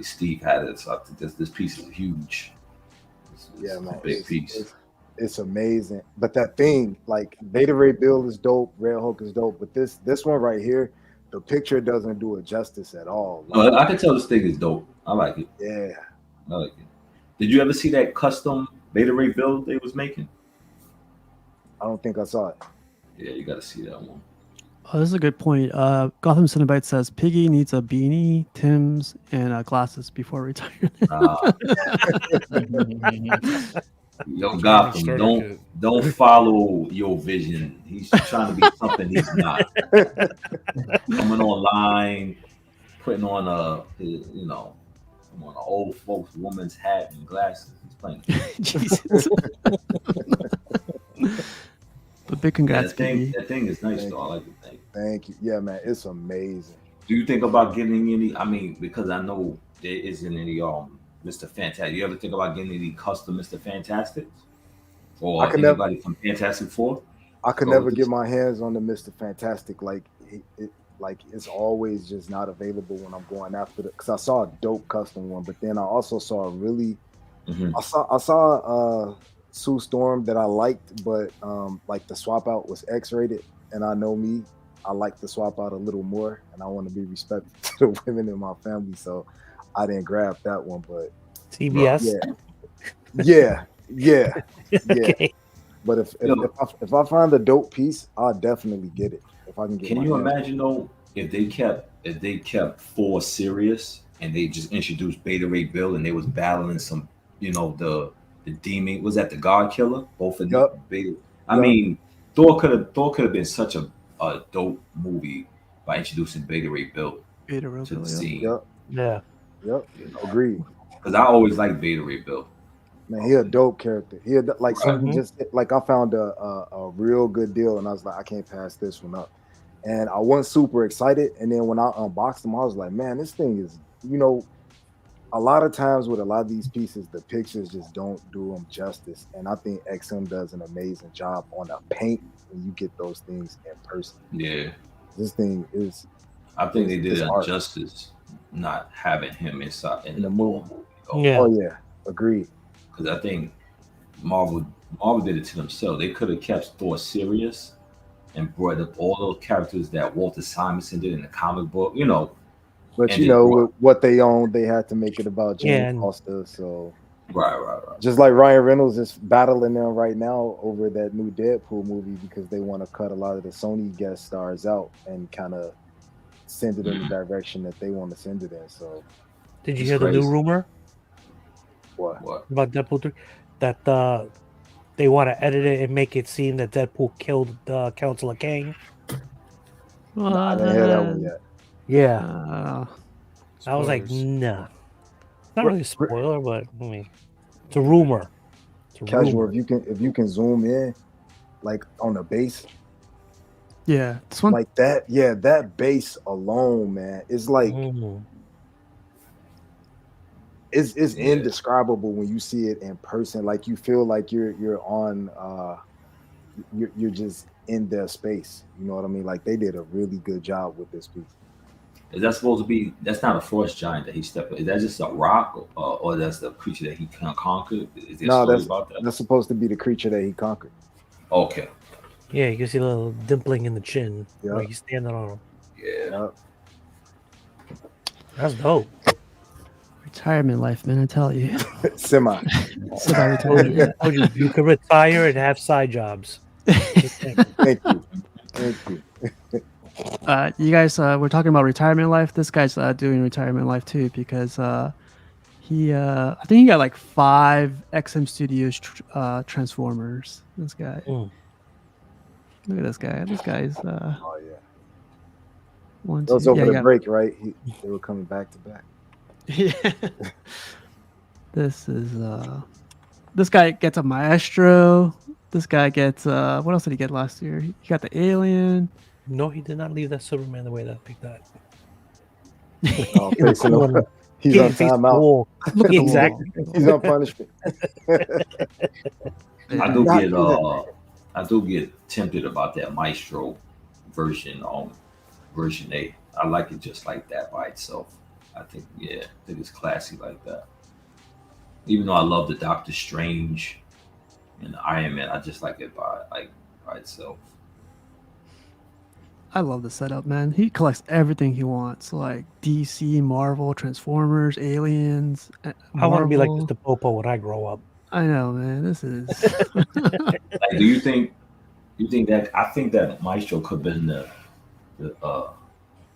Steve had it, so I think this piece is huge. Yeah, man. A big piece. It's amazing. But that thing, like Beta Ray Bill is dope, Red Hulk is dope, but this one right here, the picture doesn't do it justice at all. No, I can tell this thing is dope. I like it. Yeah. I like it. Did you ever see that custom Beta Ray Bill they was making? I don't think I saw it. Yeah, you got to see that one. Oh, this is a good point. Gotham Cinnabite says Piggy needs a beanie, Tim's, and glasses before retirement. Yo, Gotham, don't follow your vision. He's trying to be something he's not. Coming online, putting on an old folks woman's hat and glasses. He's playing. Jesus. But big congrats, Piggy. That thing is nice, though. I like the thing. Thank you. Yeah, man, it's amazing. Do you think about getting any? I mean, because I know there isn't any Mr. Fantastic. You ever think about getting any custom Mr. Fantastics? Or anybody from Fantastic Four? I could never get my hands on the Mr. Fantastic. Like it's always just not available when I'm going after it. Because I saw a dope custom one, but then I also saw a really I saw Sue Storm that I liked, but like the swap out was X-rated, and I know me, I like the swap out a little more, and I want to be respectful to the women in my family, so I didn't grab that one. But CBS, yeah. Okay. But if I find a dope piece, I'll definitely get it. If I can get. Can you imagine though if they kept 4 serious and they just introduced Beta Ray Bill and they was battling some, the demon, was that the God Killer? Both of them. I mean, Thor could have been such a dope movie by introducing Beta Ray Bill to the scene. Yeah. Yep. Agreed. Because I always liked Beta Ray Bill. Man, he a dope character. He like something just like I found a real good deal, and I was like, I can't pass this one up. And I wasn't super excited. And then when I unboxed them, I was like, man, this thing is, a lot of times with a lot of these pieces, the pictures just don't do them justice. And I think XM does an amazing job on the paint when you get those things in person. Yeah. This thing is. I think they did it justice not having him inside in the movie. Yeah. Oh yeah, agreed. Because I think Marvel did it to themselves. They could have kept Thor serious and brought up all those characters that Walter Simonson did in the comic book, But with what they own, they had to make it about Jane Foster. So right. Just like Ryan Reynolds is battling them right now over that new Deadpool movie because they want to cut a lot of the Sony guest stars out and kind of send it in the direction that they want to send it in. So, did you hear the new rumor? What about Deadpool 3? That they want to edit it and make it seem that Deadpool killed Counselor Kang. No, I didn't hear that one yet. Yeah. I was like, nah. Not really a spoiler, but I mean, it's a rumor. Casual, if you can zoom in, like on the base. Yeah, this one like that. Yeah, that base alone, man, is like it's indescribable when you see it in person. Like you feel like you're on you're just in their space. You know what I mean? Like they did a really good job with this piece. Is that supposed to be? That's not a frost giant that he stepped in. Is that just a rock, or that's the creature that he conquered? Is there a story about that? That's supposed to be the creature that he conquered. Okay. Yeah, you can see a little dimpling in the chin where Yep. he's standing on him. Yeah. That's dope. retirement life, man. I tell you. Semi-retirement. You can retire and have side jobs. Thank you. You guys, we're talking about retirement life. This guy's doing retirement life too because he, I think he got like 5 XM Studios Transformers. This guy. Look at this guy. This guy's. Oh yeah. One, That was two, over the yeah. break, right? They were coming back to back. Yeah. This is this guy gets a Maestro. This guy gets what else did he get last year? He got the Alien. No, he did not leave that Superman the way that I picked that. Oh, facing corner. the, he's on Face the timeout. wall. Look at the Exactly. wall. He's on punishment. I do get tempted about that Maestro version on version 8. I like it just like that by itself. I think it's classy like that. Even though I love the Doctor Strange and the Iron Man, I just like it by itself. I love the setup, man. He collects everything he wants, like DC, Marvel, Transformers, Aliens. I want to be like Marvel. Mr. Popo when I grow up. I know, man. This is. Like, do you think that I think that Maestro could have been the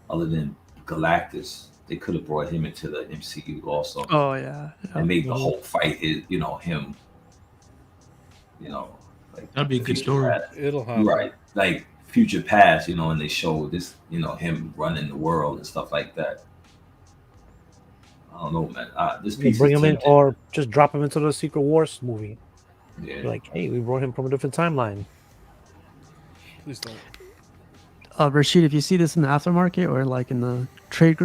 other than Galactus, they could have brought him into the MCU also. Oh yeah. And made the whole fight him, like That'd be a good story. It'll happen. Right. Like future past, and they show this, him running the world and stuff like that. I don't know, man. This piece Bring is him in, tempting. or just drop him into the Secret Wars movie. Yeah. Like, hey, we brought him from a different timeline. Please don't. Rashid, if you see this in the aftermarket or like in the trade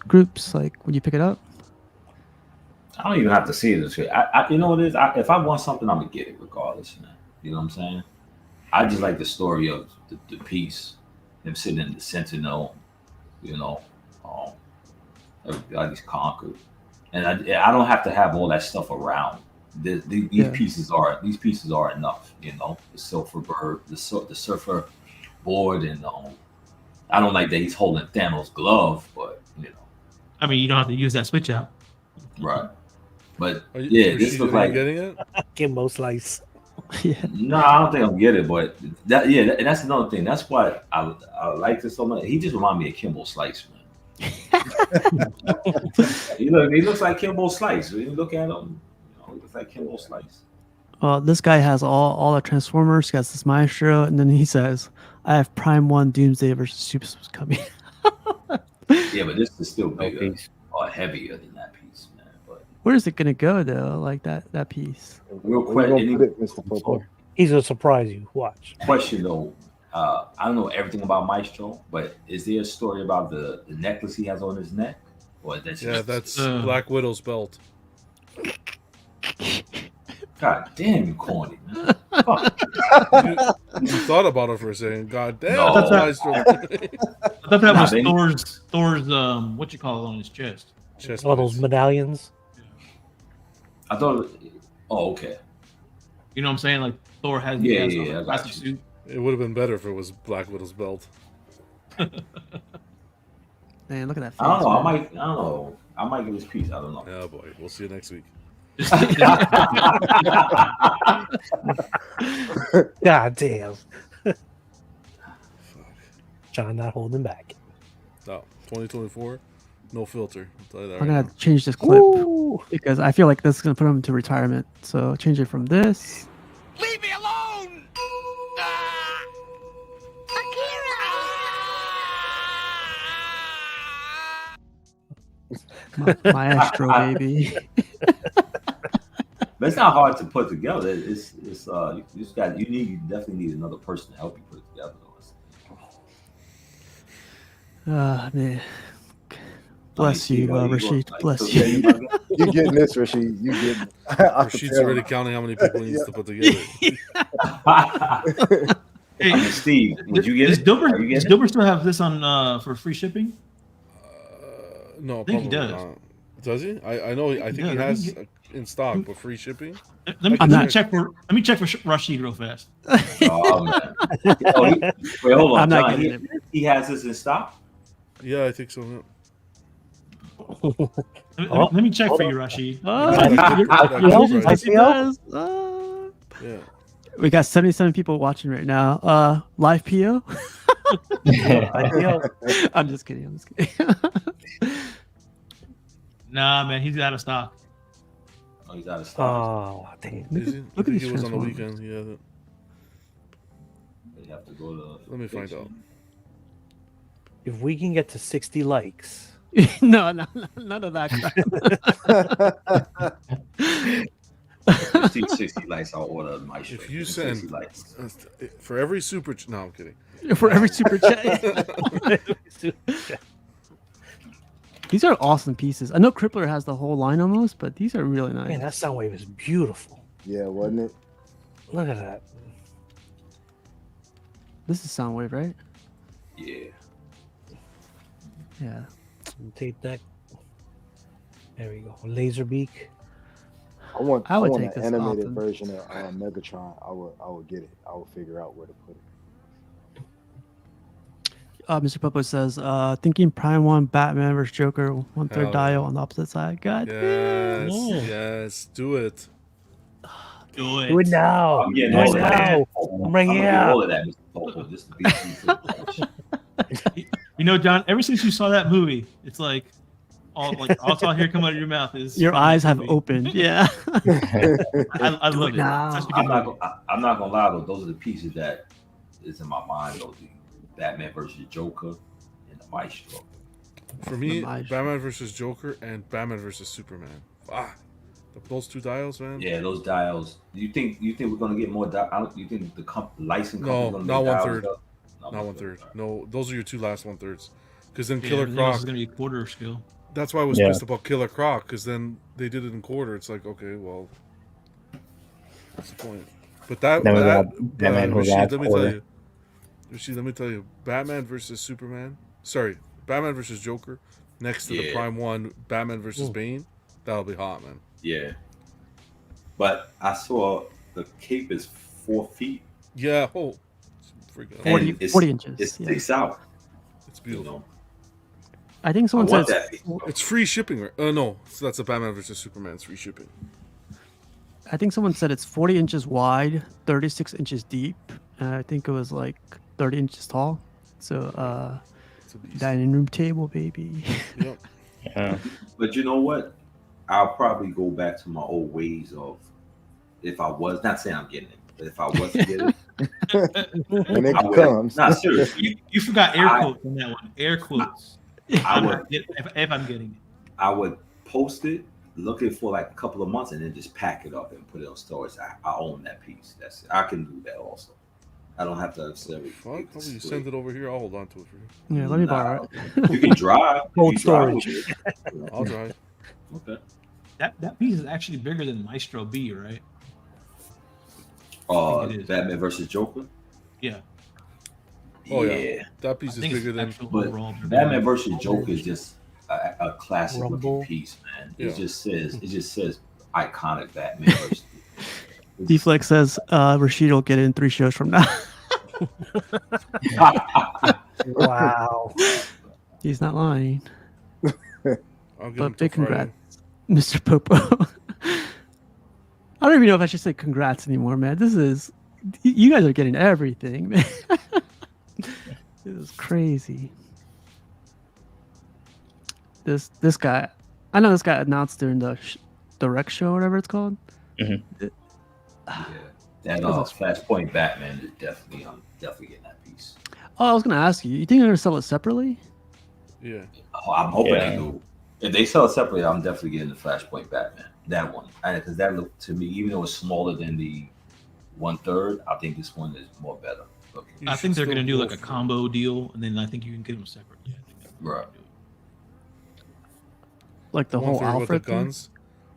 groups, like, would you pick it up? I don't even have to see it. You know what it is? If I want something, I'm gonna get it regardless, man. You know what I'm saying? I just like the story of the piece, him sitting in the Sentinel. Everybody's conquered, and I don't have to have all that stuff around. These pieces are enough. The Silver Bird, the Surfer board, and I don't like that he's holding Thanos' glove, but I mean, you don't have to use that switch out. right. But This looks like getting it. Kimbo Slice. Yeah. No, I don't think I'll get it, but and that's another thing. That's why I like this so much. He just reminds me of Kimbo Slice, man. he looks like Kimbo Slice. When you look at him, he looks like Kimbo Slice. This guy has all the Transformers. He has this Maestro, and then he says, "I have Prime 1 Doomsday versus Supers coming." Yeah, but this is still bigger or heavier than that piece, man. But Where is it gonna go though? Like that piece. real Where you quick, gonna put it, Mr. Popo? He's gonna surprise you. Watch. question though. I don't know everything about Maestro, but is there a story about the necklace he has on his neck? Or that's That's Black Widow's belt. God damn, you corny, man. Fuck. You thought about it for a second. God damn. No. That's I thought that was they- Thor's what you call it on his chest. Chest All those plates. medallions. I thought. Oh, okay. You know what I'm saying? Like Thor has Yeah, has yeah, a I got plastic you. suit. It would have been better if it was Black Widow's belt. Man, look at that face. I don't know. man. I don't know. I might give this piece. I don't know. Yeah, boy. We'll see you next week. God damn. John not holding back. No, 2024, no filter. I'll tell you that I'm right gonna now. have to change this clip Ooh. because I feel like this is gonna put him into retirement. So change it from this. Leave me alone! Maestro, baby. But it's not hard to put together. It's you definitely need another person to help you put it together. Man. Bless you, Rashid. Like, Bless so you. You getting this, Rashid? You getting? Rashid's already counting how many people he needs to put together. Hey, Steve, would you get does it? Dilbert, Are you does getting it? Dilbert still have this on for free shipping? No, I think he probably does. not. Does he? I know. I think he does. has in stock, but free shipping. Let me check for Rashid real fast. Oh man! Wait, hold on, I'm not John. getting He has this in stock. Yeah, I think so. Yeah. Let me check for you, Rashid. Yes, he does. Yeah. We got 77 people watching right now. Live PO. I'm just kidding. Nah, man, he's out of stock. Oh, he's out of stock. Oh, damn. Is he? Look I at think these it was on the Transformers. weekend. Yeah. You have to go to. Let me find out. If we can get to 60 likes No, none of that crap. 60 lights, I'll order a Maestro. If you 60 send lights. for every super, no, I'm kidding. For every super chat. These are awesome pieces. I know Crippler has the whole line almost, but these are really nice. Man, that Soundwave is beautiful. Yeah, wasn't it? Look at that. This is Soundwave, right? Yeah. Yeah. Tape deck. There we go. Laser beak. I want take an this animated often. version of Megatron. I would get it. I would figure out where to put it. Mr. Popo says, thinking Prime 1 Batman vs. Joker, 1/3 Hell dial yeah. on the opposite side. God Yes, Mm. yes, do it. Do it. Do it now. I'm getting Do all it of that. now. I'm right I'm gonna here. get all of that, Mr. Popo. This to be You know, John, ever since you saw that movie, it's like all I hear come out of your mouth is Your from eyes that have movie. opened. Yeah. I love it. now. Such a good I'm not, movie. I'm not gonna lie though, those are the pieces that is in my mind though. The Batman versus Joker and the Maestro. For me, Maestro. Batman versus Joker and Batman versus Superman. Those two dials, man. Yeah, those dials. You think we're gonna get more dials? You think the license No, company's not gonna make 1/3. dials up? Not 1/3. No, those are your two last 1/3s. Because then Yeah, Killer everything else Croc. is gonna be quarter scale. That's why I was Yeah. pissed about Killer Croc. Because then they did it in quarter. It's like, okay, well, what's the point? But that, Then we got Batman who Rashid, adds let me tell quarter. you, Rashid, let me tell you, Batman versus Superman. Sorry, Batman versus Joker. Next to the Yeah. Prime 1, Batman versus Bane. That'll be hot, man. Yeah. But I saw the cape is 4 feet. Yeah. Oh, freaking 40 and 40 inches, It yeah. sticks out. It's You beautiful. know. I think someone I want says that piece. It's free shipping, right? No, so that's a Batman versus Superman. It's free shipping. I think someone said it's 40 inches wide, 36 inches deep, and I think it was like 30 inches tall. So It's a beast. dining room table, baby. Yep. Yeah. But you know what? I'll probably go back to my old ways of if I was not saying I'm getting it, but if I was to get it, When it I would- comes. Not seriously. You forgot air I- quotes on that one. Air quotes. I would if I'm getting it. I would post it, look it for like a couple of months, and then just pack it up and put it on storage. I own that piece. That's it. I can do that also. I don't have to necessarily. Fuck, how about you send it over here? I'll hold on to it for you. Yeah, let me borrow it. You can drive. Cold You drive storage. with it. I'll drive. Okay. That piece is actually bigger than Maestro B, right? think it is. Batman versus Joker. Yeah. Oh yeah, that piece I is think it's bigger than. actual But overall. Batman versus Joker is just a classic Rumble. looking piece, man. Yeah. It just says iconic Batman versus. D-Flex says Rashid will get it in 3 shows from now. Wow. He's not lying. I'll give him But till big congrats, Friday. Mr. Popo. I don't even know if I should say congrats anymore, man. This is, you guys are getting everything, man. This is crazy. This guy, I know this guy announced during the direct show, whatever it's called. Mm-hmm. Yeah, that Flashpoint Batman is definitely. I'm definitely getting that piece. Oh, I was gonna ask you. You think they're gonna sell it separately? Yeah. Oh, I'm hoping Yeah. they do. If they sell it separately, I'm definitely getting the Flashpoint Batman. That one, because that looked to me, even though it's smaller than the 1/3, I think this one is more better. looking. You I should think they're still going to do go like a for it. combo deal, and then I think you can get them separately. I think that's what Right. they're doing. Like the whole 1/3 with the Alfred thing? guns.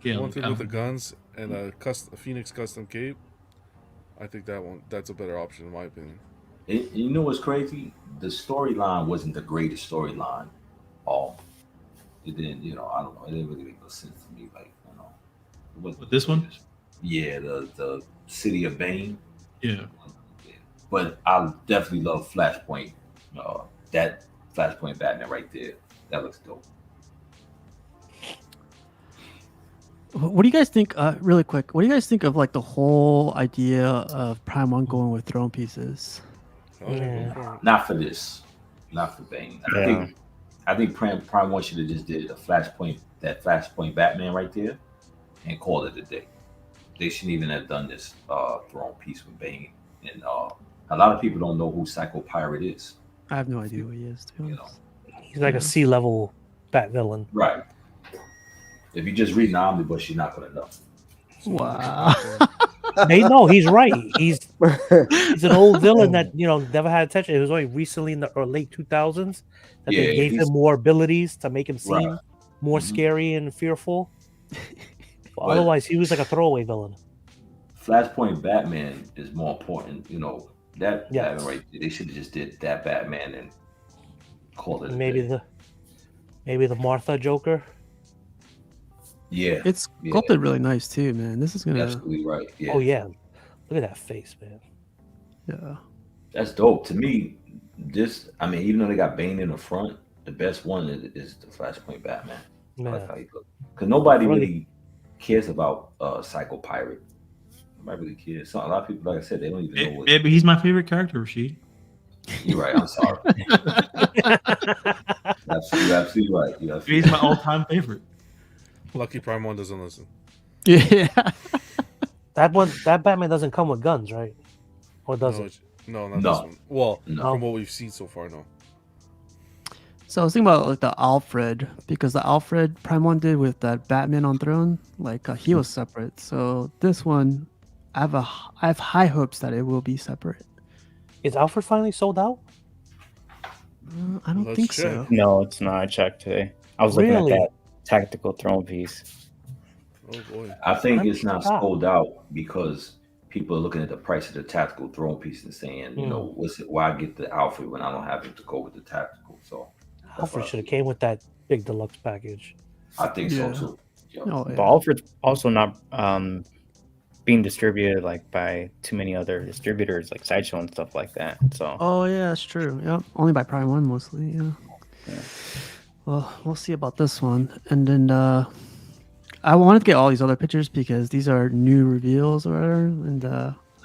Yeah, One like thing with the Alfred. guns and a Phoenix custom cape. I think that's a better option in my opinion. And you know what's crazy? The storyline wasn't the greatest storyline. It didn't, I don't know. It didn't really make no sense to me. Like, it wasn't With this one? the greatest. Yeah, the City of Bane. Yeah. But I definitely love Flashpoint. That Flashpoint Batman right there. That looks dope. What do you guys think? Really quick, what do you guys think of like the whole idea of Prime One going with throne pieces? Oh, Yeah. go for it. Not for this. Not for Bane. Yeah. I think Prime One should have just did a that Flashpoint Batman right there, and called it a day. They shouldn't even have done this throne piece with Bane. And a lot of people don't know who Psycho Pirate is. I have no idea who he is, to be You know, honest. He's like Yeah. a sea level Bat villain. Right. If you just read an omnibus, you're not gonna know. Wow. They know he's right. He's an old villain that never had attention. It was only recently in the late 2000s that they gave him more abilities to make him seem more scary and fearful. But otherwise, he was like a throwaway villain. Flashpoint Batman is more important. That Yes. Batman right there, they should have just did that Batman and called it. Maybe the Martha Joker. Yeah, It's sculpted really nice too, man. This is gonna. absolutely right. Yeah. Oh yeah, look at that face, man. Yeah. That's dope. To me, even though they got Bane in the front, the best one is the Flashpoint Batman. I like how he look. Because nobody really cares about Psycho Pirate. Nobody really cares. So a lot of people, like I said, they don't even know what. Baby, he's my favorite character, Rashid. You're right. I'm sorry. You're absolutely right. He's my all-time favorite. Lucky Prime 1 doesn't listen. Yeah. That Batman doesn't come with guns, right? Or does it? No, not this one. Well, No. from what we've seen so far, no. So I was thinking about like the Alfred, because the Alfred Prime 1 did with that Batman on Throne, like he was separate. So this one, I have high hopes that it will be separate. Is Alfred finally sold out? I don't think so. No, it's not. I checked today. I was looking at that tactical throne piece. Oh boy. I think it's not sold out because people are looking at the price of the tactical throne piece and saying, why get the Alfred when I don't have it to go with the tactical? So Alfred should have came with that big deluxe package. I think so too. Yeah. Oh, But Alfred's also not being distributed like by too many other distributors like Sideshow and stuff like that. So Oh yeah, that's true. Yep, only by Prime 1 mostly. Yeah. Well, we'll see about this one, and then I wanted to get all these other pictures because these are new reveals or whatever, and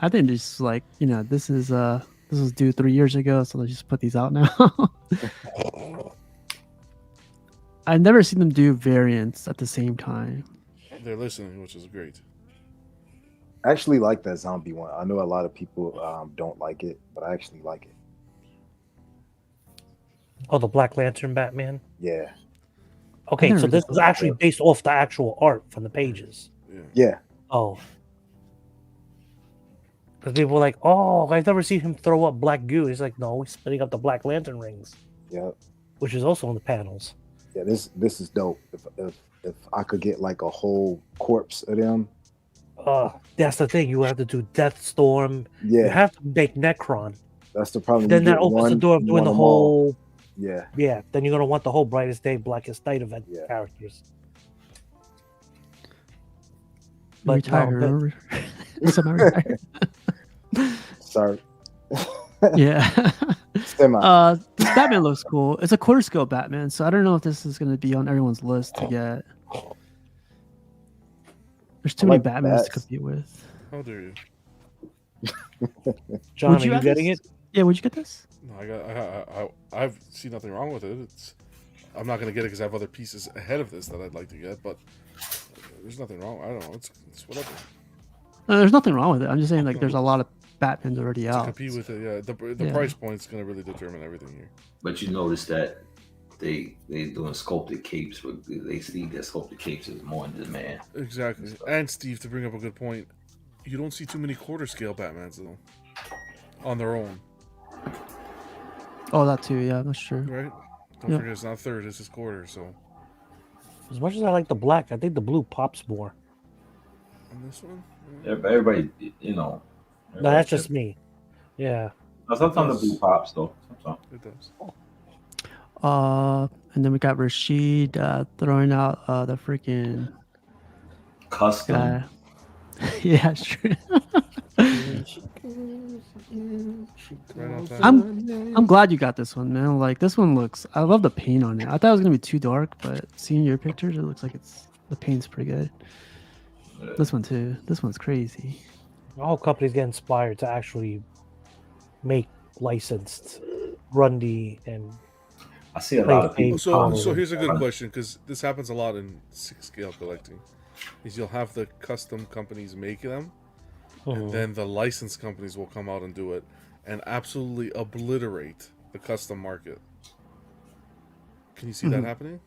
I think just like this was due 3 years ago, so let's just put these out now. I've never seen them do variants at the same time. They're listening, which is great. I actually like that zombie one. I know a lot of people don't like it, but I actually like it. Oh, the Black Lantern Batman. Yeah. Okay, so this is actually based off the actual art from the pages. Yeah. Oh. Because people were like, "Oh, I've never seen him throw up black goo." He's like, "No, he's spinning up the Black Lantern rings." Yeah. Which is also in the panels. Yeah, this is dope. If I could get like a whole corpse of them. That's the thing. You have to do Deathstorm. Yeah. You have to make Necron. That's the problem. Then that opens the door of doing the whole. Yeah. Yeah. Then you're gonna want the whole Brightest Day, Blackest Night event characters. But Retired. Semi-retired. Sorry. Yeah. Semi. This Batman looks cool. It's a quarter scale Batman, so I don't know if this is going to be on everyone's list to get. There's too many Batmans to compete with. How dare you? John, are you getting it? Yeah, would you get this? No, I've seen nothing wrong with it. I'm not going to get it because I have other pieces ahead of this that I'd like to get, but there's nothing wrong. I don't know. It's whatever. No, there's nothing wrong with it. I'm just saying, like, there's a lot of Batmans already out. To compete with it, yeah. The price point's going to really determine everything here. But you notice that they doing sculpted capes. They see that sculpted capes is more in demand. Exactly. And Steve, to bring up a good point, you don't see too many quarter scale Batmans though, on their own. Oh, that too. Yeah, that's true. Right. Don't forget, it's not third. It's just quarter. So. As much as I like the black, I think the blue pops more. On this one. Everybody, No, that's just me. Yeah. Sometimes the blue pops though. Sometimes. It does. And then we got Rashid throwing out the freaking custom. Guy. Yeah, it's true. I'm glad you got this one, man. Like this one looks. I love the paint on it. I thought it was gonna be too dark, but seeing your pictures, it looks like the paint's pretty good. This one too. This one's crazy. All companies get inspired to actually make licensed Grundy and. I see a lot of people. So here's a good question, because this happens a lot in 6-scale collecting. Is you'll have the custom companies make them, and then the licensed companies will come out and do it, and absolutely obliterate the custom market. Can you see that happening?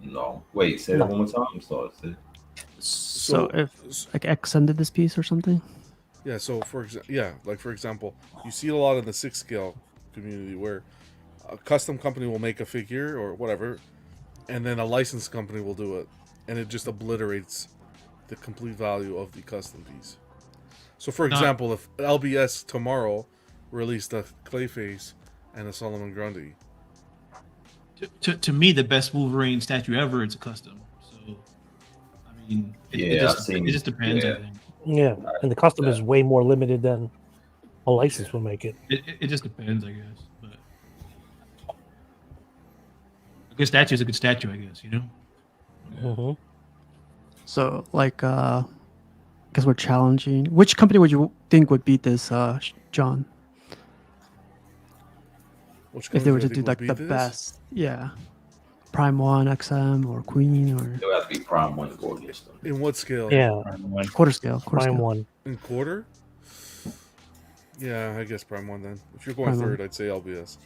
No. Wait, say that No. one more time. I'm sorry. So if like X ended this piece or something. Yeah. So for example, you see a lot in the 6 scale community where a custom company will make a figure or whatever, and then a licensed company will do it, and it just obliterates the complete value of the custom piece. So, for example, if LBS tomorrow released a Clayface and a Solomon Grundy, To me, the best Wolverine statue ever is a custom. So, I mean, it just depends. I think. Yeah, and the custom is way more limited than a license will make it. It just depends, I guess. But a good statue is a good statue, I guess. You know. Mm-hmm. So like, because we're challenging. Which company would you think would beat this, John? If they were to do like the best, yeah, Prime 1, XM, or Queen, or It would have to be Prime 1 to go against them. in what scale? Yeah, quarter scale. Prime 1. In quarter? Yeah, I guess Prime 1 then. If you're going Prime third, 1. I'd say LBS.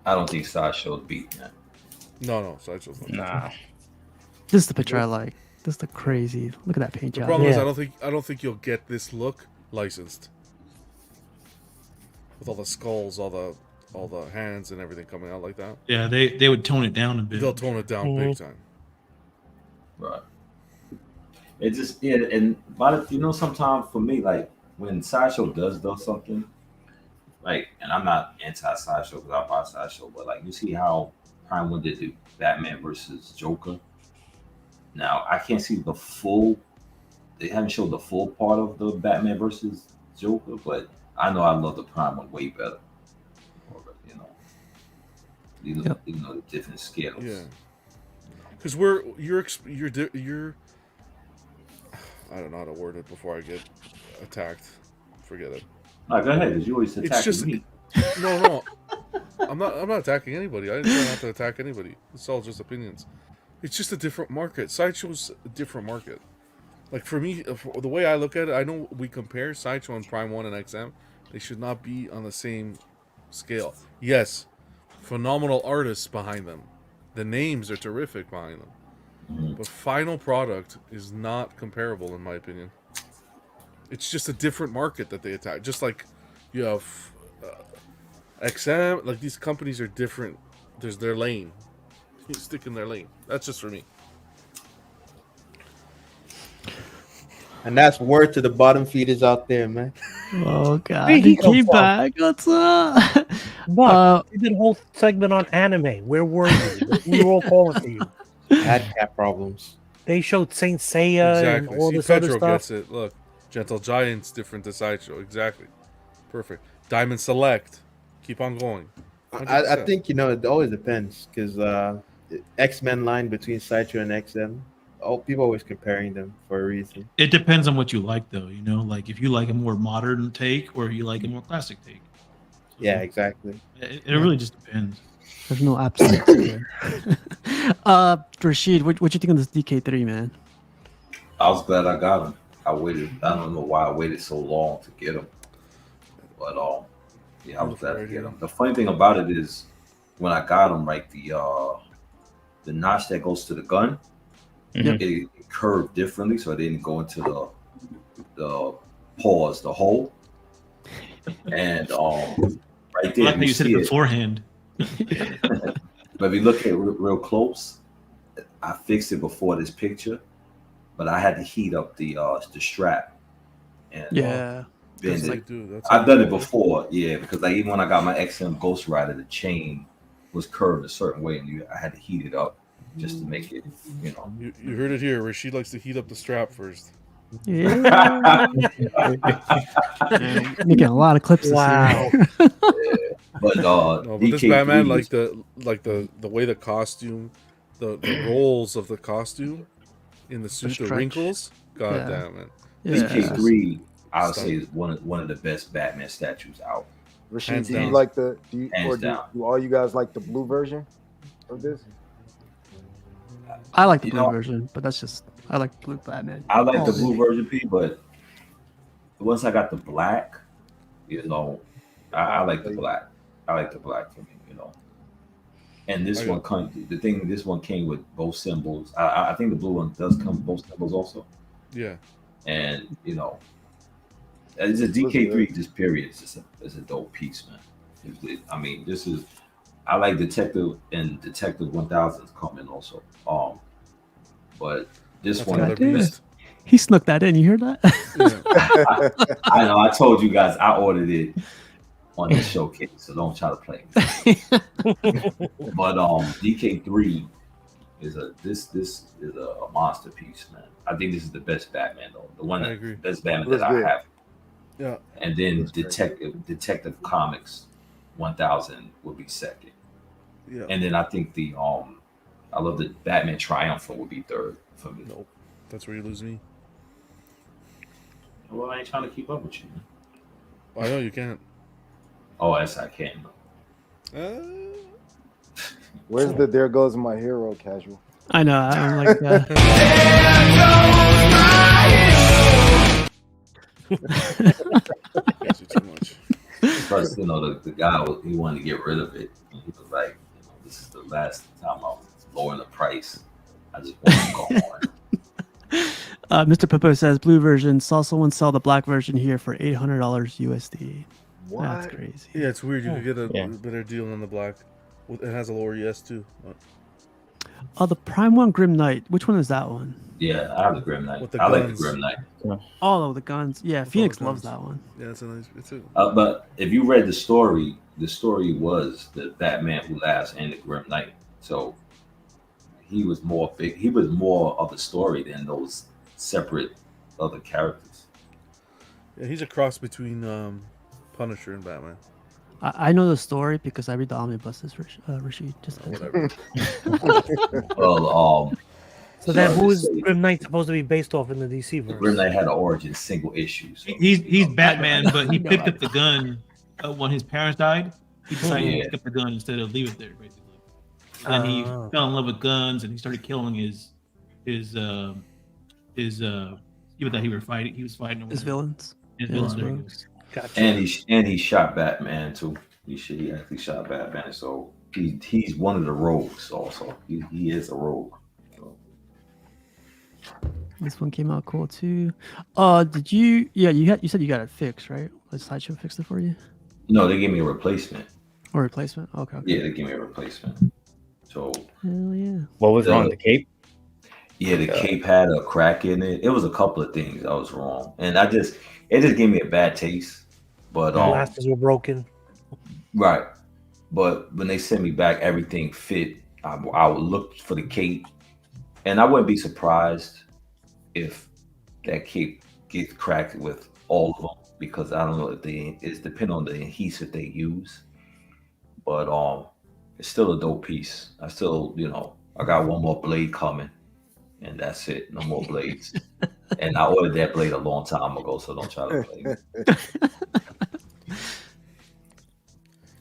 I don't think Sideshow's beating that. No, Sideshow's not. Nah. This is the picture I like. This is the crazy. Look at that paint The job. problem is I don't think you'll get this look licensed. With all the skulls, all the hands and everything coming out like that. Yeah, they would tone it down a bit. They'll tone it down big time. Right. It just and sometimes for me, like when Sideshow does something, like, and I'm not anti Sideshow because I buy Sideshow, but like you see how Prime 1 did the Batman versus Joker. Now I can't see the full. They haven't showed the full part of the Batman versus Joker, but I know I love the Prime 1 way better. Even though the different scales. Yeah. Because you're I don't know how to word it before I get attacked. Forget it. No, go ahead, because you always attack me. No. I'm not attacking anybody. I didn't have to attack anybody. It's all just opinions. It's just a different market. Sideshow's a different market. Like for me, the way I look at it, I know we compare Sideshow and Prime 1 and XM. They should not be on the same scale. Yes, phenomenal artists behind them. The names are terrific behind them. But final product is not comparable in my opinion. It's just a different market that they attack. Just like you have XM, like these companies are different. There's their lane. You stick in their lane. That's just for me. And that's word to the bottom feeders out there, man. Oh god, Where'd he he come came from? back. What's up? But you did a whole segment on anime. Where were you? We were all calling for you. I had cat problems. They showed Saint Seiya Exactly. and all See, this Pedro other stuff. gets it. Look, Gentle Giant's different to Sideshow. Exactly. Perfect. Diamond Select. Keep on going. I think, it always depends because X-Men line between Sideshow and XM, people always comparing them for a reason. It depends on what you like, though. Like if you like a more modern take or you like a more classic take. Yeah, exactly. It really just depends. There's no absolute here. Rashid, what you think of this DK3, man? I was glad I got him. I don't know why I waited so long to get him. But I was glad to get him. The funny thing about it is when I got him, right, the notch that goes to the gun, it curved differently, so it didn't go into the hole. And right there, I like how you said it beforehand. But if you look at it real close, I fixed it before this picture, but I had to heat up the strap. And bend it. I've done it before, because like even when I got my XM Ghost Rider, the chain was curved a certain way, and I had to heat it up just to make it, You heard it here. Rashid likes to heat up the strap first. Yeah. Making a lot of clips. Wow. But but this Batman, like the way the costume, the rolls of the costume in the suit, the wrinkles. God damn it. DK3, I would say is one of the best Batman statues out. Rashid, do all you guys like the blue version of this? I like the blue version, but I like blue Batman. I like the blue version, P, but once I got the black, I like the black. I like the black for me, And this I one, this one came with both symbols. I think the blue one does come with both symbols also. Yeah. And you know, it's a DK3. Just period. It's a dope piece, man. I mean, this is. I like Detective and Detective 1000 is coming also. But this That's one, another beast. He snuck that in. You heard that? Yeah. I know. I told you guys I ordered it on the showcase, so don't try to play. But DK3 is this is a masterpiece, man. I think this is the best Batman though. The one I agree. best Batman That's that good. I have. Yeah. And then That's great. Detective Comics 1000 would be second. Yeah. And then I think I love the Batman Triumphant would be third for me. Nope. That's where you lose me. Well, I ain't trying to keep up with you, man. I know you can't. Oh, yes, I can. Where's the "There Goes My Hero" casual? I know. I'm like, Too much. Plus, you know, the guy he wanted to get rid of it. And he was like, you know, this is the last time I'm lowering the price. I just want to go on. Mr. Popo says blue version. Saw someone sell the black version here for $800 USD. What? That's crazy. Yeah, it's weird. You could get a Yeah. better deal on the black. It has a lower ES too. Oh, the Prime One Grim Knight. Which one is that one? Yeah, I have the Grim Knight. With the I like the guns. Grim Knight. Oh, the guns. Yeah, With all Phoenix the loves guns. that one. Yeah, it's a nice. It's a. But if you read the story was the Batman Who Laughs and the Grim Knight. So he was more big. He was more of a story than those separate other characters. Yeah, he's a cross between Punisher and Batman. I know the story because I read the omnibuses, Rashid. Just Whatever. Well, So then, sorry who to is say, Grim Knight supposed to be based off in the DC the verse? Grim Knight had an origin single issue. So, He's Batman, but he No, picked I up the gun when his parents died. He decided Yeah. to pick up the gun instead of leave it there, basically. And he Ah. fell in love with guns, and he started killing his people that he was fighting. He was fighting or his whatever. villains. His Yeah, villains, his there he rogues. goes. Gotcha. and he shot Batman too. He actually shot Batman. So he's one of the rogues also. He is a rogue. So, This one came out cool too. Did you? Yeah, you said you got it fixed, right? The Sideshow fixed it for you, no, they gave me a replacement. or replacement? Okay. Yeah, they gave me a replacement. So Hell yeah. What was wrong? The cape? yeah, the cape had a crack in it. It was a couple of things I was wrong, and it just gave me a bad taste. But The glasses were broken. right. But when they sent me back, everything fit. I would look for the cape, and I wouldn't be surprised if that cape gets cracked with all of them because I don't know if it's depending on the adhesive they use. But it's still a dope piece. I still, I got one more blade coming, and that's it. No more blades. And I ordered that blade a long time ago, so don't try to play me.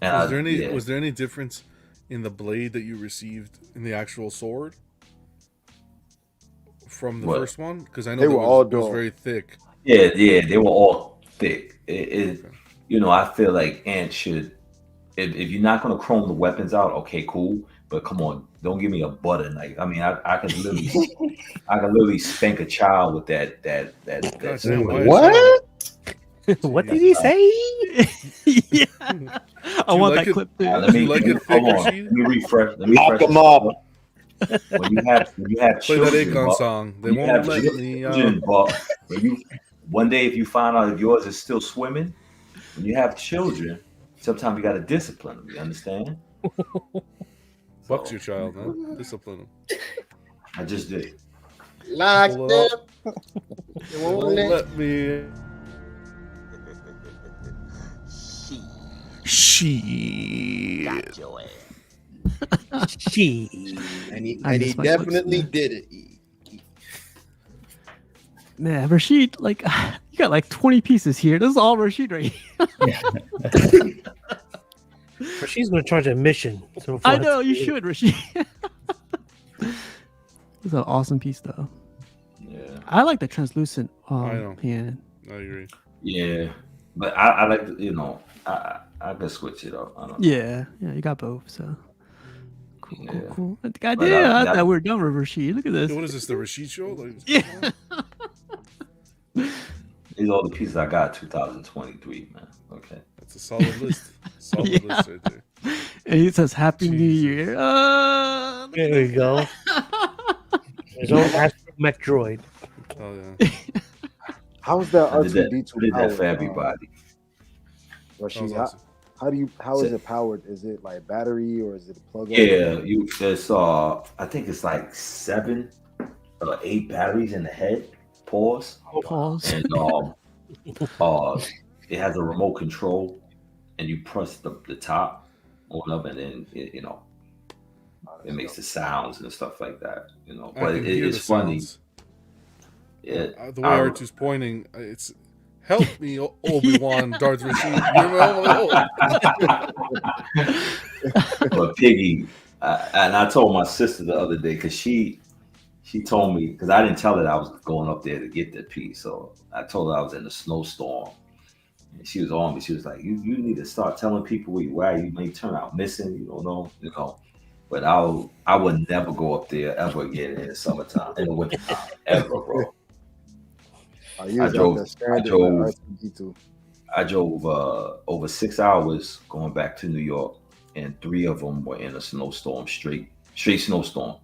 And Was there any difference in the blade that you received in the actual sword from the What? first one? Because I know They that were all it was dull. very thick. Yeah, they were all thick. I feel like Ant should. If you're not gonna chrome the weapons out, okay, cool. But come on, don't give me a butter knife. I mean, I could literally spank a child with that. God damn, why is What? What did he say? Yeah. I want like that it? clip too. Let me You like it thick, hold on. Rashid? Let me refresh. Lock them up. When you have Play that children, Akon Buck, song. They when you won't have let me. children, Buck, one day if you find out if yours is still swimming, when you have children, sometimes you got to discipline them. You understand? Buck's your child, man. Discipline him. I just did. Lock Pull them. it up. They They won't won't let- let me. Shit. She. And he, I and he miss my books, definitely man. did it. Man, Rashid, like you got like 20 pieces here. This is all Rashid right here. But she's gonna charge admission. So I know you should, Rashid. This is an awesome piece though. Yeah. I like the translucent I know. pan. I agree. Yeah, but I like I could switch it up. I don't know. Yeah, you got both. So Cool. God But, damn, I that- thought we were done with Rashid. Look at this. Yo, what is this? The Rashid show? Like, Yeah. These are all the pieces I got 2023, man. Okay. That's a solid list. Solid Yeah. list right there. And he says Happy New Jesus. Year. There we go. His own astromech droid. Oh yeah. How's that I did that, R2D2 I did that powered? for everybody. Rashid, That was awesome. how is it powered? Is it like battery or is it a plug? Yeah, there's I think it's like 7 or 8 batteries in the head. Pause. Pause. And it has a remote control, and you press the top on up, and then it makes the sounds and stuff like that. I But can hear it's the funny. sounds. Yeah, The way R2's pointing, it's help me, Obi-Wan, Darth Rashid. But Piggy, and I told my sister the other day because she told me, because I didn't tell her that I was going up there to get that piece, so I told her I was in a snowstorm, and she was on me. She was like, "You need to start telling people where you at. You may turn out missing. You don't know, But I would never go up there ever again in the summertime, in the wintertime, ever, bro. I drove over 6 hours going back to New York, and 3 of them were in a snowstorm, straight snowstorm.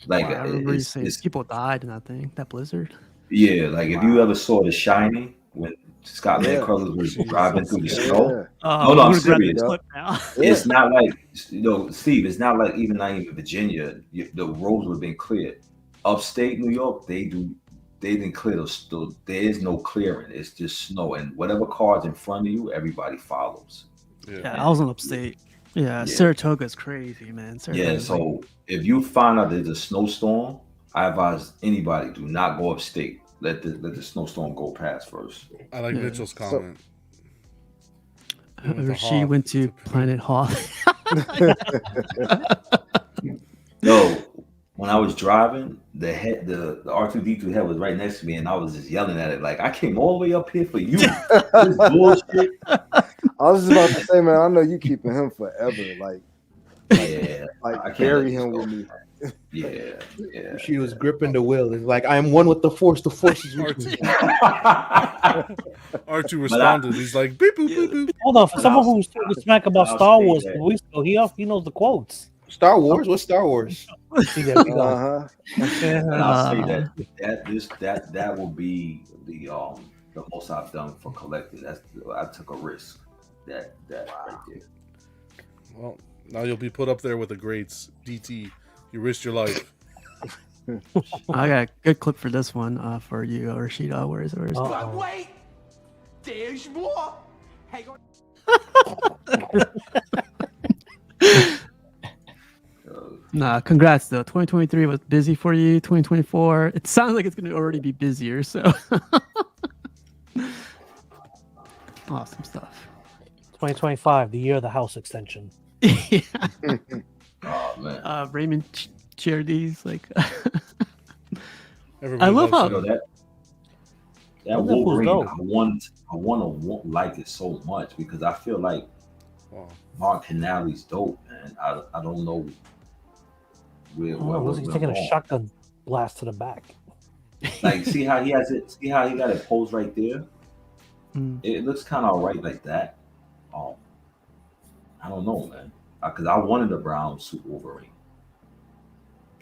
Like, Wow, I remember you saying people died in that thing, that blizzard. yeah, like if you ever saw The Shining when Scott Langcross was driving through the snow. No, I'm serious. It's not like, Steve, it's not like not even Virginia, the roads would have been cleared. Upstate New York, they didn't clear those. There is no clearing. It's just snow, and whatever car's in front of you, everybody follows. Yeah, I was in upstate. Yeah, Saratoga's crazy, man. So if you find out there's a snowstorm, I advise anybody, do not go upstate. Let the snowstorm go past first. I like Mitchell's comment. She went to Planet Hoth. No, when I was driving, the R2D2 head was right next to me, and I was just yelling at it like, I came all the way up here for you. This bullshit. I was just about to say, man, I know you keeping him forever. Like carry him with me. Yeah. She was gripping the wheel. It's like, I am one with the force. The force is with me. R2 responded. He's like, beep, boop, beep, boop. Hold on, for someone who's talking smack about Star Wars, he knows the quotes. Star Wars? What's Star Wars? And I'll say that will be the most I've done for collecting. I took a risk. That right there. Well, now you'll be put up there with the greats. DT, you risked your life. I got a good clip for this one for you, Rashida. Where is it? Wait! There's more! Hang on. Nah, congrats though. 2023 was busy for you. 2024, it sounds like it's going to already be busier. So awesome stuff. 2025, the year of the house extension. Yeah. Oh man. Raymond shared these like. Everybody I love how that Wolverine. I want to like it so much because I feel like Mark Canale's dope, man. I don't know where was he taking a shotgun blast to the back? Like, see how he has it? See how he got it posed right there? It looks kind of alright like that. I don't know, man. Because I wanted a brown suit Wolverine.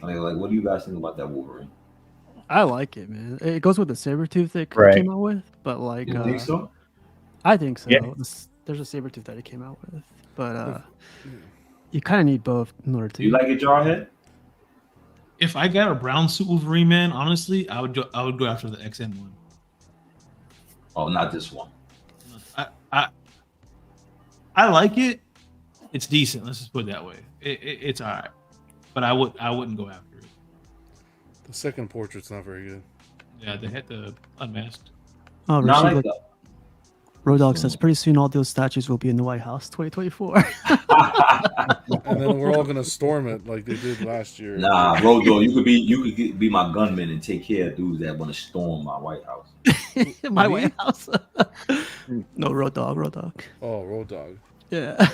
Like, what do you guys think about that Wolverine? I like it, man. It goes with the Sabretooth they came out with, but like, you think so? I think so. Yeah. There's a Sabretooth that he came out with, but you kind of need both in order to. You like it, Jarhead? If I got a brown suit Wolverine, man, honestly, I would go after the XN one. Oh, not this one. I like it. It's decent. Let's just put it that way. It's all right, but I wouldn't go after it. The second portrait's not very good. Yeah, they had the unmasked. Oh, Not Rashid, like look, Rodog says pretty soon all those statues will be in the White House, 2024. And then we're all gonna storm it like they did last year. Nah, Rodo, you could be my gunman and take care of dudes that want to storm my White House. My White House. No, Road Dog. Oh, Road Dog. Yeah.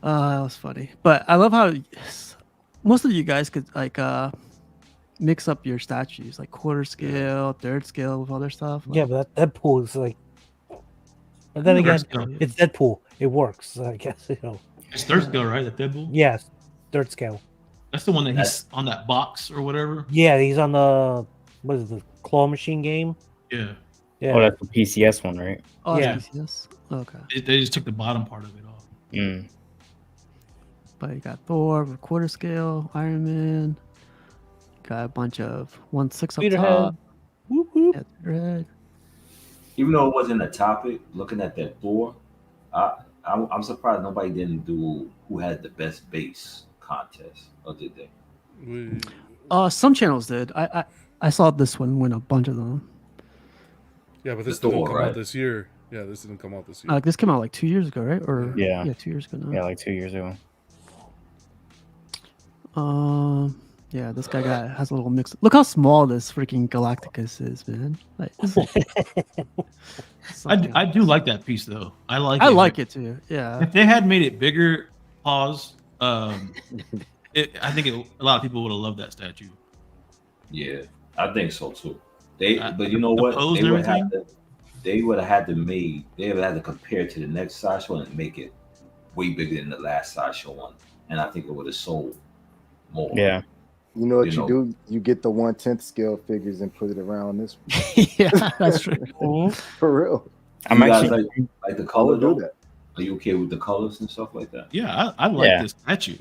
That was funny. But I love how most of you guys could like mix up your statues, like quarter scale, third scale with other stuff. Yeah, but that Deadpool is like. But then again, it's Deadpool. It works. I guess It's third scale, right? That Deadpool. Yes, third scale. That's the one that he's on that box or whatever. Yeah, he's on the what is it, the claw machine game? Yeah. Yeah. Oh, that's the PCS one, right? Oh, Yeah. PCS. Okay. They just took the bottom part of it off. Mm. But you got Thor with quarter scale, Iron Man. Got a bunch of 1/6 up Peterhead. top. Whoop, whoop. Yeah, Peterhead. Even though it wasn't a topic, looking at that Thor, I'm surprised nobody didn't do who had the best base contest, or did they? Some channels did. I saw this one win a bunch of them. Yeah, but this The didn't Thor, come right? out this year. Yeah, this didn't come out this year. This came out like 2 years ago, right? Or Yeah. 2 years ago now. Yeah, like 2 years ago. Yeah, this guy has a little mix. Look how small this freaking Galacticus is, man. Like, I do like that piece though. I like it too. Yeah. If they had made it bigger, pause. I think a lot of people would have loved that statue. Yeah, I think so too. But you the know what? pose They and would have everything? they would have had to compare to the next sideshow and make it way bigger than the last sideshow one, and I think it would have sold more. Yeah. You know what you do? You get the 1/10 scale figures and put it around this one. Yeah, that's true. For real. I'm I'm actually actually like the color do though. that. Are you okay with the colors and stuff like that? Yeah, I like this statue.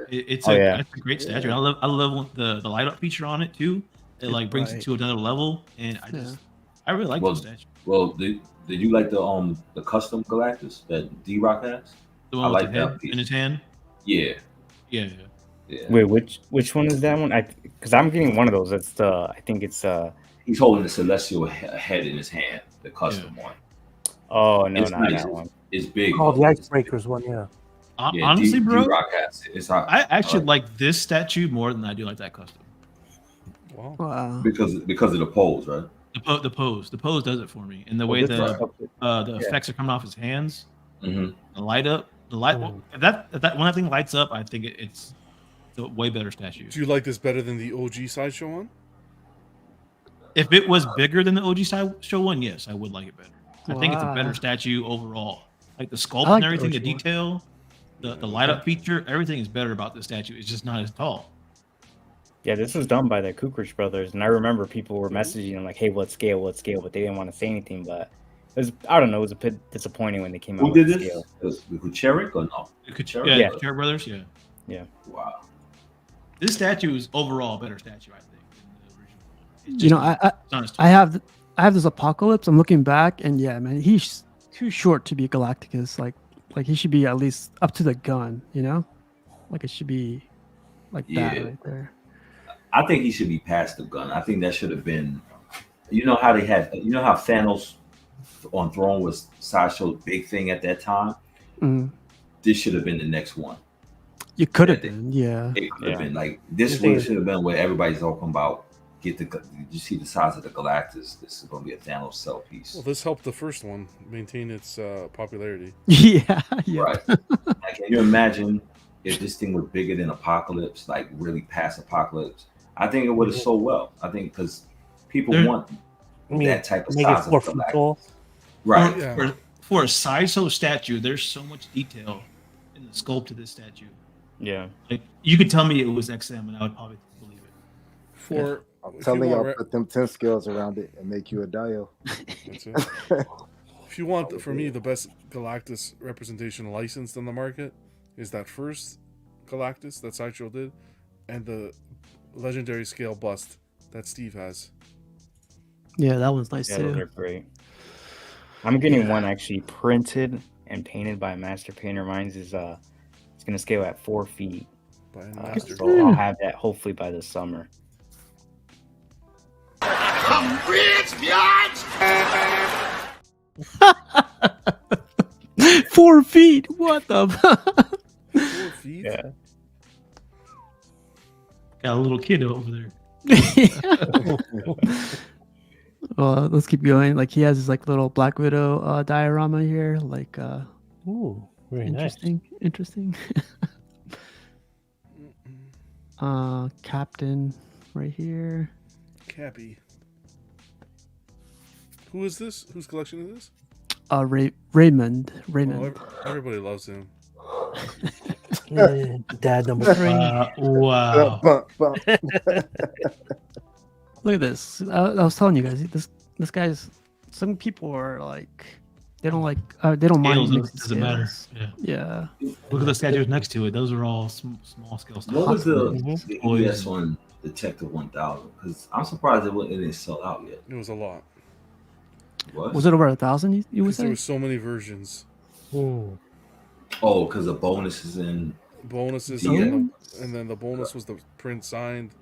It's a great statue. Yeah. I love the light up feature on it too. It like brings it to another level, and I really like this statue. Well, did you like the custom Galactus that D-Rock has? The I one with like the head that piece. in his hand. Yeah. Yeah. Wait, which one is that one? Because I'm getting one of those. It's I think it's He's holding the celestial head in his hand, the custom one. Oh no, It's not nice. that one. It's big. Oh, the though. Icebreakers one, yeah. Yeah, Honestly, bro, D-Rock has it. It's I actually like this statue more than I do like that custom. Wow. because of the pose, right? The pose does it for me, and the way this is the effects are coming off his hands, Mm-hmm. the light. If that when that thing lights up, I think it's a way better statue. Do you like this better than the OG sideshow one? If it was bigger than the OG sideshow one, yes, I would like it better. I think it's a Wow. better statue overall. Like the sculpt I like and the everything, the OG one. detail, the light up feature, everything is better about this statue. It's just not as tall. Yeah, this was done by the Kukridge brothers, and I remember people were messaging them like, "Hey, what scale? What scale?" But they didn't want to say anything. But it was, I don't know, it was a bit disappointing when they came out Who with did the this? scale. Was Kucherik or no? Yeah, Yeah. Cherry Brothers, yeah. Yeah. Wow. This statue is overall a better statue, I think, than the original one. It's You know, just- it's not as tall. I have this Apocalypse. I'm looking back, and yeah, man, he's too short to be Galacticus. Like he should be at least up to the gun. You know, like it should be like that Yeah. right there. I think he should be past the gun. I think that should have been. You know how Thanos on Throne was Sideshow's big thing at that time. Mm. This should have been the next one. You could have been, yeah. It could have Yeah. been like this Yeah. one should have been where everybody's talking about. Did you see the size of the Galactus? This is going to be a Thanos cell piece. Well, this helped the first one maintain its popularity. Yeah, yeah. Right. Like, can you imagine if this thing was bigger than Apocalypse, like really past Apocalypse? I think it would have sold well. I think because people want that type of make size it 4 of feet Galactus. tall. Right. Yeah. For a Sideshow statue, there's so much detail in the sculpt of this statue. Yeah. Like you could tell me it was XM, and I would probably believe it. For I'm if you telling want y'all, re- put them 10 scales around it and make you a dio. That's it. If you want, for me, the best Galactus representation licensed on the market is that first Galactus that Sideshow did, and the legendary scale bust that Steve has. Yeah, that one's nice Yeah, those too. are great. I'm getting one actually printed and painted by a master painter. Mine's is it's gonna scale at 4 feet. By a master. So I'll have that hopefully by the summer. I'm rich, bitch! 4 feet. What the? 4 feet? Yeah. Got a little kid over there. Let's keep going. Like he has his like little Black Widow diorama here. Like Ooh. Very Interesting. Captain right here. Cappy. Who is this? Whose collection is this? Raymond. Oh, everybody loves him. Dad number 3. Wow. Look at this. I was telling you guys, this guy's. Some people are like, they don't like, they don't mind. Scales doesn't matter. Yeah. Look at the statues next to it. Those are all small scale stuff. What was the ES one, Detective 1000? Because I'm surprised it didn't sell out yet. It was a lot. What? Was it over 1,000? You would say? There were so many versions. Ooh. Oh, because the bonuses and and then the bonus was the print signed.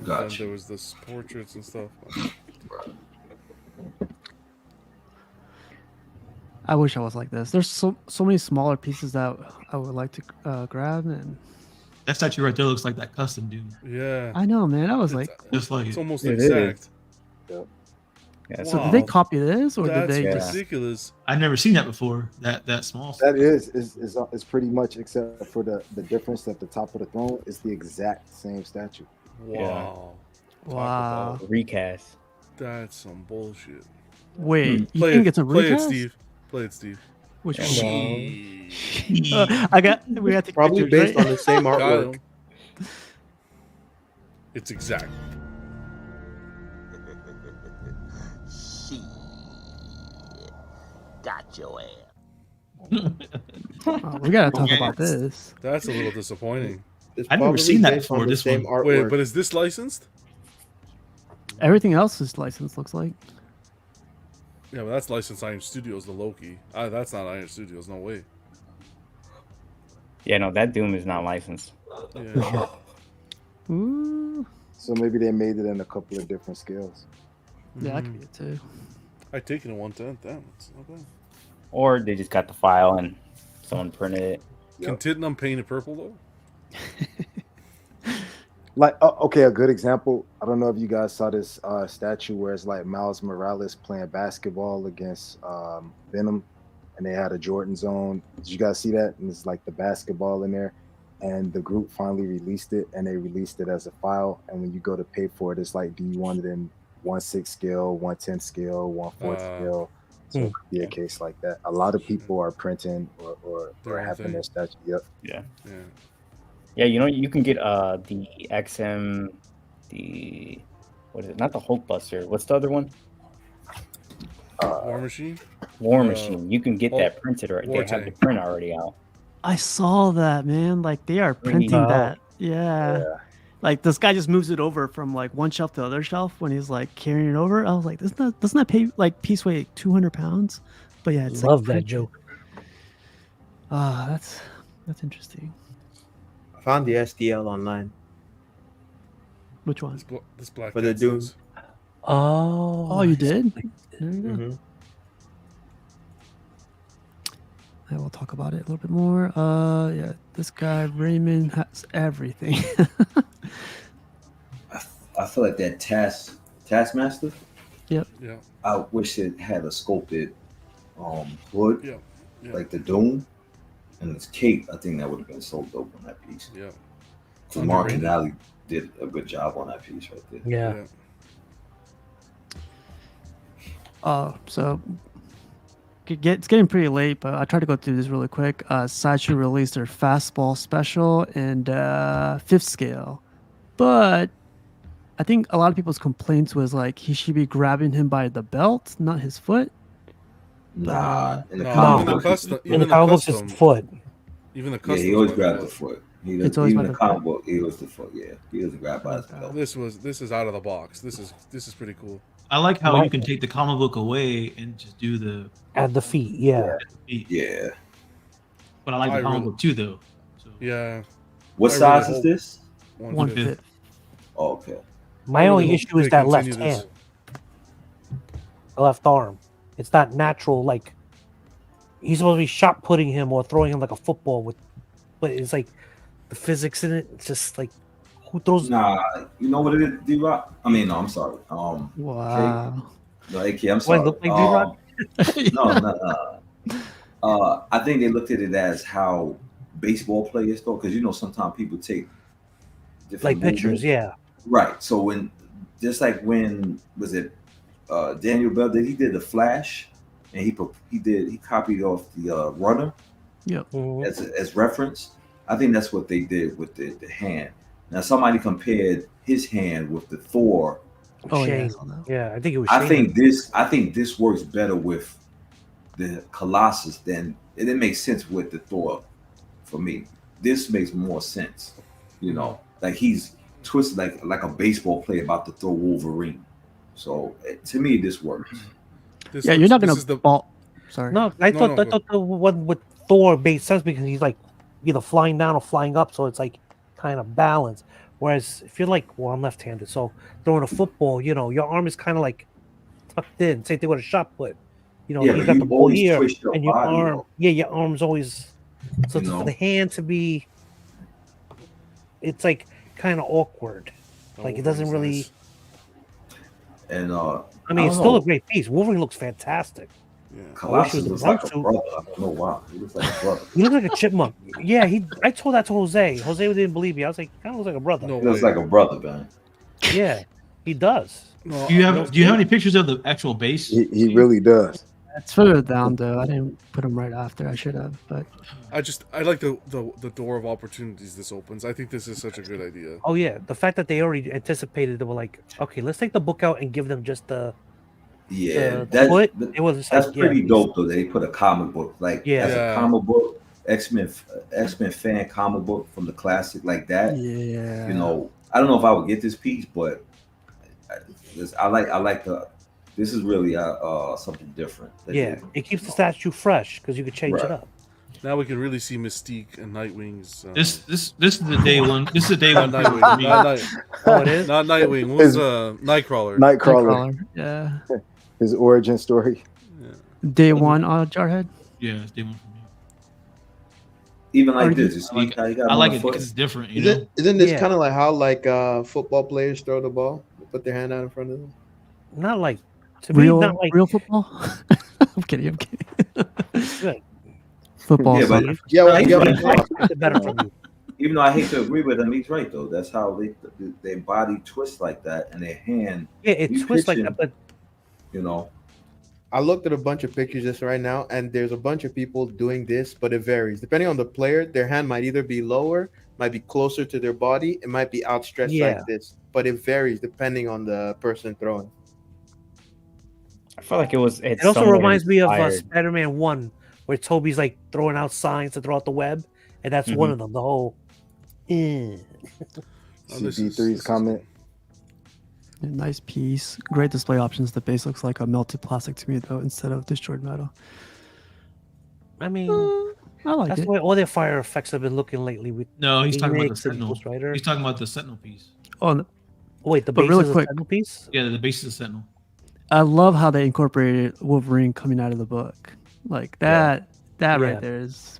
Gotcha. And then there was the portraits and stuff. I wish I was like this. There's so many smaller pieces that I would like to grab, and that statue right there looks like that custom dude. Yeah, I know, man. I was like, just like it's almost exact. Yeah. So did they copy this, or That's did they just? ridiculous. I've never seen that before. That small. That is pretty much, except for the difference at the top of the throne, is the exact same statue. Wow. Wow. Recast. That's some bullshit. Wait, you think it's a recast? Play it, Steve. Play it, Steve. Which one? She. We got to Probably based on the same artwork. It's exact. She got your ass. Oh, we gotta talk about this. That's a little disappointing. I've never seen that before. This one. Wait, but is this licensed? Everything else is licensed. Looks like. Yeah, but that's licensed Iron Studios, the Loki. That's not Iron Studios, no way. Yeah, no, that Doom is not licensed. Yeah. Ooh. So maybe they made it in a couple of different scales. Yeah, that could be it too. I take it in 1/10. Damn, it's not bad. Or they just got the file and someone printed it. Can Tittenham paint it purple though? Like, okay, a good example. I don't know if you guys saw this statue where it's like Miles Morales playing basketball against Venom, and they had a Jordan zone. Did you guys see that? And it's like the basketball in there, and the group finally released it, and they released it as a file. And when you go to pay for it, it's like, do you want it in 1/6 scale, 1/10 scale, 1/4 scale? So it could be a case like that. A lot of people are printing or having their statue. Yep. Yeah. Yeah. Yeah, you know, you can get the XM, what is it? Not the Hulkbuster. What's the other one? War Machine. War Machine. You can get that printed, or they have the print already out. I saw that, man. Like they are printing that. Yeah. Like this guy just moves it over from like one shelf to the other shelf when he's like carrying it over. I was like, doesn't that pay like piece weigh 200 pounds? But yeah, it's love like that joke. That's interesting. I found the STL online. Which one? This black for the Doom. Oh, you did? There you go. Mm-hmm. I will talk about it a little bit more. Yeah, this guy Raymond has everything. I feel like that Taskmaster. Yep. Yeah. I wish it had a sculpted hood, Yeah. like the Doom, and its cape. I think that would have been so dope on that piece. Yeah. So Mark and Ali did a good job on that piece right there. Yeah. So it's getting pretty late, but I tried to go through this really quick. Sideshow released their fastball special and 5th scale, but I think a lot of people's complaints was like he should be grabbing him by the belt, not his foot. Nah, in the No. comic In book, the comic book, it's foot. Even the yeah, custom. he always grabbed the foot. It's always Even by the the comic book, he was the foot. Yeah, he doesn't grab by his belt. This is out of the box. This is pretty cool. I like how you can take the comic book away and just do the Add the feet, yeah. Yeah. But I like the comic book too, though. So. Yeah. What size is this? 1/5. Oh, okay. My only issue is that left hand, the left arm. It's not natural. Like he's supposed to be shot putting him or throwing him like a football with, but it's like the physics in it. It's just like who throws? Nah, you know what it is, D-Rock? I mean, no, I'm sorry. Wow. No, AK, I'm sorry. Look like D-Rock? No. I think they looked at it as how baseball players thought, because sometimes people take different Like pictures, movements. yeah. Right. So just like when was it Daniel Bell did the Flash, and he copied off the runner Yep. as reference. I think that's what they did with the hand. Now somebody compared his hand with the Thor. Oh, yeah, I Shane. saw that. Yeah, I think it was I Shane. think this works better with the Colossus than it makes sense with the Thor for me. This makes more sense. Like he's twisted like a baseball player about to throw Wolverine. So to me, this works. Yeah, you're not gonna ball. Sorry. No, I thought the one with Thor made sense because he's like either flying down or flying up, so it's like kind of balanced. Whereas if you're like, well, I'm left-handed, so throwing a football, your arm is kind of like tucked in. Same thing with a shot put. Yeah, You but got you the ball always here, twist your and your body, arm, though. yeah, your arm's always. So for the hand to be, it's like kind of awkward. Like it doesn't really. And I mean, it's still a great piece. Wolverine looks fantastic. Colossus looks like a brother. I don't know why. He looks like a brother. He looks like a chipmunk. Yeah, I told that to Jose. Jose didn't believe me. I was like, kind of looks like a brother. He looks like a brother, man. Yeah, he does. Do you have any pictures of the actual base? He really does. It's further down though. I didn't put them right after. I should have, but I like the door of opportunities this opens. I think this is such a good idea. Oh yeah, the fact that they already anticipated, they were like, okay, let's take the book out and give them just the it was that's like, pretty yeah, dope though. They put a comic book as a comic book X-Men fan comic book from the classic like that. Yeah. I don't know if I would get this piece, but I like this is really something different. Yeah, it keeps the statue fresh because you could change it up. Now we can really see Mystique and Nightwing's. This is the day one. This is the day one. Nightwing. for me. Oh, it is. Not Nightwing. What was Nightcrawler? Nightcrawler. Yeah. His origin story. Day one on Jarhead. Yeah, it's day one for me. Even like this, you see how you got I like one it foot? because it's different. You know? Isn't this kind of like how football players throw the ball? They put their hand out in front of them. Not like to Real, me, not like real football. I'm kidding. good. Football. Yeah, but better from you. Even though I hate to agree with him, he's right though. That's how their body twists like that, and their hand. Yeah, it twists like that, but I looked at a bunch of pictures just right now, and there's a bunch of people doing this, but it varies depending on the player. Their hand might either be lower, might be closer to their body, it might be outstretched like this, but it varies depending on the person throwing. I feel like it also reminds me of Spider-Man 1, where Toby's like throwing out signs to throw out the web, and that's one of them. The whole. CP3's comment. Nice piece. Great display options. The base looks like a melted plastic to me, though, instead of destroyed metal. I mean, I like that's it. the way all their fire effects have been looking lately. With No, he's talking about the Phoenix and Sentinel. Ghost Rider. He's talking about the Sentinel piece. Oh, no. Wait, the But base really is a quick- Sentinel piece? Yeah, the base is a Sentinel. I love how they incorporated Wolverine coming out of the book. Like that. That Yeah. right there is.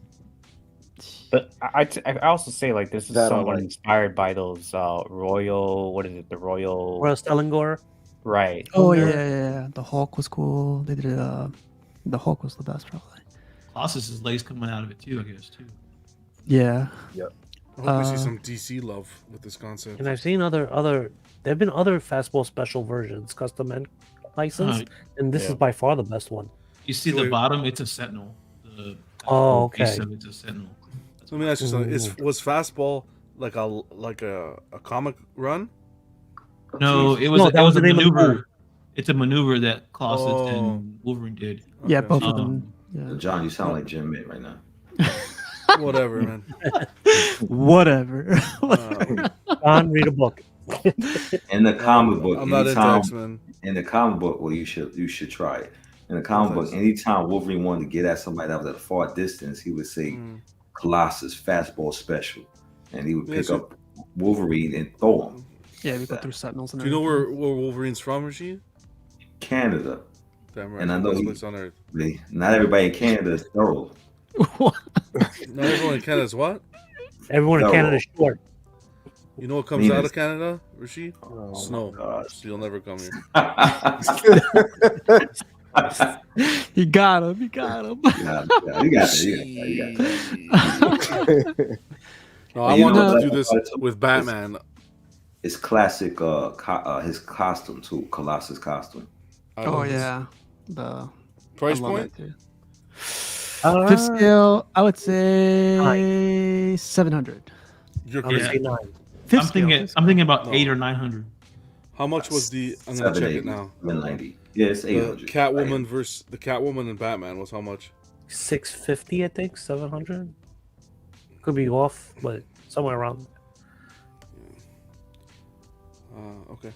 But I also say like this is That I somewhat like. inspired by those Royal. What is it? The Royal. Royal Stellingor. Right. Oh Yeah. yeah. The Hulk was cool. They did. The Hulk was the best, probably. Colossus's legs coming out of it too, I guess too. Yeah. I hope we see some DC love with this concept. And I've seen other. There have been other fastball special versions, custom and licensed, and this is by far the best one. You see the bottom? It's a Sentinel. The Oh, base okay. of it's a Sentinel. So let me ask you something: was fastball like a comic run? No, it was No, it that was was a the name of the maneuver. move. It's a maneuver that Colossus Oh. and Wolverine did. Yeah, Okay. both of them. Yeah. John, you sound like Jim Mitt right now. Whatever, man. Whatever. John, read a book. In the comic book, I'm not into anytime- X-Men. In the comic book, well, you should try it. In the comic book, anytime Wolverine wanted to get at somebody that was at a far distance, he would say Colossus fastball special, and he would Yeah, pick so- up Wolverine and throw him. Yeah, we go through Sentinels and Do you know everything. where Wolverine's from, Rashid? Canada. Damn right. And I know best he- place on earth. Not everybody in Canada is thorough. Not everyone in Canada is what? Everyone in No. Canada is short. You know what comes Venus. out of Canada, Rashid? Oh, Snow. my God. So you'll never come here. You got him. You got him. Yeah, you got that. You got that. No, I You know wanted what? to do this with Batman. It's classic. His costume too, Colossus costume. Oh yeah, the Price I love point? that too. Fifth scale, I would say 700. You're I would crazy. say 9. Fifth I'm scale, thinking. fifth I'm thinking about No. 800 or 900. How much was the? I'm gonna check it now. 790. Yeah, it's The 800. Catwoman versus the Catwoman and Batman was how much? 650, I think. 700. Could be off, but somewhere around. Okay.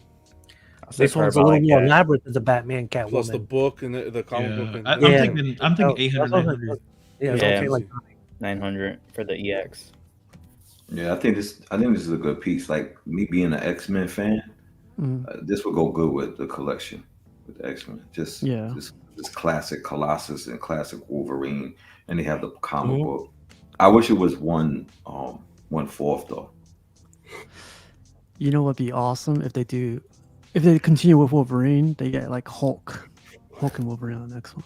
This one's a little more elaborate than the Batman Catwoman. Plus the book and the comic Yeah, book. And I'm thinking 800, 900. Yeah, Yeah, okay, like 900 for the EX. Yeah, I think this is a good piece. Like me being an X-Men fan, this would go good with the collection with the X-Men. Just classic Colossus and classic Wolverine, and they have the comic book. I wish it was 1/4 though. You know what'd be awesome if they continue with Wolverine, they get like Hulk and Wolverine on the next one.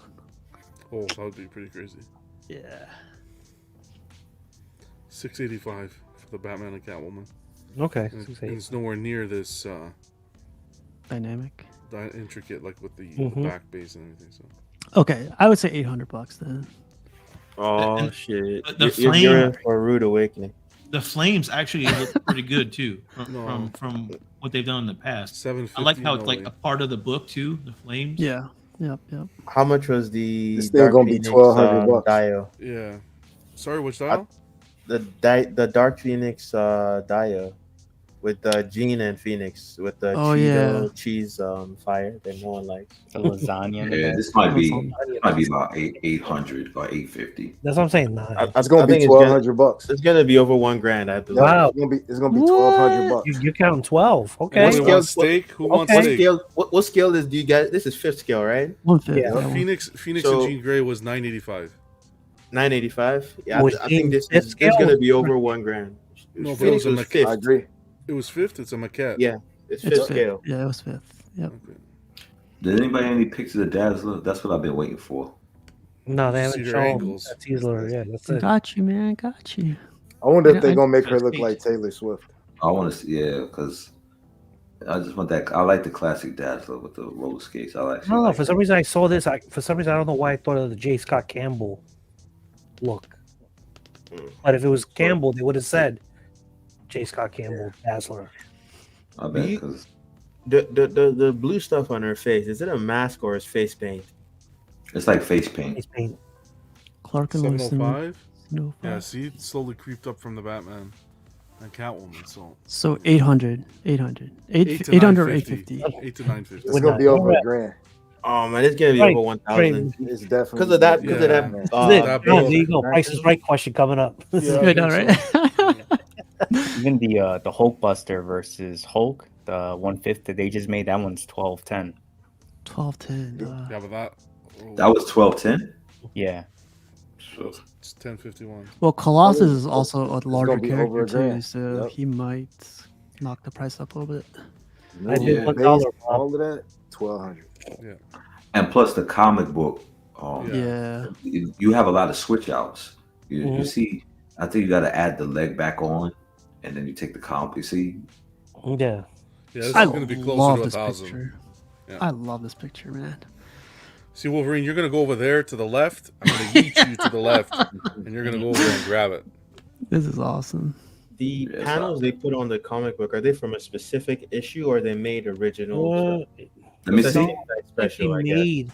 Oh, that would be pretty crazy. Yeah. 685 for the Batman and Catwoman. Okay. And it's nowhere near this Dynamic. Intricate, like with the back base and everything. So. Okay, I would say $800 then. Oh shit! The You're in for a rude awakening. The flames actually look pretty good too, from what they've done in the past. I like how it's like a part of the book too. The flames. Yeah. Yep. How much was the? This thing gonna be $1,200. Dial? Yeah. Sorry, which dial? The Dark Phoenix dial with Jean and Phoenix with the Cheeto cheese fire that no one likes. The lasagna. Yeah, this might be about 800 or 850. That's what I'm saying. It's gonna be $1,200. It's gonna be over $1,000. I believe. Wow. It's gonna be $1,200. You're counting 12. Okay. What scale steak? Who wants steak? What scale is do you guys? This is 5th scale, right? 1/5. Yeah. Phoenix and Jean Grey was 985. 985. Yeah, Was I think this Jean is scale? gonna be over $1,000. No, but it was a maquette. 5th. I agree. It was 5th. It's a maquette. Yeah, it's 5th scale. Yeah, it was 5th. Yep. Okay. Did anybody have any pictures of Dazzler? That's what I've been waiting for. No, they haven't Cedar shown ankles. that teaser. Yeah, that's it. Got you, man. Got you. I wonder if they're I- gonna make her look like Taylor Swift. I want to see, because I just want that. I like the classic Dazzler with the roller skates. I like. I don't know. For some reason, I saw this. For some reason, I don't know why I thought of the J. Scott Campbell look. But if it was Campbell, they would have said J. Scott Campbell Dazzler. I bet because The blue stuff on her face, is it a mask or is face paint? it's like face paint. Face paint. Clark and Lewis. 705. No. Yeah, see, it slowly creeped up from the Batman and Catwoman. So 800. 800. 8 to 800 or 950. 850. 8 to 950. It's gonna be over $1,000. Oh man, it's gonna be Right, over 1,000. It's definitely Because of that. Because of Yeah. that. that There bill. you go. Price is Right question coming up. Yeah, I know, right? Even the Hulkbuster versus Hulk, the 1/5 that they just made, that one's 1210. 1210. Yeah, but that. That was 1210. Yeah. So It's 1051. Well, Colossus is also a larger gonna be over character too, $1,000. so Yep. he might knock the price up a little bit. No, I did Yeah. $1. all of that, $1,200. and plus the comic book. Yeah. You have a lot of switch outs. You see, I think you got to add the leg back on, and then you take the comic. You see, Yeah. Yeah, this is I going to be love closer to this 1,000. picture. Yeah. I love this picture, man. See, Wolverine, you're going to go over there to the left. I'm going to yeet you to the left, and you're going to go over there and grab it. This is awesome. The Yeah, panels they put on the comic book, are they from a specific issue or are they made original? let me It's a see. King Size special, I guess. Made.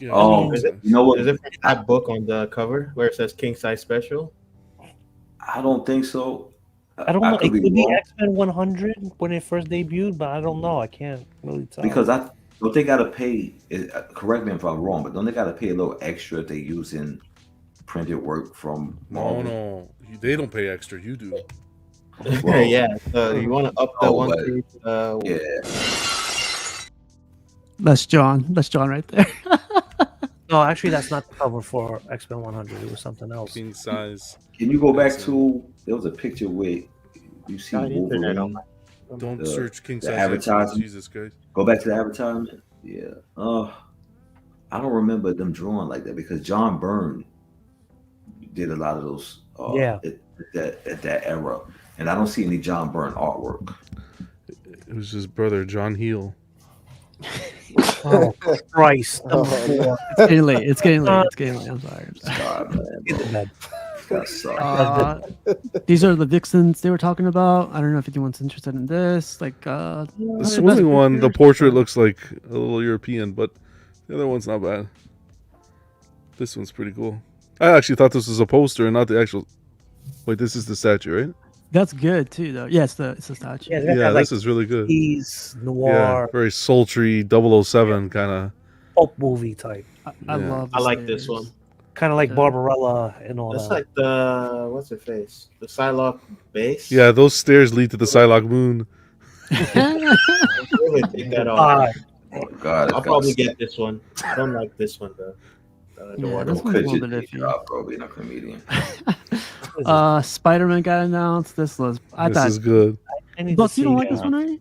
Yeah, Oh, Is it, you know what? is it from that book on the cover where it says King Size Special? I don't think so. I don't know. It could could be be wrong, X-Men 100 when it first debuted, but I don't know. I can't really tell. because I don't they got to pay. Correct me if I'm wrong, but don't they got to pay a little extra if they using printed work from Marvel? No. They don't pay extra. You do. Well, Yeah. So you want to up the Oh, one but- page, Yeah. That's John. That's John right there. No, actually, that's not the cover for X-Men 100. It was something else. King size. Can you go back to? There was a picture where you see On the internet, Wolverine. Don't The- search king the size. advertisement. Jesus Christ. Go back to the advertisement. Yeah. Oh, I don't remember them drawing like that because John Byrne did a lot of those Yeah. at that era, and I don't see any John Byrne artwork. It was his brother, John Heel. Oh Christ! Oh, Number 4. It's getting late. It's getting late. It's getting late. I'm sorry. God, man, Get to bro. bed. That sucks. These are the vixens they were talking about. I don't know if anyone's interested in this. Like The swimming one, the portrait looks like a little European, but the other one's not bad. This one's pretty cool. I actually thought this was a poster and not the actual. Wait, this is the statue, right? That's good too, though. Yeah, it's the statue. Yeah, Yeah, like this is really good. He's Yeah, noir, very sultry 007 kind of. pulp movie type, I Yeah. love. I the like stairs. this one. kind of like Yeah. Barbarella and all That's that. like the what's her face? The Psylocke base. Yeah, those stairs lead to the Psylocke moon. Really take that off. Oh God, I'll probably get this one. I don't like this one though. The Yeah, one this with- one's a Could little you bit iffy. job, bro, being a comedian? Spider-Man got announced. This was. I This thought. is good. I need to Buck, you don't see, like this one, right?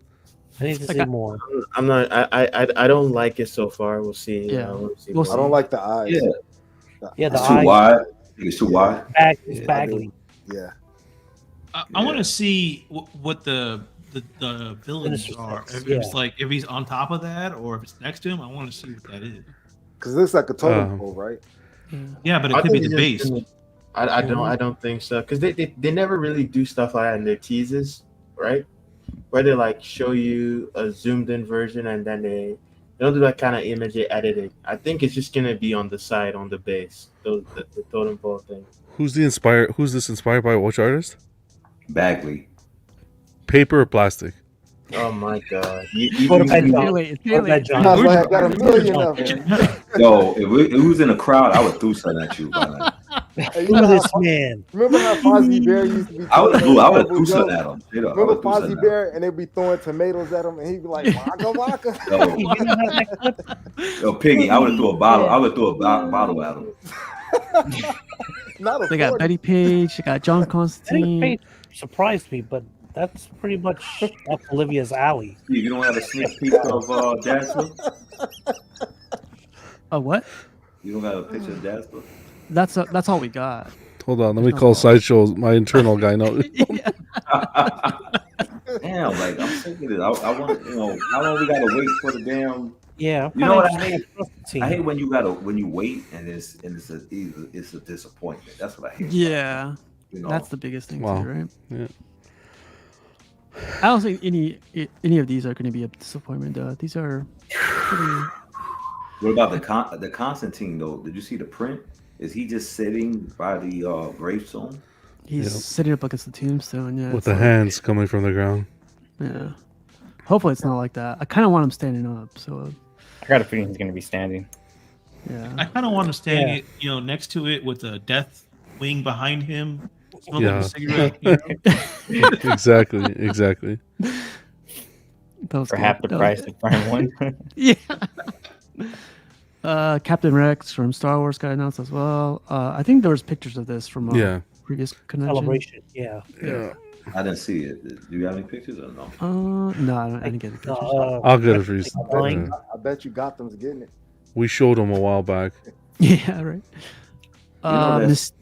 I need to Like see I- more. I'm not. I don't like it so far. We'll see. Yeah. I wanna see We'll more. I don't like the eyes. Yeah, Yeah, the it's too eyes. wide. I think it's too wide. It's Yeah. Bagley. Yeah. I want to see what the villains Sinister are. Six, If it's like if he's on top of that or if it's next to him. I want to see what that is. Because this is like a totem pole, right? Yeah, but it I could be think the it's just base. gonna- I don't think so because they never really do stuff like that in their teases, right? Where they like show you a zoomed in version and then they don't do that kind of image editing. I think it's just gonna be on the side on the base, the totem pole thing. Who's this inspired by? Which artist? Bagley. Paper or plastic? Oh my god! Go to bed, It's John. getting late. It's Go to getting bed, late. John. I was like, I got a million of them. Yo, if it was in a crowd, I would throw something at you. By now. Hey, you Look know at how this man. Remember how Fozzie Bear used to be? I would throwing have terrible threw something jokes? at him. Straight up, I Remember would've threw Fozzie something at him. Bear and they'd be throwing tomatoes at him and he'd be like, waka waka. Yo, You don't have that clip? yo, Piggy, I would have threw a bottle. I would throw a bottle at him. Not a They got 40. Betty Page. They got John Betty Constantine. Page surprised me, but that's pretty much up Olivia's alley. Steve, you don't have a sneak peek of Jasper? Oh, what? You don't have a picture of Jasper? That's all we got. Hold on, let me call Sideshow, my internal guy. No, Damn, like I'm thinking it. I want, how long we gotta wait for the damn. Yeah, You know what I probably hate? just Constantine. I hate when you wait and it's a disappointment. That's what I hate. Yeah, You know? that's the biggest thing Wow. too, right? yeah. I don't think any of these are going to be a disappointment. These are pretty. What about the Constantine though? Did you see the print? Is he just sitting by the gravestone? He's Yep. sitting up against the tombstone. Yeah, With it's the like- hands coming from the ground. Yeah. Hopefully it's not like that. I kind of want him standing up. So I got a feeling he's gonna be standing. yeah. I kind of want to stand, next to it with a death wing behind him, smoking Yeah. a cigarette. You know? Exactly. That was For good. half the That was price good. of prime one. Yeah. Captain Rex from Star Wars got announced as well. I think there was pictures of this from Yeah. previous convention. Celebration. Yeah. Yeah. I didn't see it. Do you have any pictures or no? No, I didn't get the pictures. I'll get it for you. Lying. Yeah. I bet you Gotham's getting it. We showed him a while back. Yeah, right. This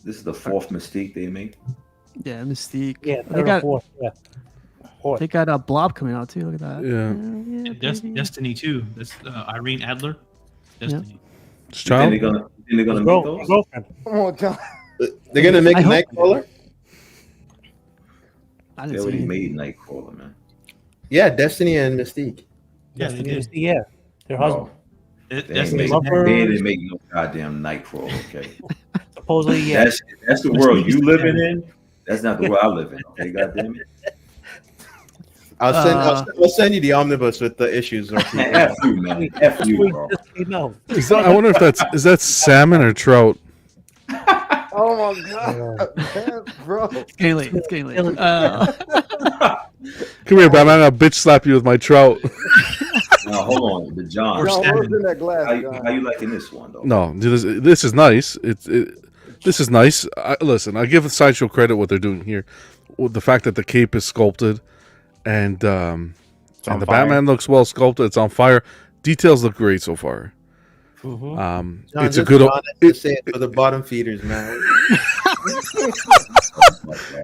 is the fourth Mystique they make. Yeah, Mystique. Yeah, they got Yeah. Fourth. they got a Blob coming out too. Look at that. Yeah. And Destiny too. That's Irene Adler. Destiny. It's You think child. they're gonna make those? Girlfriend. Come on, John. They're gonna make I a hope- Nightcrawler. I They didn't see already anything. made Nightcrawler, man. Yeah, Destiny and Mystique. Yeah, they did. Yeah. Their husband. Bro, they ain't Destiny. make, Lovers. they didn't make no goddamn Nightcrawler, okay? Supposedly, yeah. That's the world you living in. That's not the world I live in, okay? Goddamn it. I'll send you the omnibus with the issues. Man, F you, man. F you, bro. No. I wonder if is that salmon or trout? Oh my god, man, bro. It's getting late. It's getting late. Come here, Batman. I'll bitch slap you with my trout. Now hold on, the John. John, what's in that glass, How you liking this one though? No, this is nice. This is nice. Listen, I give the Sideshow credit what they're doing here. With the fact that the cape is sculpted, and the fire. Batman looks well sculpted. It's on fire. Details look great so far. Mhm. John, It's a just good. be honest and say it for the bottom feeders, man.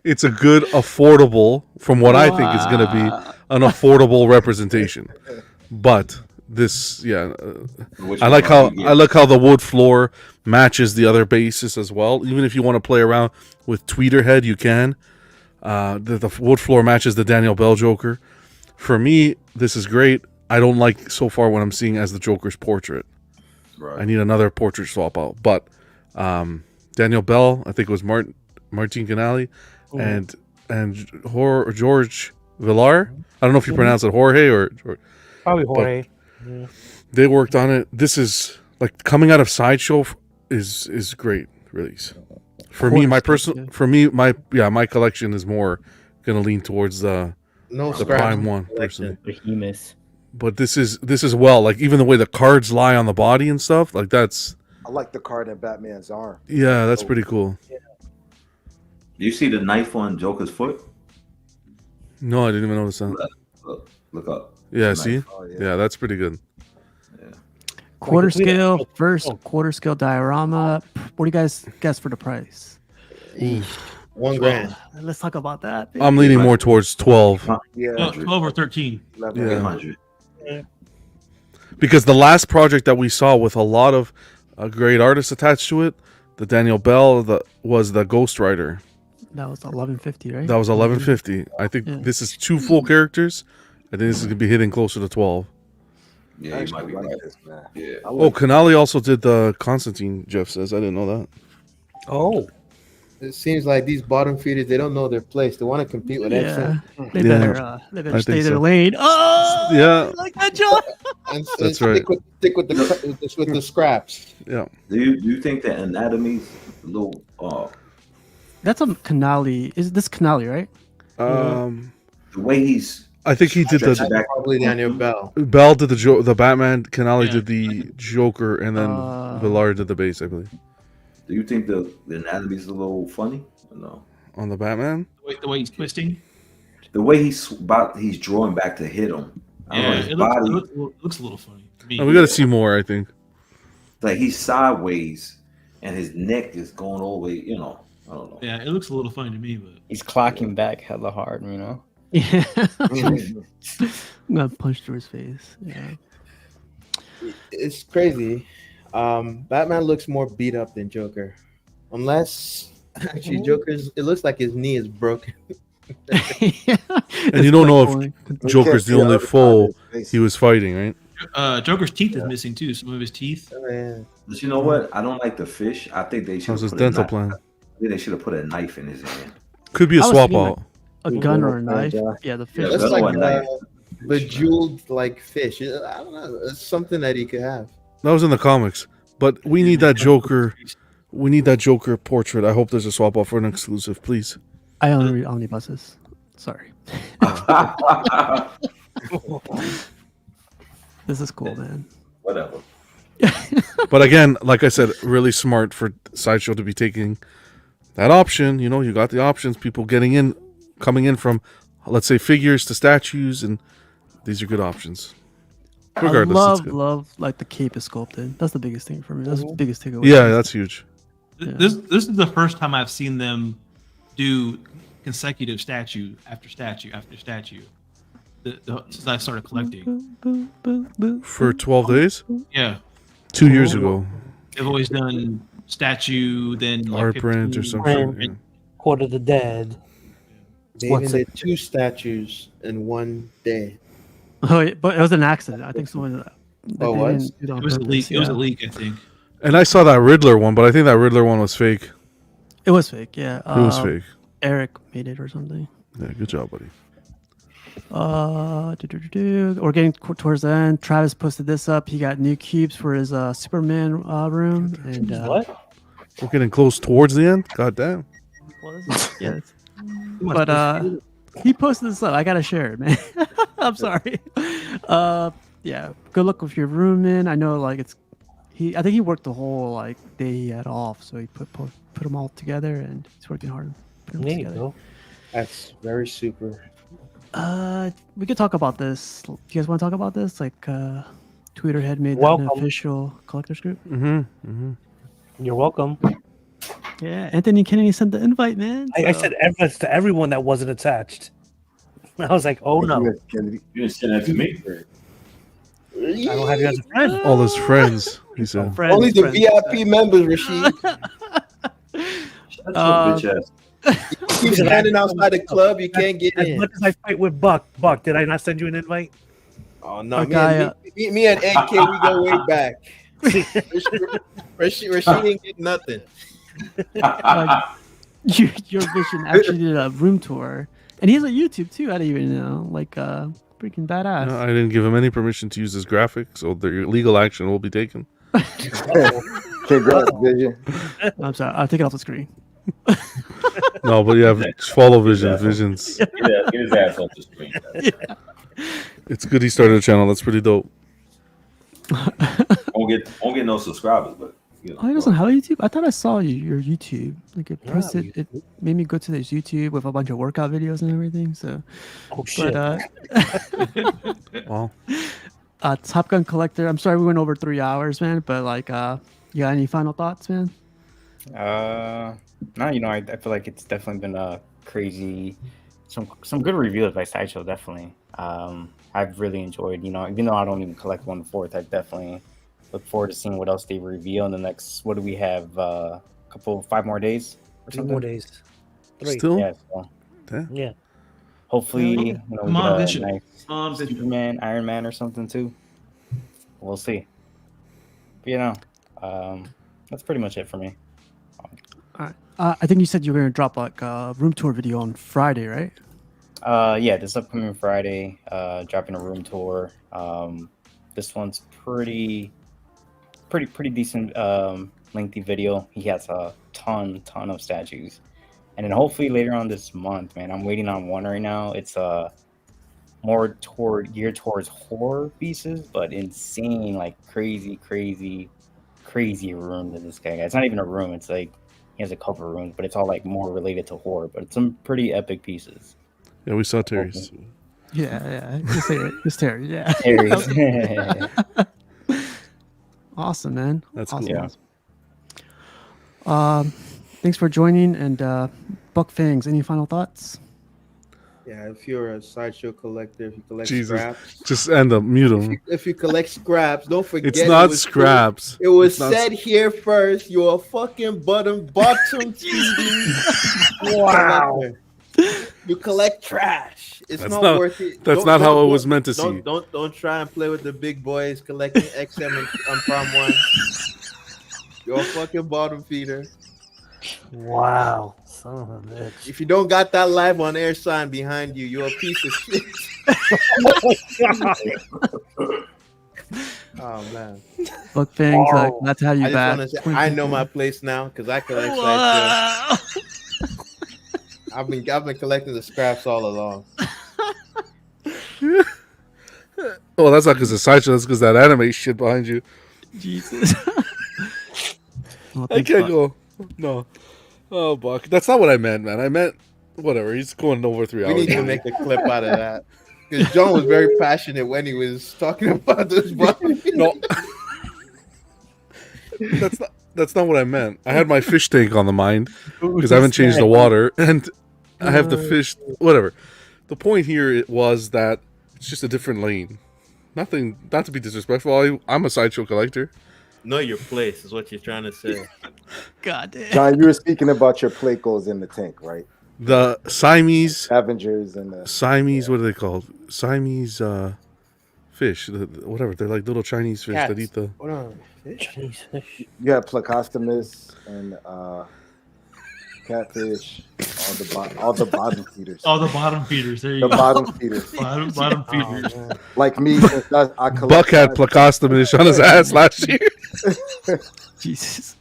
It's a good, affordable, from what I think is going to be an affordable representation. But this, yeah, Which I one like are how you I like how the wood floor matches the other bases as well. Even if you want to play around with tweeter head, you can. The wood floor matches the Daniel Bell Joker. For me, this is great. I don't like so far what I'm seeing as the Joker's portrait. Right. I need another portrait swap out. But Daniel Bell, I think it was Martin Canali, and George Villar. I don't know if you pronounce it Jorge or Probably but Jorge. Yeah. they worked on it. This is like coming out of Sideshow is great release. For me, my personal, for me, my collection is more gonna lean towards the Scratch Prime one collection. personally. Behemoth. But this is well, like even the way the cards lie on the body and stuff, like that's I like the card in Batman's arm. that's pretty cool. You see the knife on Joker's foot? No, I didn't even notice that. Look up. Yeah, It's a see, knife. yeah, that's pretty good. Quarter Like, we don't- scale, first quarter scale diorama. What do you guys guess for the price? $1,000. Let's talk about that. I'm leaning more towards 12. Yeah, 12 or 13. Yeah. 800. Because the last project that we saw with a lot of great artists attached to it, the Daniel Bell, was the Ghost Rider. That was 1150, right? That was 1150. I think this is 2 full characters. I think this is gonna be hitting closer to 12. Yeah, you might be right. this, man. Yeah. Oh, Canali also did the Constantine. Jeff says I didn't know that. Oh, It seems like these bottom feeders, they don't know their place. They want to compete with Yeah, Exxon. they Yeah. better I stay think their so. lane. Oh, Yeah. I like that, John. And That's stick right. Stick with the scraps. Yeah. Do you think that anatomy's a little That's a Canali. Is this Canali, right? the way he's I think he did stretching the back? Probably Daniel Bell. Bell did the Batman. Canali Yeah. did the Joker, and then Villar did the base, I believe, Do you think the anatomy's a little funny? Or no. on the Batman. The way he's twisting. The way he's drawing back to hit him. I don't know, Yeah, his it body, looks a little funny to me. And we got to see more. I think. like he's sideways, and his neck is going all the way. You know, I don't know. Yeah, it looks a little funny to me, but He's clocking back hella hard, you know. Yeah. I'm gonna punch through his face. Yeah. It's crazy. Batman looks more beat up than Joker. Unless actually Joker's it looks like his knee is broken. And you don't know if Joker's the only foe he was fighting, right? Joker's teeth is missing too. Some of his teeth. But you know what? I don't like the fish. I think they should. How's his put a dental knife- plan? Yeah, they should have put a knife in his hand. Could be a I was swap thinking, out. A gun or a knife. Yeah, the fish. Yeah, That's gun or like a knife. bejeweled like fish. I don't know. It's something that he could have. That was in the comics, but we need that Joker. We need that Joker portrait. I hope there's a swap out for an exclusive, please. I only read omnibuses. Sorry. This is cool, man. Whatever. But again, like I said, really smart for Sideshow to be taking that option. You know, you got the options. People coming in from, let's say, figures to statues, and these are good options. Regardless, it's good. love like the cape is sculpted. That's the biggest thing for me. That's the biggest takeaway. Yeah, that's huge. This is the first time I've seen them do consecutive statue after statue after statue. Since I started collecting. For 12 days? Yeah. 2 years ago. They've always done statue, then like Art print or 15 something. Yeah. Court of the Dead. They What's even did 2 statues in one day. Oh, yeah, but it was an accident. I think someone. Oh, they was? didn't do on It was a purpose, leak. It was a yeah. leak, I think. And I saw that Riddler one, but I think that Riddler one was fake. It was fake. Yeah. It was fake. Eric made it or something. Yeah, good job, buddy. We're getting towards the end. Travis posted this up. He got new cubes for his Superman room. And What? We're getting close towards the end. God damn. Yes. But he posted this up. I gotta share it, man. I'm sorry. Yeah. Good luck with your room, man. I know, like I think he worked the whole like day he had off, so he put them all together, and he's working hard. to put 'em There you together. go. That's very super. We could talk about this. Do you guys want to talk about this? Like, Twitter had made that Welcome. an official collectors group. You're welcome. Yeah, Anthony Kennedy sent the invite, man. I so- said evidence to everyone that wasn't attached. I was like, oh no. You didn't send that to me. I don't have you as a friend. All his friends. He said. Friends, Only the friends. VIP members, Rashid. Shut your bitch ass. You keep standing outside the club, you can't get As in. much as I fight with Buck, did I not send you an invite? Oh no, Okay, me and AK, we go way back. Rashid ain't get nothing. Your vision actually did a room tour, and he has a YouTube too. I didn't even know, like freaking badass. No, I didn't give him any permission to use his graphics, so their legal action will be taken. Congrats, Vision. I'm sorry, I'll take it off the screen. No, but yeah, follow Vision. Vision's. Get his ass off the screen. It's good he started a channel. That's pretty dope. Won't get no subscribers, but you know, Oh, he doesn't have a YouTube. I thought I saw your YouTube. Like it posted, it made me go to this YouTube with a bunch of workout videos and everything. So, Oh shit. Well, Top Gun Collector. I'm sorry we went over 3 hours, man. But like, you got any final thoughts, man? No, you know, I feel like it's definitely been a crazy, some good reviews by Sideshow, definitely. I've really enjoyed, you know, even though I don't even collect 1/4, I definitely look forward to seeing what else they reveal in the next, what do we have, 5 more days? Or 2 something? more days. 3. still. Yeah, so Yeah. hopefully, Yeah. you know, we Come on, get a Vision. nice Come on, Vision. Superman, Iron Man or something too. We'll see. But, you know, that's pretty much it for me. All right. I think you said you were gonna drop like a room tour video on Friday, right? Yeah, this upcoming Friday, dropping a room tour. This one's pretty decent, lengthy video. He has a ton of statues, and then hopefully later on this month, man, I'm waiting on one right now. It's more geared towards horror pieces, but insane, like crazy room that this guy got. It's not even a room. It's like he has a couple of rooms, but it's all like more related to horror. But it's some pretty epic pieces. Yeah, we saw Terry's. Yeah. It's Terry. Yeah. Terry's. Awesome, man. That's awesome. cool. Yeah. Awesome. Thanks for joining. And Buck Fangs, any final thoughts? Yeah, if you're a sideshow collector, if you collect Jesus. scraps, Just end up, mute him. if you collect scraps, don't forget It's not it was scraps. It was It's not said here first. You're a fucking bottom feeding collector. You collect trash. It's That's not not- worth it. that's not how it was meant to see. Don't try and play with the big boys collecting XM on Prom 1. You're a fucking bottom feeder. Wow. Son of a bitch. If you don't got that live on air sign behind you, you're a piece of shit. Oh man. Buck Fangs, glad to have you I just back. want to say I know my place now because I collect sideshow. I've been collecting the scraps all along. Oh, that's not because of Sideshow. That's because that anime shit behind you. Jesus. Well, I thanks, can't Buck. go. No. Oh, Buck. That's not what I meant, man. I meant whatever. He's going over 3 We hours. need to make a clip out of that because John was very passionate when he was talking about this. No. That's not what I meant. I had my fish tank on the mind because I haven't changed the water, and I have the fish. Whatever. The point here was that it's just a different lane. Nothing. Not to be disrespectful. I'm a sideshow collector. Know your place is what you're trying to say. God damn. John, you were speaking about your Plecos in the tank, right? The Siamese. Avengers and the Siamese. What are they called? Siamese fish. Whatever. They're like little Chinese fish that eat the. Hold on. Chinese fish. you have Plecostomus and catfish, all the bottom feeders. All the bottom feeders. There you The go. bottom feeders. Bottom feeders. Oh, man. Like me, since I collect Buck had Plecostomus on his ass last year. Jesus.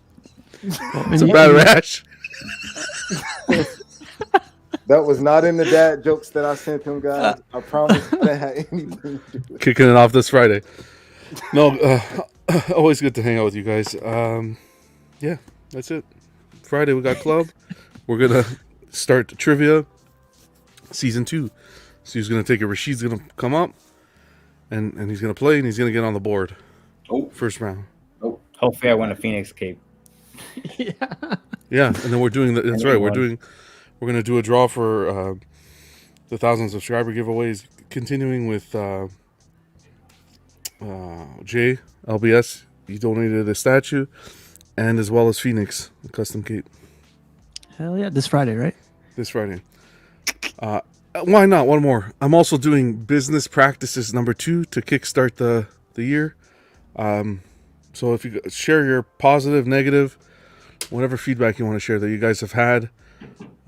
It's a bad rash. That was not in the dad jokes that I sent him, guys. I promise that had anything to do with it. Kicking it off this Friday. No, always good to hang out with you guys. Yeah, that's it. Friday we got club. We're gonna start the trivia season 2. So he's gonna take it. Rashid's gonna come up, and he's gonna play and he's gonna get on the board. Oh, First round. oh, Hopefully, I win a Phoenix cape. Yeah, and then we're doing that's right. We're gonna do a draw for the 1,000 subscriber giveaways. Continuing with Jay LBS, he donated a statue, and as well as Phoenix, a custom cape. Hell yeah! This Friday, right? This Friday. Why not? One more. I'm also doing business practices number 2 to kickstart the year. So if you share your positive, negative, whatever feedback you want to share that you guys have had,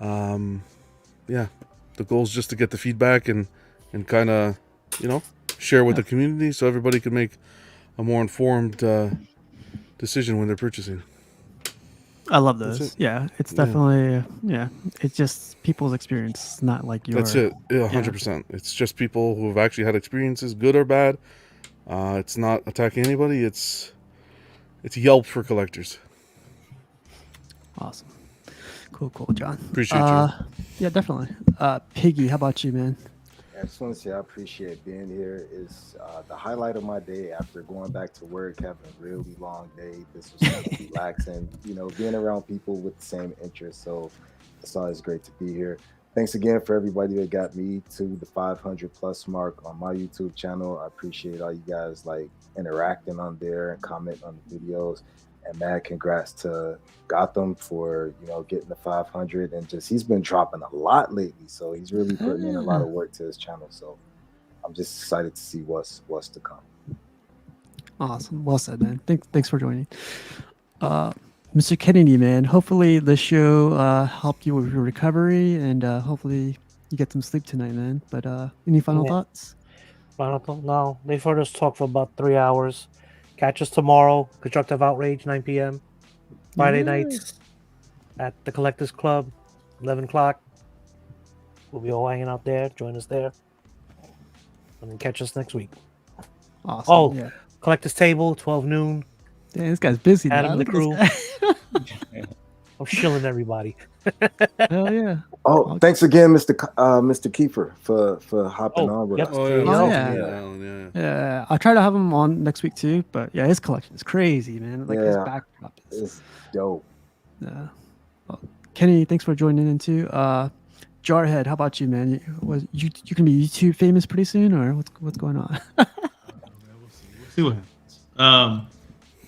yeah, the goal is just to get the feedback and kind of, share with the community so everybody can make a more informed decision when they're purchasing. I love those. Yeah, it's definitely it's just people's experience, not like your. That's it. Yeah, 100%. It's just people who have actually had experiences, good or bad. It's not attacking anybody. It's Yelp for collectors. Awesome. Cool, John. Appreciate you. Yeah, definitely. Piggy, how about you, man? I just want to say I appreciate being here. It's the highlight of my day after going back to work, having a really long day. This was kind of relaxing, being around people with the same interests. So it's always great to be here. Thanks again for everybody that got me to the 500 plus mark on my YouTube channel. I appreciate all you guys interacting on there and commenting on the videos. And mad congrats to Gotham for getting the 500, and he's been dropping a lot lately, so he's really putting in a lot of work to his channel. So I'm just excited to see what's to come. Awesome, well said, man. Thanks for joining, Mr. Kennedy, man. Hopefully the show helped you with your recovery, and hopefully you get some sleep tonight, man. But any final thoughts? Final thought? No, they've heard us talk for about 3 hours. Catch us tomorrow, Constructive Outrage, 9 p.m. Friday nights at the Collectors Club, 11 o'clock. We'll be all hanging out there. Join us there. And then catch us next week. Awesome. Collectors Table, 12 noon. Damn, this guy's busy. Adam and the crew. This I'm shilling everybody. Hell yeah. Oh, thanks again, Mr. Kiefer, for hopping on with us. Yeah. I'll try to have him on next week too. But yeah, his collection is crazy, man. His backdrop is dope. Yeah. Well, Kenny, thanks for joining in too. Jarhead, how about you, man? You can be YouTube famous pretty soon, or what's going on? We'll see what happens.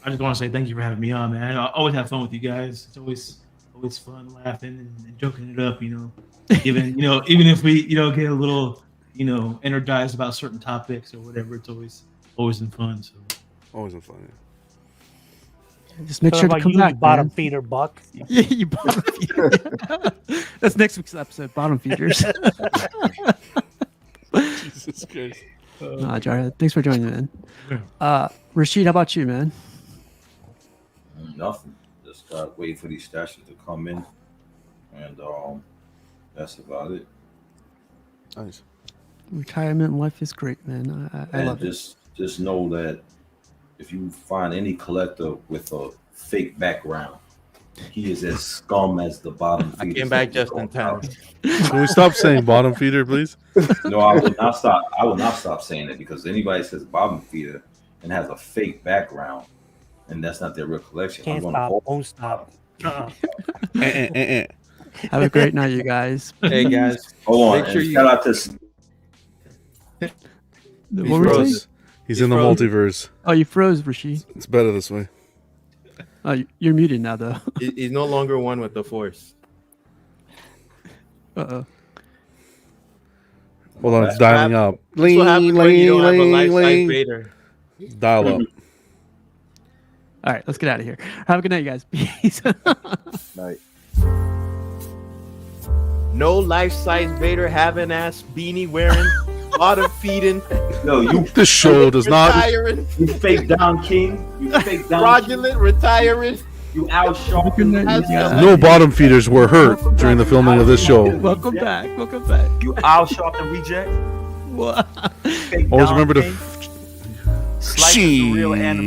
I just want to say thank you for having me on, man. I always have fun with you guys. It's always fun laughing and joking it up, Even even if we get a little energized about certain topics or whatever, it's always in fun. So always in fun. Yeah. Just make sure to come back, bottom man. feeder buck. Yeah, you bottom feeder. That's next week's episode. Bottom feeders. Jesus Christ. Jarhead, thanks for joining, man. Rashid, how about you, man? Nothing. Just gotta wait for these statues to come in, and that's about it. Nice. Retirement life is great, man. I love it. Just know that if you find any collector with a fake background, he is as scum as the bottom feeder. I came back just in time. Can we stop saying bottom feeder, please? No, I will not stop. I will not stop saying it, because anybody says bottom feeder and has a fake background, and that's not their real collection. Can't stop. Won't stop. Have a great night, you guys. Hey guys, hold on. Make sure shout out to. What were you saying? He's in the multiverse. Oh, you froze, Rashid. It's better this way. Oh, you're muted now, though. He's no longer one with the Force. Uh-oh. Hold on, it's dialing up. That's what happens when you don't have a life-size Vader. Dial up. All right, let's get out of here. Have a good night, you guys. Peace. Night. No life-size Vader having ass beanie wearing, bottom feeding. Yo, this show does not. Retiring. You fake Don King. You fake Don. Fraudulent retiring. You Al Sharpton. No bottom feeders were hurt during the filming of this show. Welcome back. Welcome back. You Al Sharpton reject. What? Always remember to. Slice is the real animal.